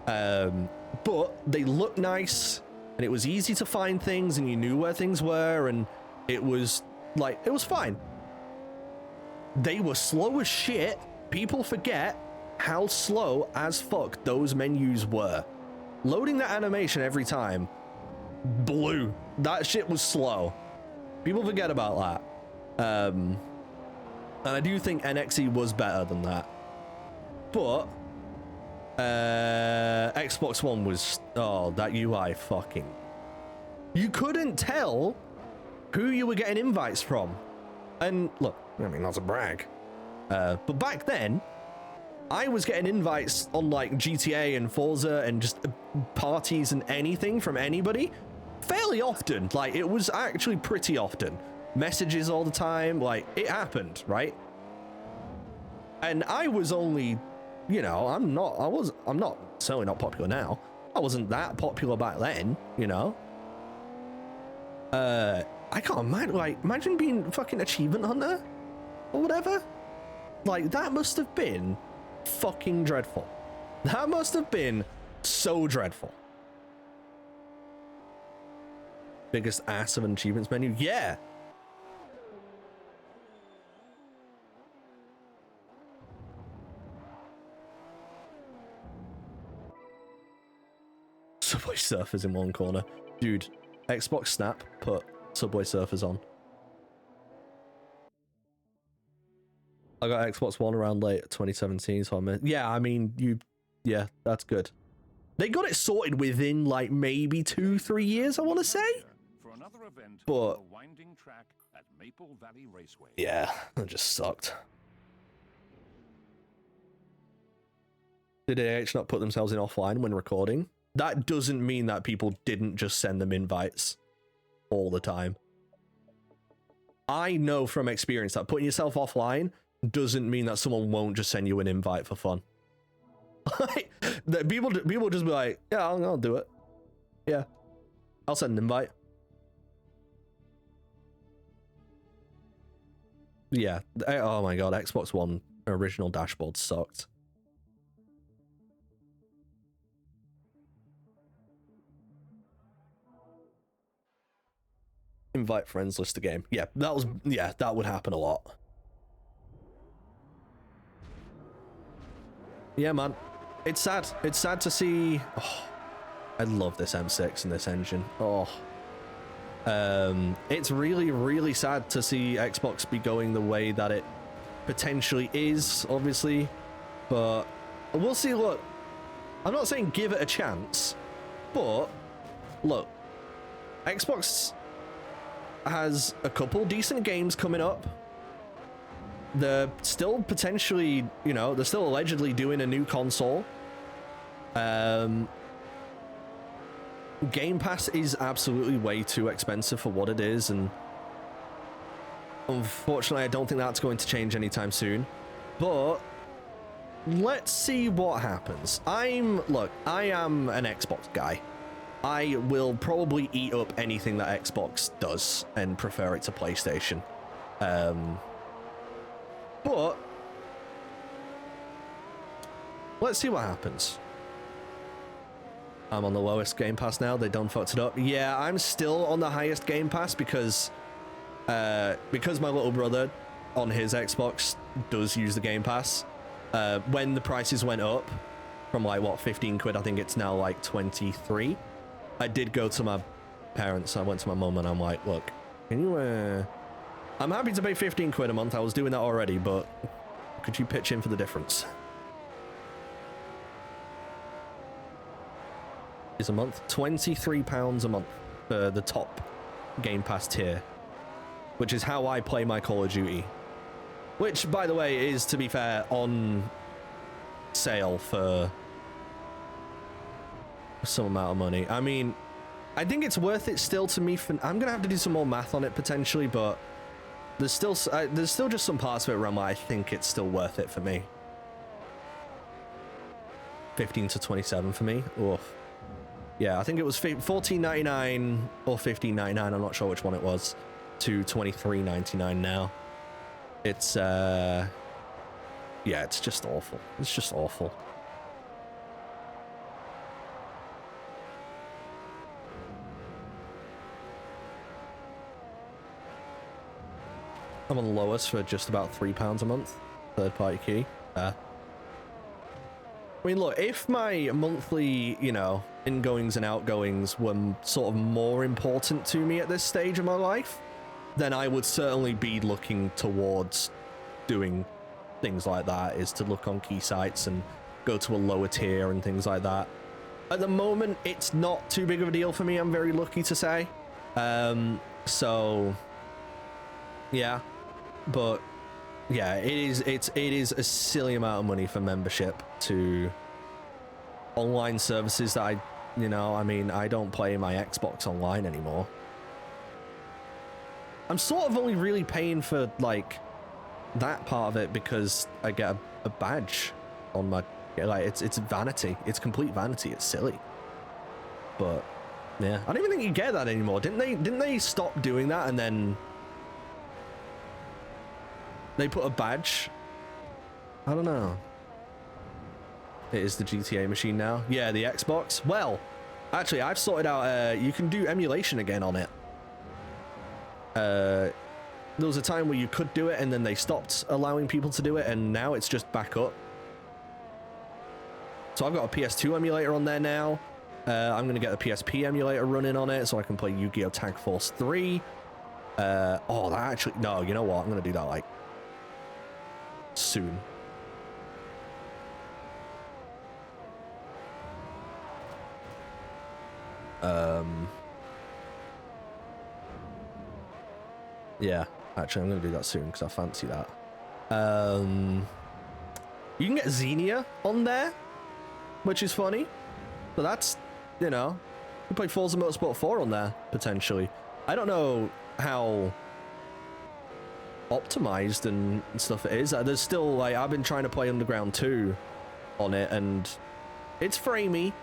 But they look nice, and it was easy to find things, and you knew where things were, and it was, like, it was fine. They were slow as shit. People forget how slow as fuck those menus were. Loading that animation every time blew. That shit was slow. People forget about that. And I do think NXE was better than that. But Xbox One was, oh, that UI fucking, you couldn't tell who you were getting invites from. And look, I mean, not to brag, but back then I was getting invites on like GTA and Forza and just parties and anything from anybody fairly often. Like, it was actually pretty often. Messages all the time, like, it happened, right? And I was only, you know, I'm not certainly not popular now. I wasn't that popular back then, you know. I can't imagine, like, imagine being fucking achievement hunter or whatever. Like, that must have been fucking dreadful. That must have been so dreadful. Biggest ass of an achievements menu? Yeah. Subway Surfers in one corner. Dude, Xbox Snap put Subway Surfers on. I got Xbox One around late 2017, so I mean, yeah, that's good. They got it sorted within like maybe 2-3 years, I want to say. For another event but on the winding track at Maple Valley Raceway. Yeah, that just sucked. Did AH not put themselves in offline when recording? That doesn't mean that people didn't just send them invites all the time. I know from experience that putting yourself offline doesn't mean that someone won't just send you an invite for fun. People just be like, yeah, I'll do it. Yeah, I'll send an invite. Yeah. Oh my god, Xbox One original dashboard sucked. Invite friends, list the game. Yeah, that would happen a lot. Yeah, man. It's sad. It's sad to see. Oh, I love this M6 and this engine. Oh. It's really, really sad to see Xbox be going the way that it potentially is, obviously. But we'll see. Look, I'm not saying give it a chance, but look, Xbox has a couple decent games coming up. They're still potentially, you know, they're still allegedly doing a new console. Game Pass is absolutely way too expensive for what it is, and unfortunately I don't think that's going to change anytime soon. But let's see what happens. Look, I am an Xbox guy. I will probably eat up anything that Xbox does and prefer it to PlayStation. But let's see what happens. I'm on the lowest Game Pass now. They done fucked it up. Yeah, I'm still on the highest Game Pass because my little brother on his Xbox does use the Game Pass. When the prices went up from like what 15 quid, I think it's now like 23. I did go to my parents. I went to my mum and I'm like, look, can you I'm happy to pay 15 quid a month. I was doing that already, but could you pitch in for the difference? Is a month £23 a month for the top Game Pass tier, which is how I play my Call of Duty, which by the way is, to be fair, on sale for some amount of money. I mean, I think it's worth it still to me. I'm gonna have to do some more math on it potentially, but there's still just some parts of it where I think it's still worth it for me. 15 to 27 for me. Oof. Yeah, I think it was $14.99 or $15.99. I'm not sure which one it was. To $23.99 now. It's yeah, it's just awful. It's just awful. I'm on the lowest for just about £3 a month. Third party key. I mean, look, if my monthly, you know, ingoings and outgoings were sort of more important to me at this stage of my life, then I would certainly be looking towards doing things like that, is to look on key sites and go to a lower tier and things like that. At the moment, it's not too big of a deal for me, I'm very lucky to say. So, yeah. But yeah, it is a silly amount of money for membership to online services that I mean, I don't play my Xbox online anymore. I'm sort of only really paying for like that part of it because I get a badge on my, like, it's vanity. It's complete vanity. It's silly. But yeah, I don't even think you get that anymore. Didn't they stop doing that and then they put a badge? I don't know. It is the GTA machine now. Yeah, the Xbox. Well, actually, I've sorted out, you can do emulation again on it. There was a time where you could do it and then they stopped allowing people to do it, and now it's just back up. So I've got a PS2 emulator on there now. I'm going to get the PSP emulator running on it so I can play Yu-Gi-Oh! Tag Force 3. Oh, that actually... No, you know what? I'm going to do that, like, soon. Yeah, actually, I'm going to do that soon because I fancy that. You can get Xenia on there, which is funny. So that's, you know, you can play Forza Motorsport 4 on there, potentially. I don't know how optimized and stuff it is. There's still, like, I've been trying to play Underground 2 on it, and it's framey.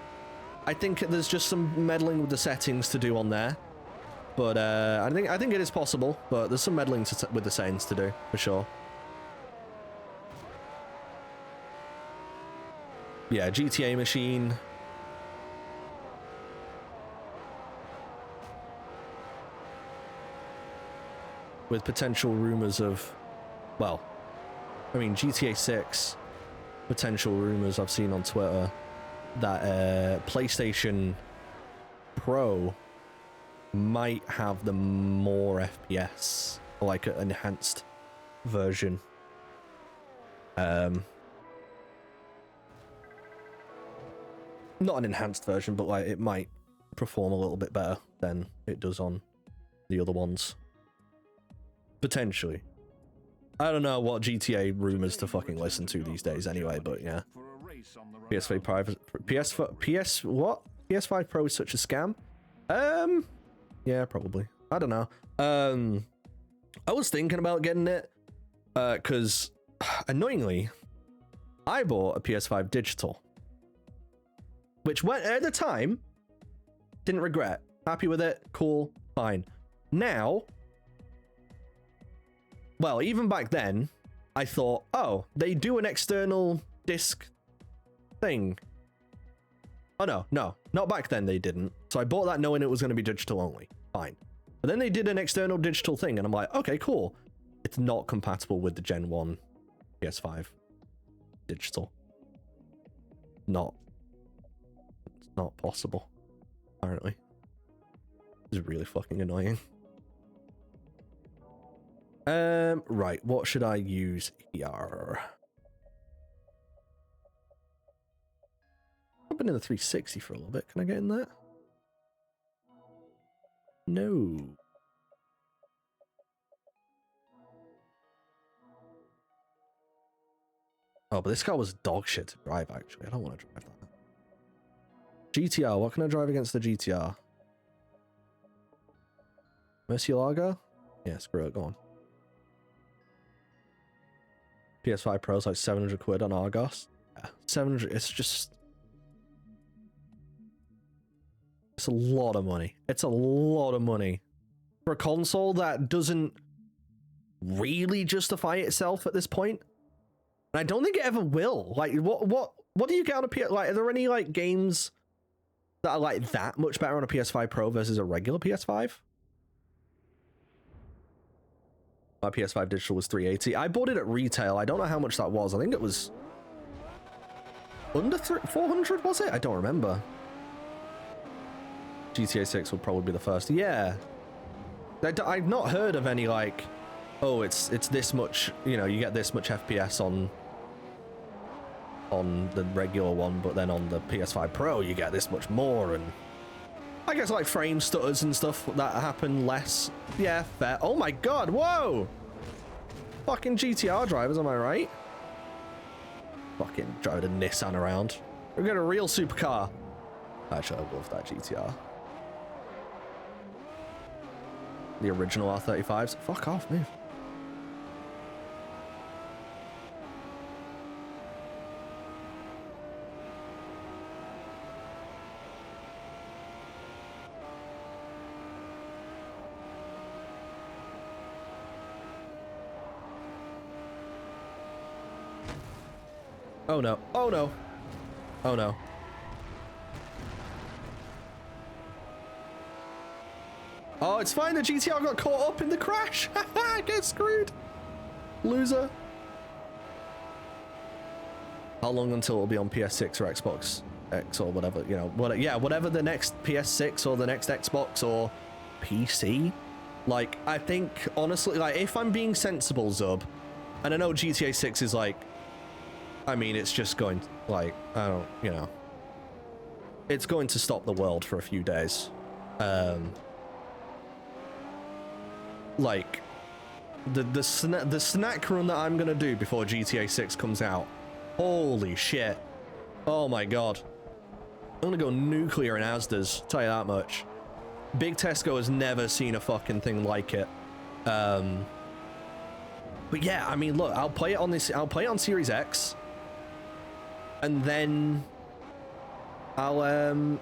I think there's just some meddling with the settings to do on there. But I think it is possible, but there's some meddling with the settings to do, for sure. Yeah, GTA machine. With potential rumors of, well, I mean, GTA 6, potential rumors I've seen on Twitter that PlayStation Pro might have the more FPS, like an enhanced version. Not an enhanced version, but like it might perform a little bit better than it does on the other ones. Potentially. I don't know what GTA rumors to fucking listen to these days anyway, but yeah. PS5 private PS5 Pro is such a scam. Yeah, probably. I don't know. I was thinking about getting it because annoyingly I bought a PS5 digital, which went at the time, didn't regret. Happy with it, cool, fine. Now, well, even back then, I thought, oh, they do an external disc thing. Oh, no, not back then they didn't. So I bought that knowing it was going to be digital only. Fine. But then they did an external digital thing, and I'm like, okay, cool. It's not compatible with the Gen 1 PS5 digital. It's not possible, apparently. This is really fucking annoying. Right, what should I use here? I've been in the 360 for a little bit. Can I get in that? No. Oh, but this car was dog shit to drive, actually. I don't want to drive that. GTR, what can I drive against the GTR? Murcielago? Yeah, screw it, go on. PS5 Pro's like 700 quid on Argos. Yeah, 700, it's just... It's a lot of money. It's a lot of money. For a console that doesn't really justify itself at this point. And I don't think it ever will. Like, what do you get on a PS... Like, are there any, like, games that are, like, that much better on a PS5 Pro versus a regular PS5? My PS5 digital was $380. I bought it at retail. I don't know how much that was. I think it was under 400, was it? I don't remember. GTA 6 will probably be the first. Yeah. I've not heard of any, like, oh, it's this much, you know, you get this much FPS on the regular one, but then on the PS5 Pro, you get this much more, and I guess, like, frame stutters and stuff that happen less. Yeah, fair. Oh my god, whoa! Fucking GTR drivers, am I right? Fucking driving a Nissan around. We're getting a real supercar. Actually, I love that GTR. The original R35s. Fuck off, move. Oh no. Oh no. Oh no. Oh, it's fine. The GTR got caught up in the crash. Haha, get screwed. Loser. How long until it'll be on PS6 or Xbox X or whatever, you know, whatever the next PS6 or the next Xbox or PC. Like, I think, honestly, like, if I'm being sensible, Zub, and I know GTA 6 is like, I mean, it's just going, like, I don't, you know, it's going to stop the world for a few days. Like, the snack run that I'm gonna do before GTA 6 comes out, holy shit. Oh my god. I'm gonna go nuclear in Asda's, tell you that much. Big Tesco has never seen a fucking thing like it. But yeah, I mean, look, I'll play it on Series X. And then and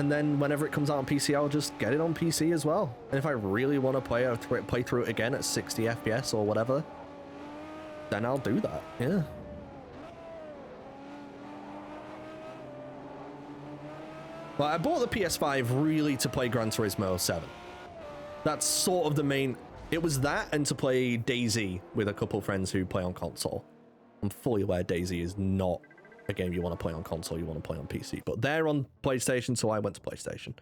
then whenever it comes out on PC, I'll just get it on PC as well. And if I really want to play through it again at 60 FPS or whatever, then I'll do that, yeah. Well, I bought the PS5 really to play Gran Turismo 7. That's sort of the main... It was that and to play DayZ with a couple friends who play on console. I'm fully aware DayZ is not a game you want to play on console, you want to play on PC. But they're on PlayStation, so I went to PlayStation.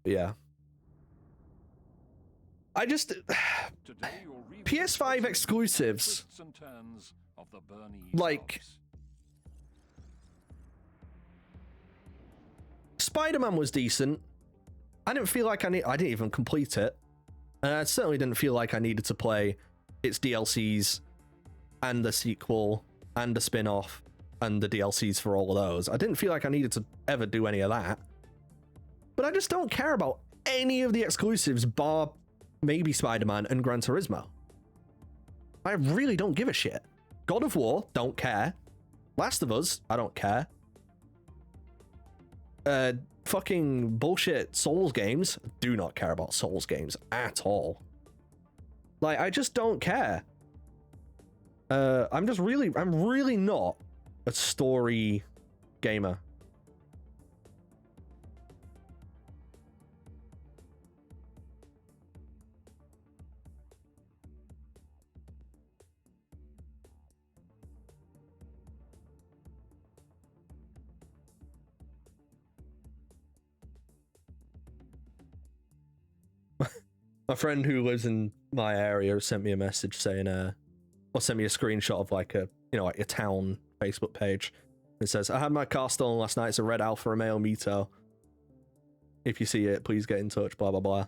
Yeah. I just... PS5 exclusives... Like... Spider-Man was decent. I didn't feel like I didn't even complete it. And I certainly didn't feel like I needed to play its DLCs and the sequel and the spin-off and the DLCs for all of those. I didn't feel like I needed to ever do any of that. But I just don't care about any of the exclusives bar maybe Spider-Man and Gran Turismo. I really don't give a shit. God of War, don't care. Last of Us, I don't care. Fucking bullshit Souls games, do not care about Souls games at all. Like, I just don't care. I'm really not a story gamer. My friend who lives in my area sent me a message saying, or sent me a screenshot of like a, you know, like a town Facebook page. It says, I had my car stolen last night. It's a red Alfa Romeo Mito. If you see it, please get in touch, blah, blah, blah.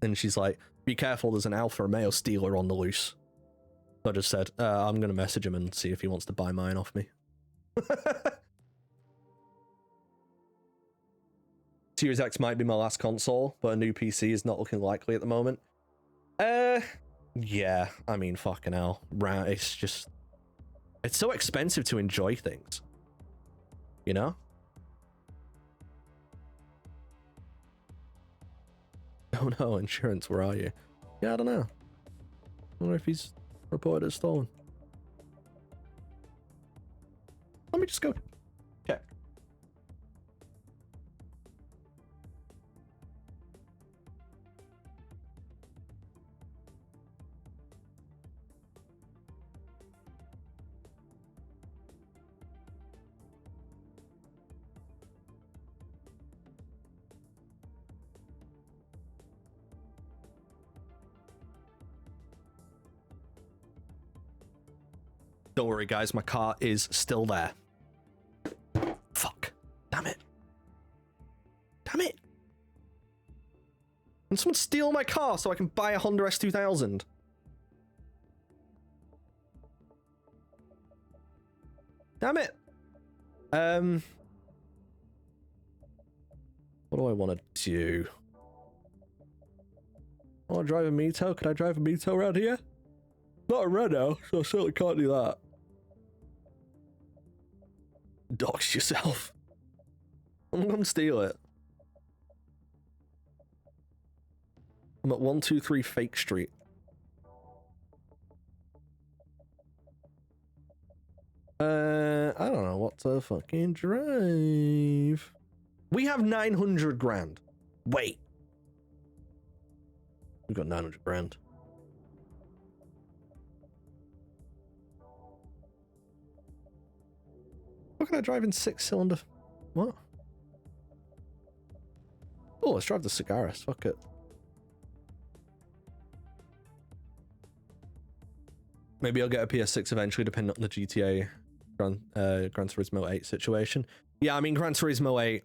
And she's like, be careful, there's an Alfa Romeo stealer on the loose. So I just said, I'm going to message him and see if he wants to buy mine off me. Series X might be my last console, but a new PC is not looking likely at the moment. Yeah, I mean, fucking hell. It's just... It's so expensive to enjoy things. You know? Oh no, insurance, where are you? Yeah, I don't know. I wonder if he's reported as stolen. Let me just go check. Don't worry, guys. My car is still there. Fuck. Damn it. Damn it. Can someone steal my car so I can buy a Honda S2000? Damn it. What do I want to do? I want to drive a Mito. Could I drive a Mito around here? Not a Renault, so I certainly can't do that. Dox yourself. I'm gonna steal it. I'm at 123 Fake Street. I don't know what to fucking drive. We have 900 grand. Wait. We've got 900 grand. fuck can I drive in 6-cylinder? What? Oh, let's drive the Cigaris. Fuck it. Maybe I'll get a PS6 eventually, depending on the GTA Gran Turismo 8 situation. Yeah, I mean, Gran Turismo 8...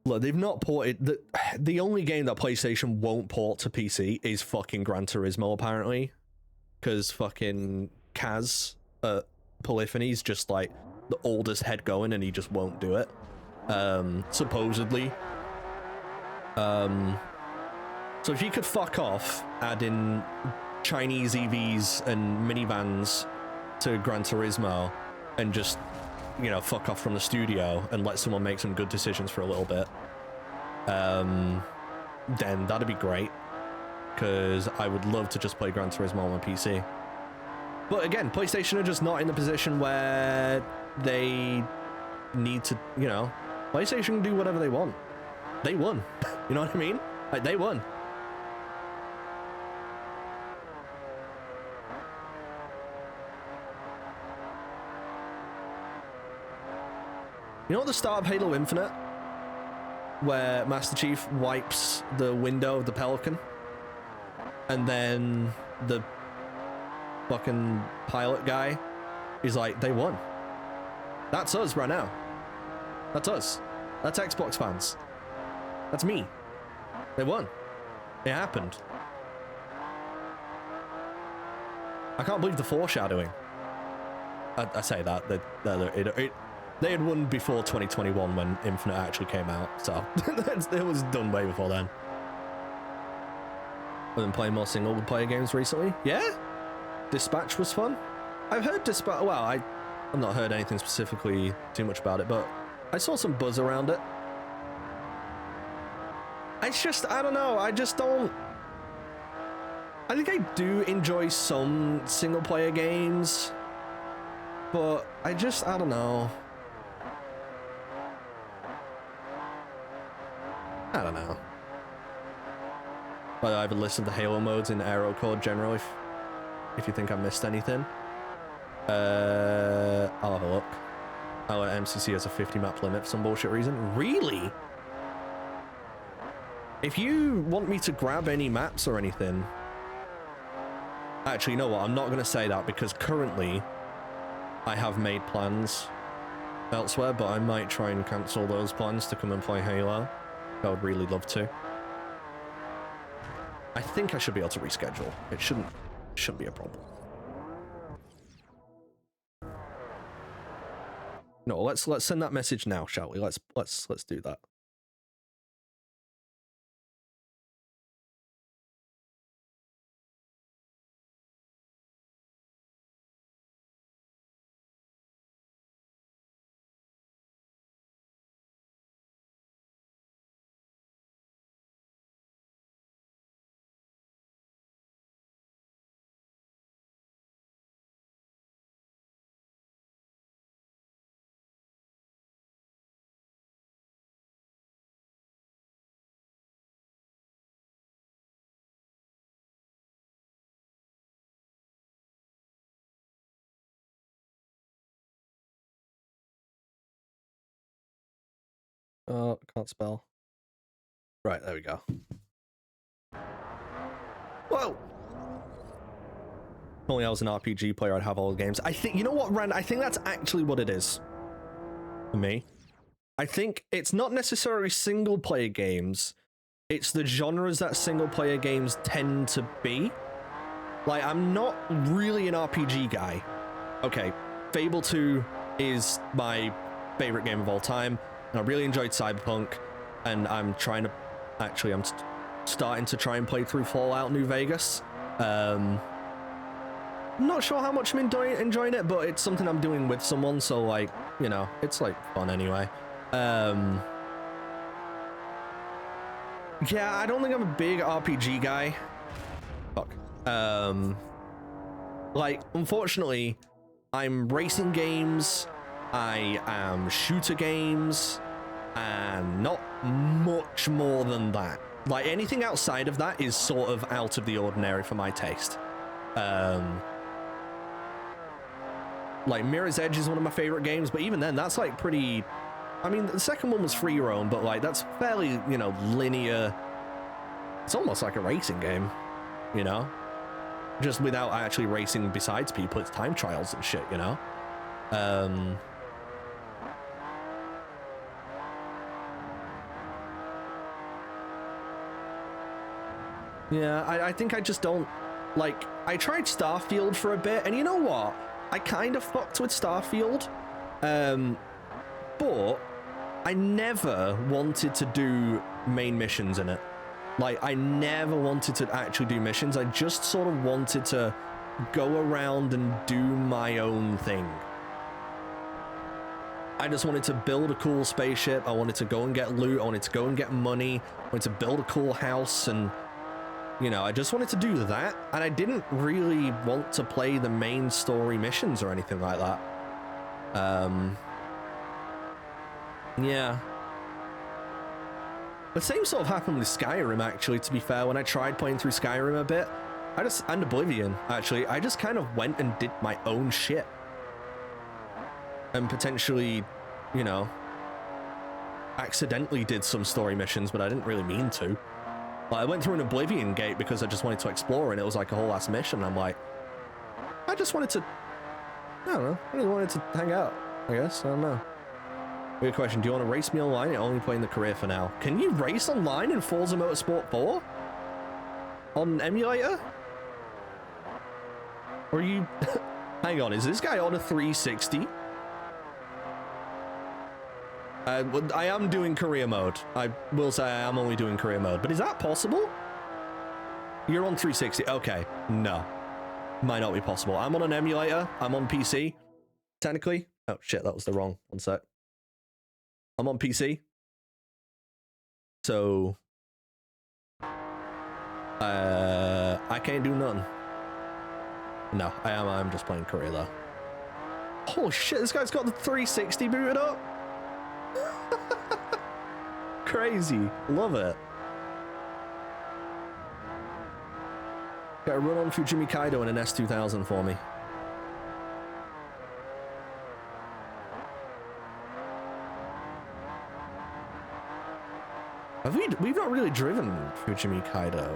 Look, they've not ported... The only game that PlayStation won't port to PC is fucking Gran Turismo, apparently. Because fucking Kaz at Polyphony's just, like, the oldest head going, and he just won't do it. Supposedly. So if you could fuck off, add in Chinese EVs and minivans to Gran Turismo, and just, you know, fuck off from the studio and let someone make some good decisions for a little bit, then that'd be great, because I would love to just play Gran Turismo on my PC. But again, PlayStation are just not in the position where they need to, you know, PlayStation can do whatever they want. They won. You know what I mean? Like, they won. You know at the start of Halo Infinite, where Master Chief wipes the window of the Pelican, and then the fucking pilot guy is like, they won. That's us right now. That's us. That's Xbox fans. That's me. They won. It happened. I can't believe the foreshadowing. I say that. They had won before 2021 when Infinite actually came out, so it was done way before then. I've been playing more single-player games recently. Yeah? Dispatch was fun. I've heard Dispatch... Well, I've not heard anything specifically too much about it, but I saw some buzz around it. It's just... I don't know. I just don't... I think I do enjoy some single-player games, but I don't know. I don't know. But I have a list of the Halo modes in Aero Code general if you think I missed anything. I'll have a look. Our MCC has a 50 map limit for some bullshit reason. Really? If you want me to grab any maps or anything... Actually, you know what? I'm not going to say that because currently I have made plans elsewhere, but I might try and cancel those plans to come and play Halo. I would really love to. I think I should be able to reschedule. It shouldn't be a problem. No, let's send that message now, shall we? Let's do that. Oh, can't spell. Right, there we go. Whoa! If only I was an RPG player, I'd have all the games. I think, you know what, Rand? I think that's actually what it is. For me. I think it's not necessarily single-player games. It's the genres that single-player games tend to be. Like, I'm not really an RPG guy. Okay, Fable 2 is my favorite game of all time. I really enjoyed Cyberpunk, and I'm trying to... Actually, I'm starting to try and play through Fallout New Vegas. I'm not sure how much I'm enjoying it, but it's something I'm doing with someone, so, like, you know, it's, like, fun anyway. Yeah, I don't think I'm a big RPG guy. Fuck. Like, unfortunately, I'm racing games, I am shooter games, and not much more than that. Like, anything outside of that is sort of out of the ordinary for my taste. Like, Mirror's Edge is one of my favorite games, but even then, that's like pretty... I mean, the second one was free roam, but like, that's fairly, you know, linear. It's almost like a racing game, you know? Just without actually racing besides people, it's time trials and shit, you know? Yeah, I think I just don't... Like, I tried Starfield for a bit, and you know what? I kind of fucked with Starfield, but I never wanted to do main missions in it. Like, I never wanted to actually do missions. I just sort of wanted to go around and do my own thing. I just wanted to build a cool spaceship. I wanted to go and get loot. I wanted to go and get money. I wanted to build a cool house, and, you know, I just wanted to do that. And I didn't really want to play the main story missions or anything like that. Yeah. The same sort of happened with Skyrim, actually, to be fair. When I tried playing through Skyrim a bit, and Oblivion, actually, I just kind of went and did my own shit. And potentially, you know, accidentally did some story missions, but I didn't really mean to. Like, I went through an Oblivion gate because I just wanted to explore, and it was like a whole ass mission. I'm like, I just wanted to, I don't know, I really wanted to hang out, I guess. I don't know. Weird question. Do you want to race me online? You're only playing the career for now. Can you race online in Forza Motorsport 4? On emulator? Or are you... Hang on, is this guy on a 360? I am doing career mode. I will say I am only doing career mode. But is that possible? You're on 360. Okay. No. Might not be possible. I'm on an emulator. I'm on PC. Technically. Oh, shit. That was the wrong. One sec. I'm on PC. So... I can't do none. No, I'm just playing career, though. Oh, shit. This guy's got the 360 booted up. Crazy. Love it. Get a run on Fujimi Kaido in an S2000 for me. We've not really driven Fujimi Kaido.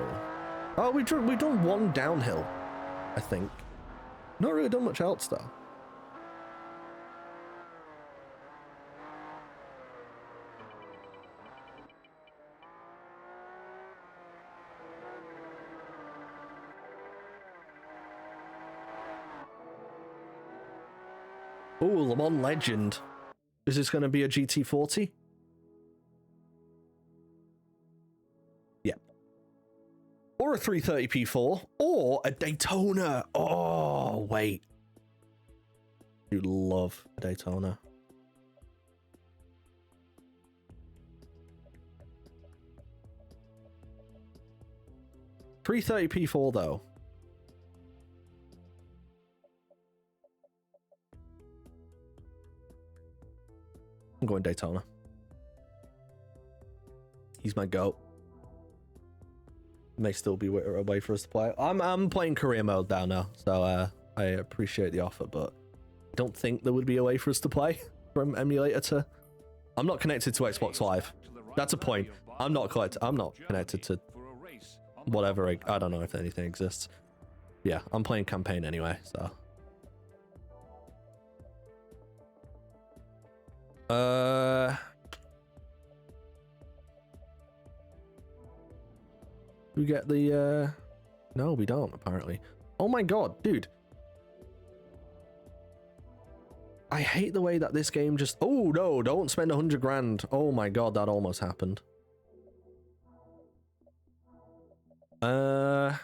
Oh, we've done one downhill, I think. Not really done much else though. Oh, Le Mans Legend. Is this going to be a GT40? Yep. Or a 330p4, or a Daytona. Oh, wait. You love a Daytona. $330p4 though. I'm going Daytona. He's my goat. May still be a way for us to play. I'm playing career mode now, so I appreciate the offer, but I don't think there would be a way for us to play from emulator to. I'm not connected to Xbox Live. That's a point. I'm not connected to whatever. I don't know if anything exists. Yeah, I'm playing campaign anyway, so. We get the, no, we don't, apparently. Oh my god, dude. I hate the way that this game just, oh no, don't spend 100 grand. Oh my god, that almost happened. I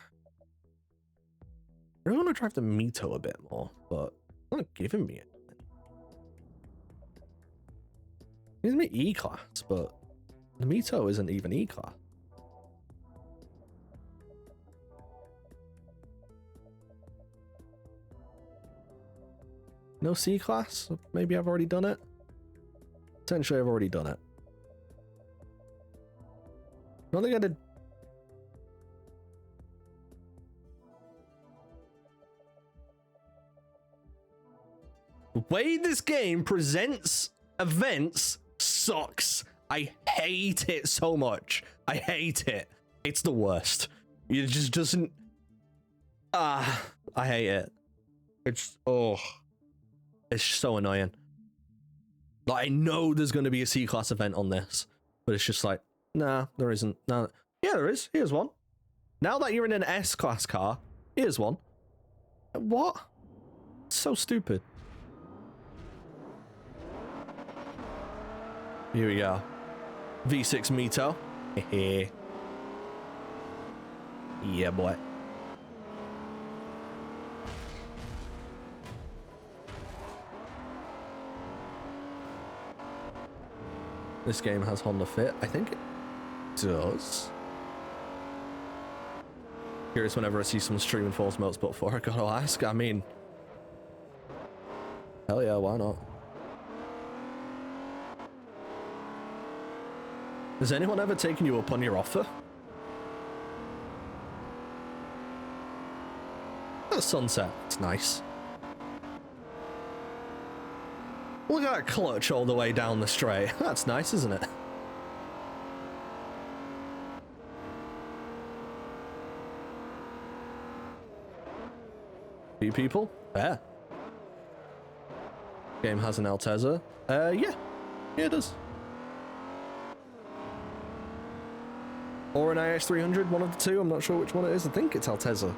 really want to drive the Mito a bit more, but it's not giving me it. It gives me E-Class, but the Mito isn't even E-Class. No C-Class? Maybe I've already done it? Potentially I've already done it. I don't think I did. way this game presents events sucks. I hate it so much. I hate it. It's the worst. It just doesn't... I hate it. It's... Oh. It's so annoying. Like, I know there's going to be a C-Class event on this, but it's just like, nah, there isn't. No. Yeah, there is. Here's one. Now that you're in an S-Class car, here's one. What? So stupid. Here we go. V6 Mito. Hehe. Yeah, boy. This game has Honda Fit. I think it does. Curious whenever I see someone streaming Forza Motorsport before I gotta ask. I mean, hell yeah, why not? Has anyone ever taken you up on your offer? The sunset, it's nice. Look at that clutch all the way down the straight. That's nice, isn't it? Few people? Yeah. Game has an Altezza. Yeah. Yeah, it does. Or an IS300, one of the two. I'm not sure which one it is. I think it's Altezza.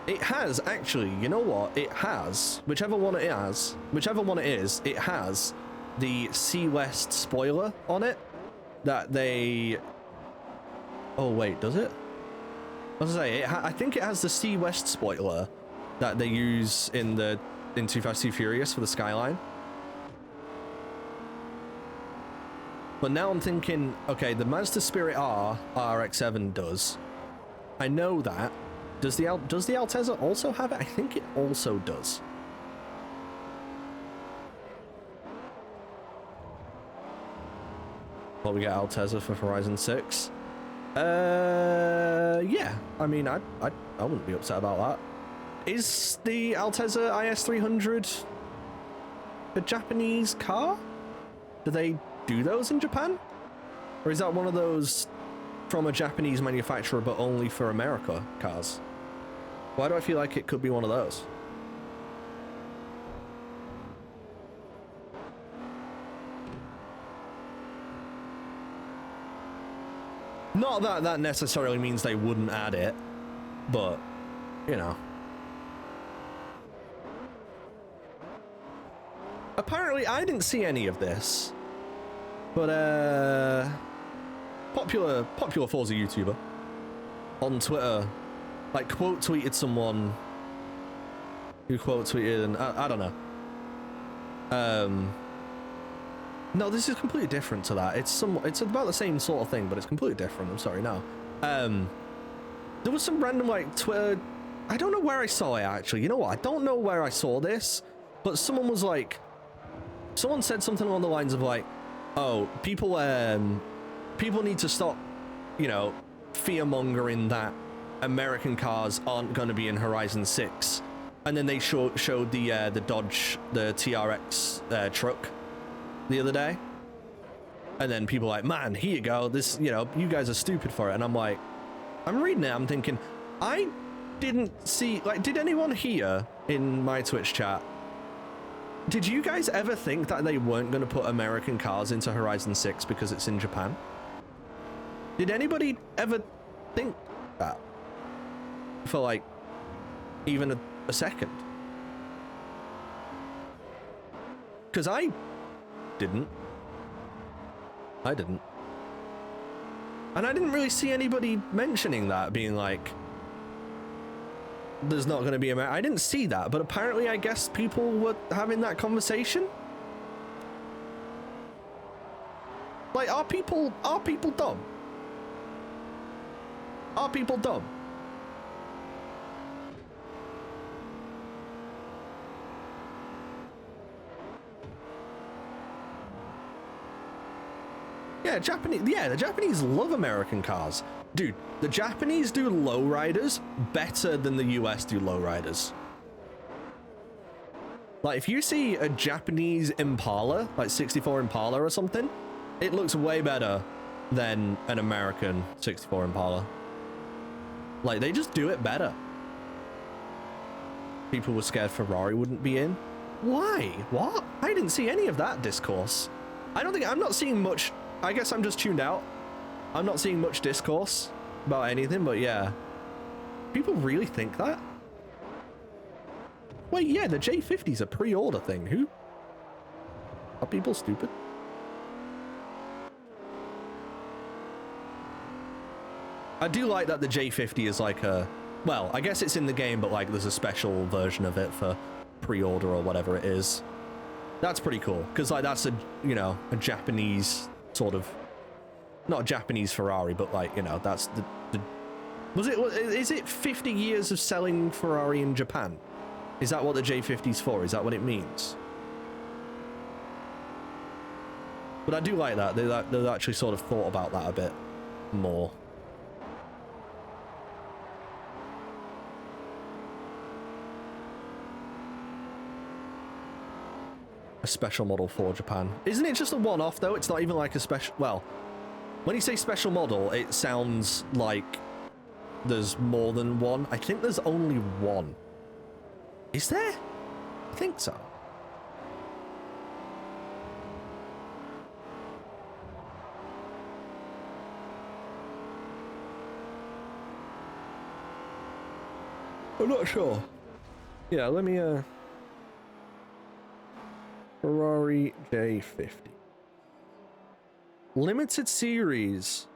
It has, actually, you know what? It has, whichever one it is, it has the C West spoiler on it that they... Oh, wait, does it? I was gonna say, I think it has the C West spoiler that they use in Too Fast Too Furious for the Skyline. But now I'm thinking, okay, the Mazda Spirit R RX-7 does. I know that. Does the Altezza also have it? I think it also does. Well, we get Altezza for Horizon 6. Yeah. I mean, I wouldn't be upset about that. Is the Altezza IS300 a Japanese car? Do they do those in Japan? Or is that one of those from a Japanese manufacturer but only for America cars? Why do I feel like it could be one of those? Not that that necessarily means they wouldn't add it, but, you know. Apparently, I didn't see any of this, but, popular Forza YouTuber on Twitter, like, quote tweeted someone who quote tweeted, and I don't know. No, this is completely different to that. It's about the same sort of thing, but it's completely different. I'm sorry, no. There was some random, like, Twitter... I don't know where I saw it, actually. You know what? I don't know where I saw this, but someone was like... Someone said something along the lines of, like, oh, people need to stop, you know, fear-mongering that American cars aren't going to be in Horizon 6. And then they showed the Dodge, the TRX truck the other day. And then people were like, man, here you go. This, you know, you guys are stupid for it. And I'm like, I'm reading it. I'm thinking, I didn't see, like, did anyone here in my Twitch chat, did you guys ever think that they weren't going to put American cars into Horizon 6 because it's in Japan? Did anybody ever think that? For, like, even a second? Because I didn't. And I didn't really see anybody mentioning that, being like, there's not going to be a... I didn't see that, but apparently I guess people were having that conversation. Like, are people dumb? Are people dumb? Yeah, the Japanese love American cars. Dude, the Japanese do lowriders better than the US do lowriders. Like, if you see a Japanese Impala, like 64 Impala or something, it looks way better than an American 64 Impala. Like, they just do it better. People were scared Ferrari wouldn't be in. Why? What? I didn't see any of that discourse. I'm not seeing much. I guess I'm just tuned out. I'm not seeing much discourse about anything, but yeah. People really think that? Wait, yeah, the J50's a pre-order thing. Who? Are people stupid? I do like that the J50 is like a... Well, I guess it's in the game, but like there's a special version of it for pre-order or whatever it is. That's pretty cool, because like that's a, you know, a Japanese sort of... Not a Japanese Ferrari, but like, you know, that's the is it 50 years of selling Ferrari in Japan? Is that what the J50's for? Is that what it means? But I do like that. They actually sort of thought about that a bit more. A special model for Japan. Isn't it just a one-off, though? It's not even like a special... Well, when you say special model, it sounds like there's more than one. I think there's only one. Is there? I think so. I'm not sure. Yeah, let me, Ferrari J50. Limited series.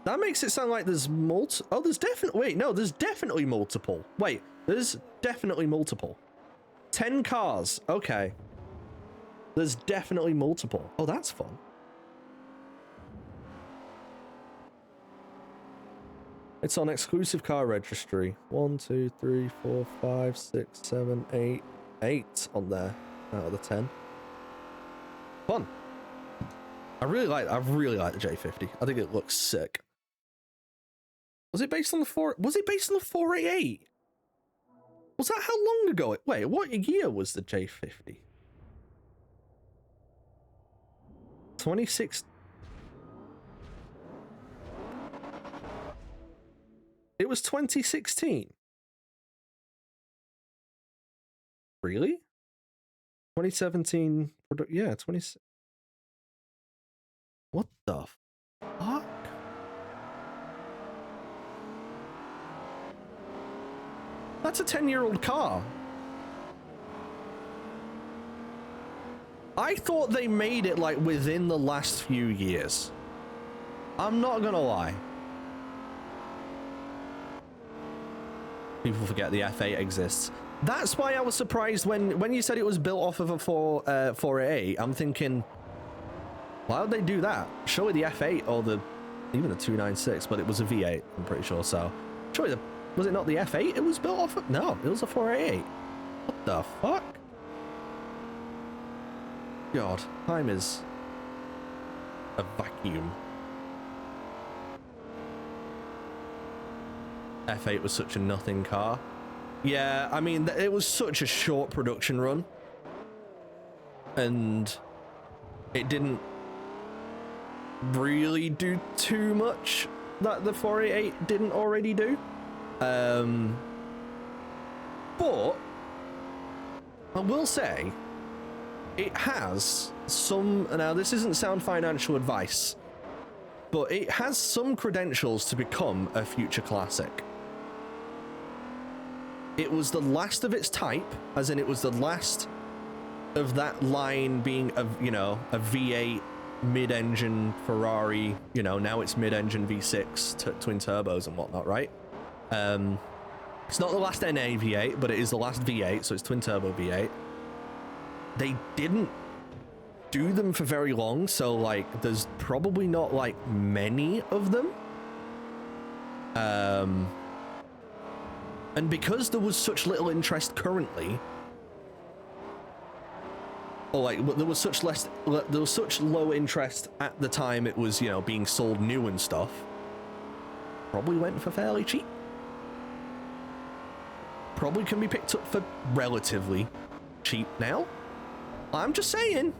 That makes it sound like there's oh, there's definitely... Wait, no, there's definitely multiple. Wait, there's definitely multiple. 10 cars. Okay. There's definitely multiple. Oh, that's fun. It's on exclusive car registry. 1, 2, 3, 4, 5, 6, 7, 8. 8 on there out of the 10. Fun. I really like the J50. I think it looks sick. Was it based on the was it based on the 488? Was that how long ago wait, what year was the J50? 26. It was 2016. Really? 2017. Yeah, 20. What the fuck? That's a 10-year-old car. I thought they made it like within the last few years. I'm not gonna lie. People forget the F8 exists. That's why I was surprised when you said it was built off of a 488. I'm thinking, why would they do that? Surely the F8 or even the 296, but it was a V8, I'm pretty sure. So surely was it not the F8 it was built off of? No, it was a 488. What the fuck? God, time is a vacuum. F8 was such a nothing car. Yeah, I mean, it was such a short production run. And it didn't really do too much that the 488 didn't already do. But I will say it has some, now this isn't sound financial advice, but it has some credentials to become a future classic. It was the last of its type, as in it was the last of that line being a, you know, a V8 mid-engine Ferrari, you know, now it's mid-engine V6 twin turbos and whatnot, right? It's not the last NA V8, but it is the last V8, so it's twin turbo V8. They didn't do them for very long, so like there's probably not like many of them. And because there was such little interest currently, or like there was such low interest at the time it was, you know, being sold new and stuff, probably went for fairly cheap. probably can be picked up for relatively cheap now. I'm just saying,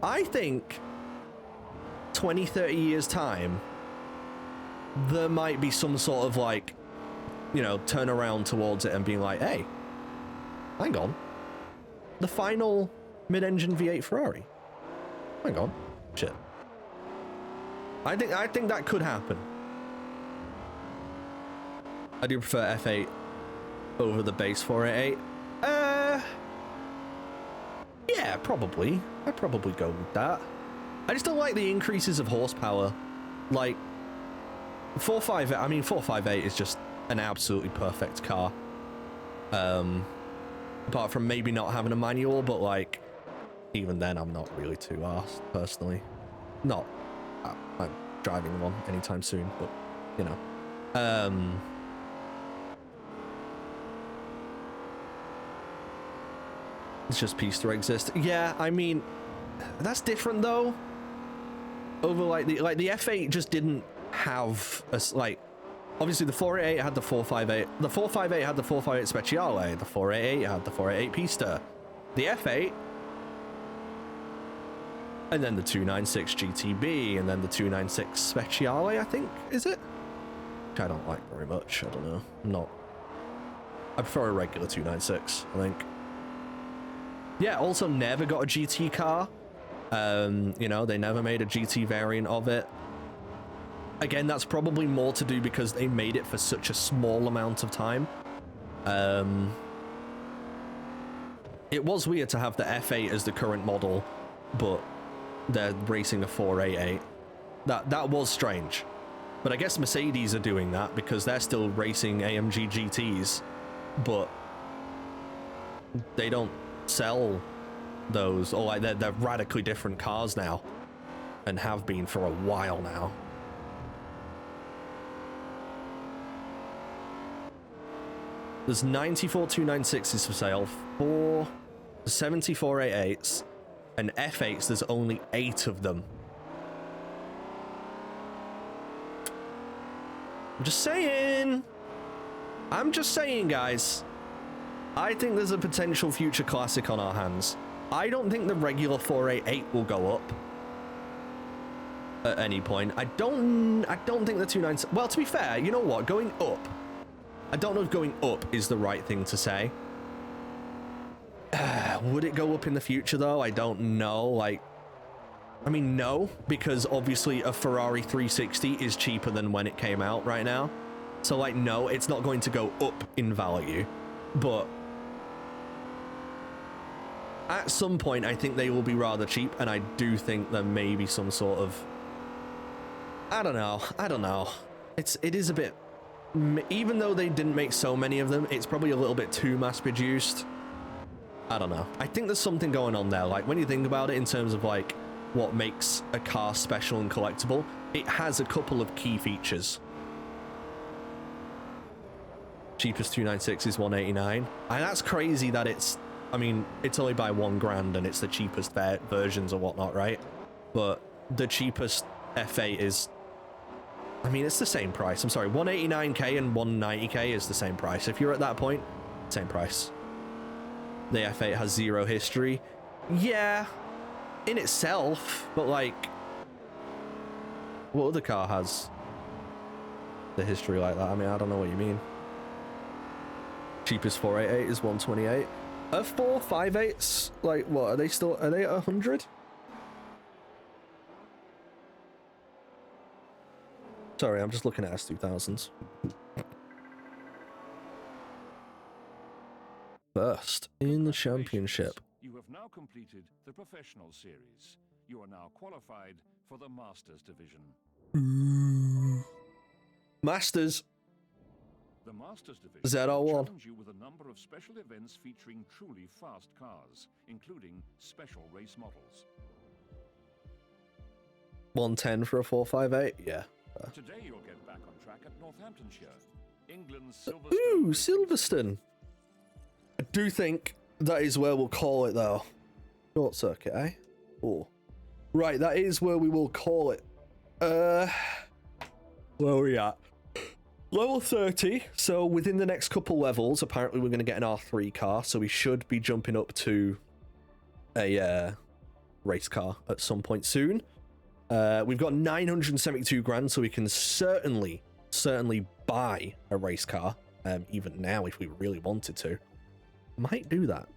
I think 20, 30 years time, there might be some sort of like, you know, turn around towards it and being like, hey, hang on. The final mid-engine V8 Ferrari. Hang on. Shit. I think that could happen. I do prefer F8 over the base 488. Yeah, probably. I'd probably go with that. I just don't like the increases of horsepower. Like, 458, I mean, 458 is just an absolutely perfect car. Apart from maybe not having a manual, but like, even then, I'm not really too arsed, personally. Not, I'm driving one anytime soon, but, you know. It's just peace to exist. Yeah, I mean, that's different though. Over like the F8 just didn't have a, like, obviously the 488 had the 458, the 458 had the 458 Speciale, the 488 had the 488 Pista, the F8, and then the 296 GTB, and then the 296 Speciale, I think, is it? Which I don't like very much, I don't know, I prefer a regular 296, I think. Yeah, also never got a GT car. You know, they never made a GT variant of it. Again, that's probably more to do because they made it for such a small amount of time. It was weird to have the F8 as the current model, but they're racing a 488. That was strange. But I guess Mercedes are doing that because they're still racing AMG GTs, but they don't sell those, or like they're radically different cars now and have been for a while now. There's 94 296s for sale, 74 88s, and F8s, there's only 8 of them. I'm just saying, guys. I think there's a potential future classic on our hands. I don't think the regular 488 will go up at any point. I don't think the 296. Well, to be fair, you know what? Going up. I don't know if going up is the right thing to say. Would it go up in the future though? I don't know. Like, I mean, no, because obviously a Ferrari 360 is cheaper than when it came out right now. So like, no, it's not going to go up in value, but at some point, I think they will be rather cheap, and I do think there may be some sort of, I don't know. It is a bit, even though they didn't make so many of them, it's probably a little bit too mass-produced. I don't know. I think there's something going on there. Like, when you think about it in terms of, like, what makes a car special and collectible, it has a couple of key features. Cheapest 296 is 189, and that's crazy that it's, I mean, it's only by $1,000 and it's the cheapest versions or whatnot, right? But the cheapest F8 is, I mean, it's the same price. I'm sorry, 189k and 190k is the same price. If you're at that point, same price. The F8 has 0 history. Yeah, in itself, but like, what other car has the history like that? I mean, I don't know what you mean. Cheapest 488 is 128. Are 458s, like, what, are they at 100? Sorry, I'm just looking at S2000s. First in the championship. You have now completed the professional series. You are now qualified for the Masters division. Masters. The Masters division ZR1. will challenge you with a number of special events featuring truly fast cars, including special race models. 110 for a 458, yeah. Today you'll get back on track at Northamptonshire, England's Silverstone. Ooh, Silverstone. I do think that is where we'll call it, though. Short circuit, eh? Oh, right, that is where we will call it. Where are we at? Level 30, so within the next couple levels, apparently we're going to get an R3 car, so we should be jumping up to a race car at some point soon. We've got 972 grand, so we can certainly buy a race car, even now if we really wanted to. Might do that.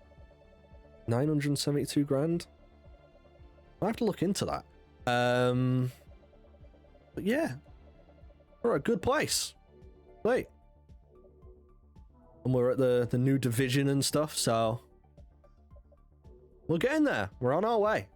972 grand? I'll have to look into that. But yeah, we're at a good place. Wait. And we're at the new division and stuff, so we're getting there. We're on our way.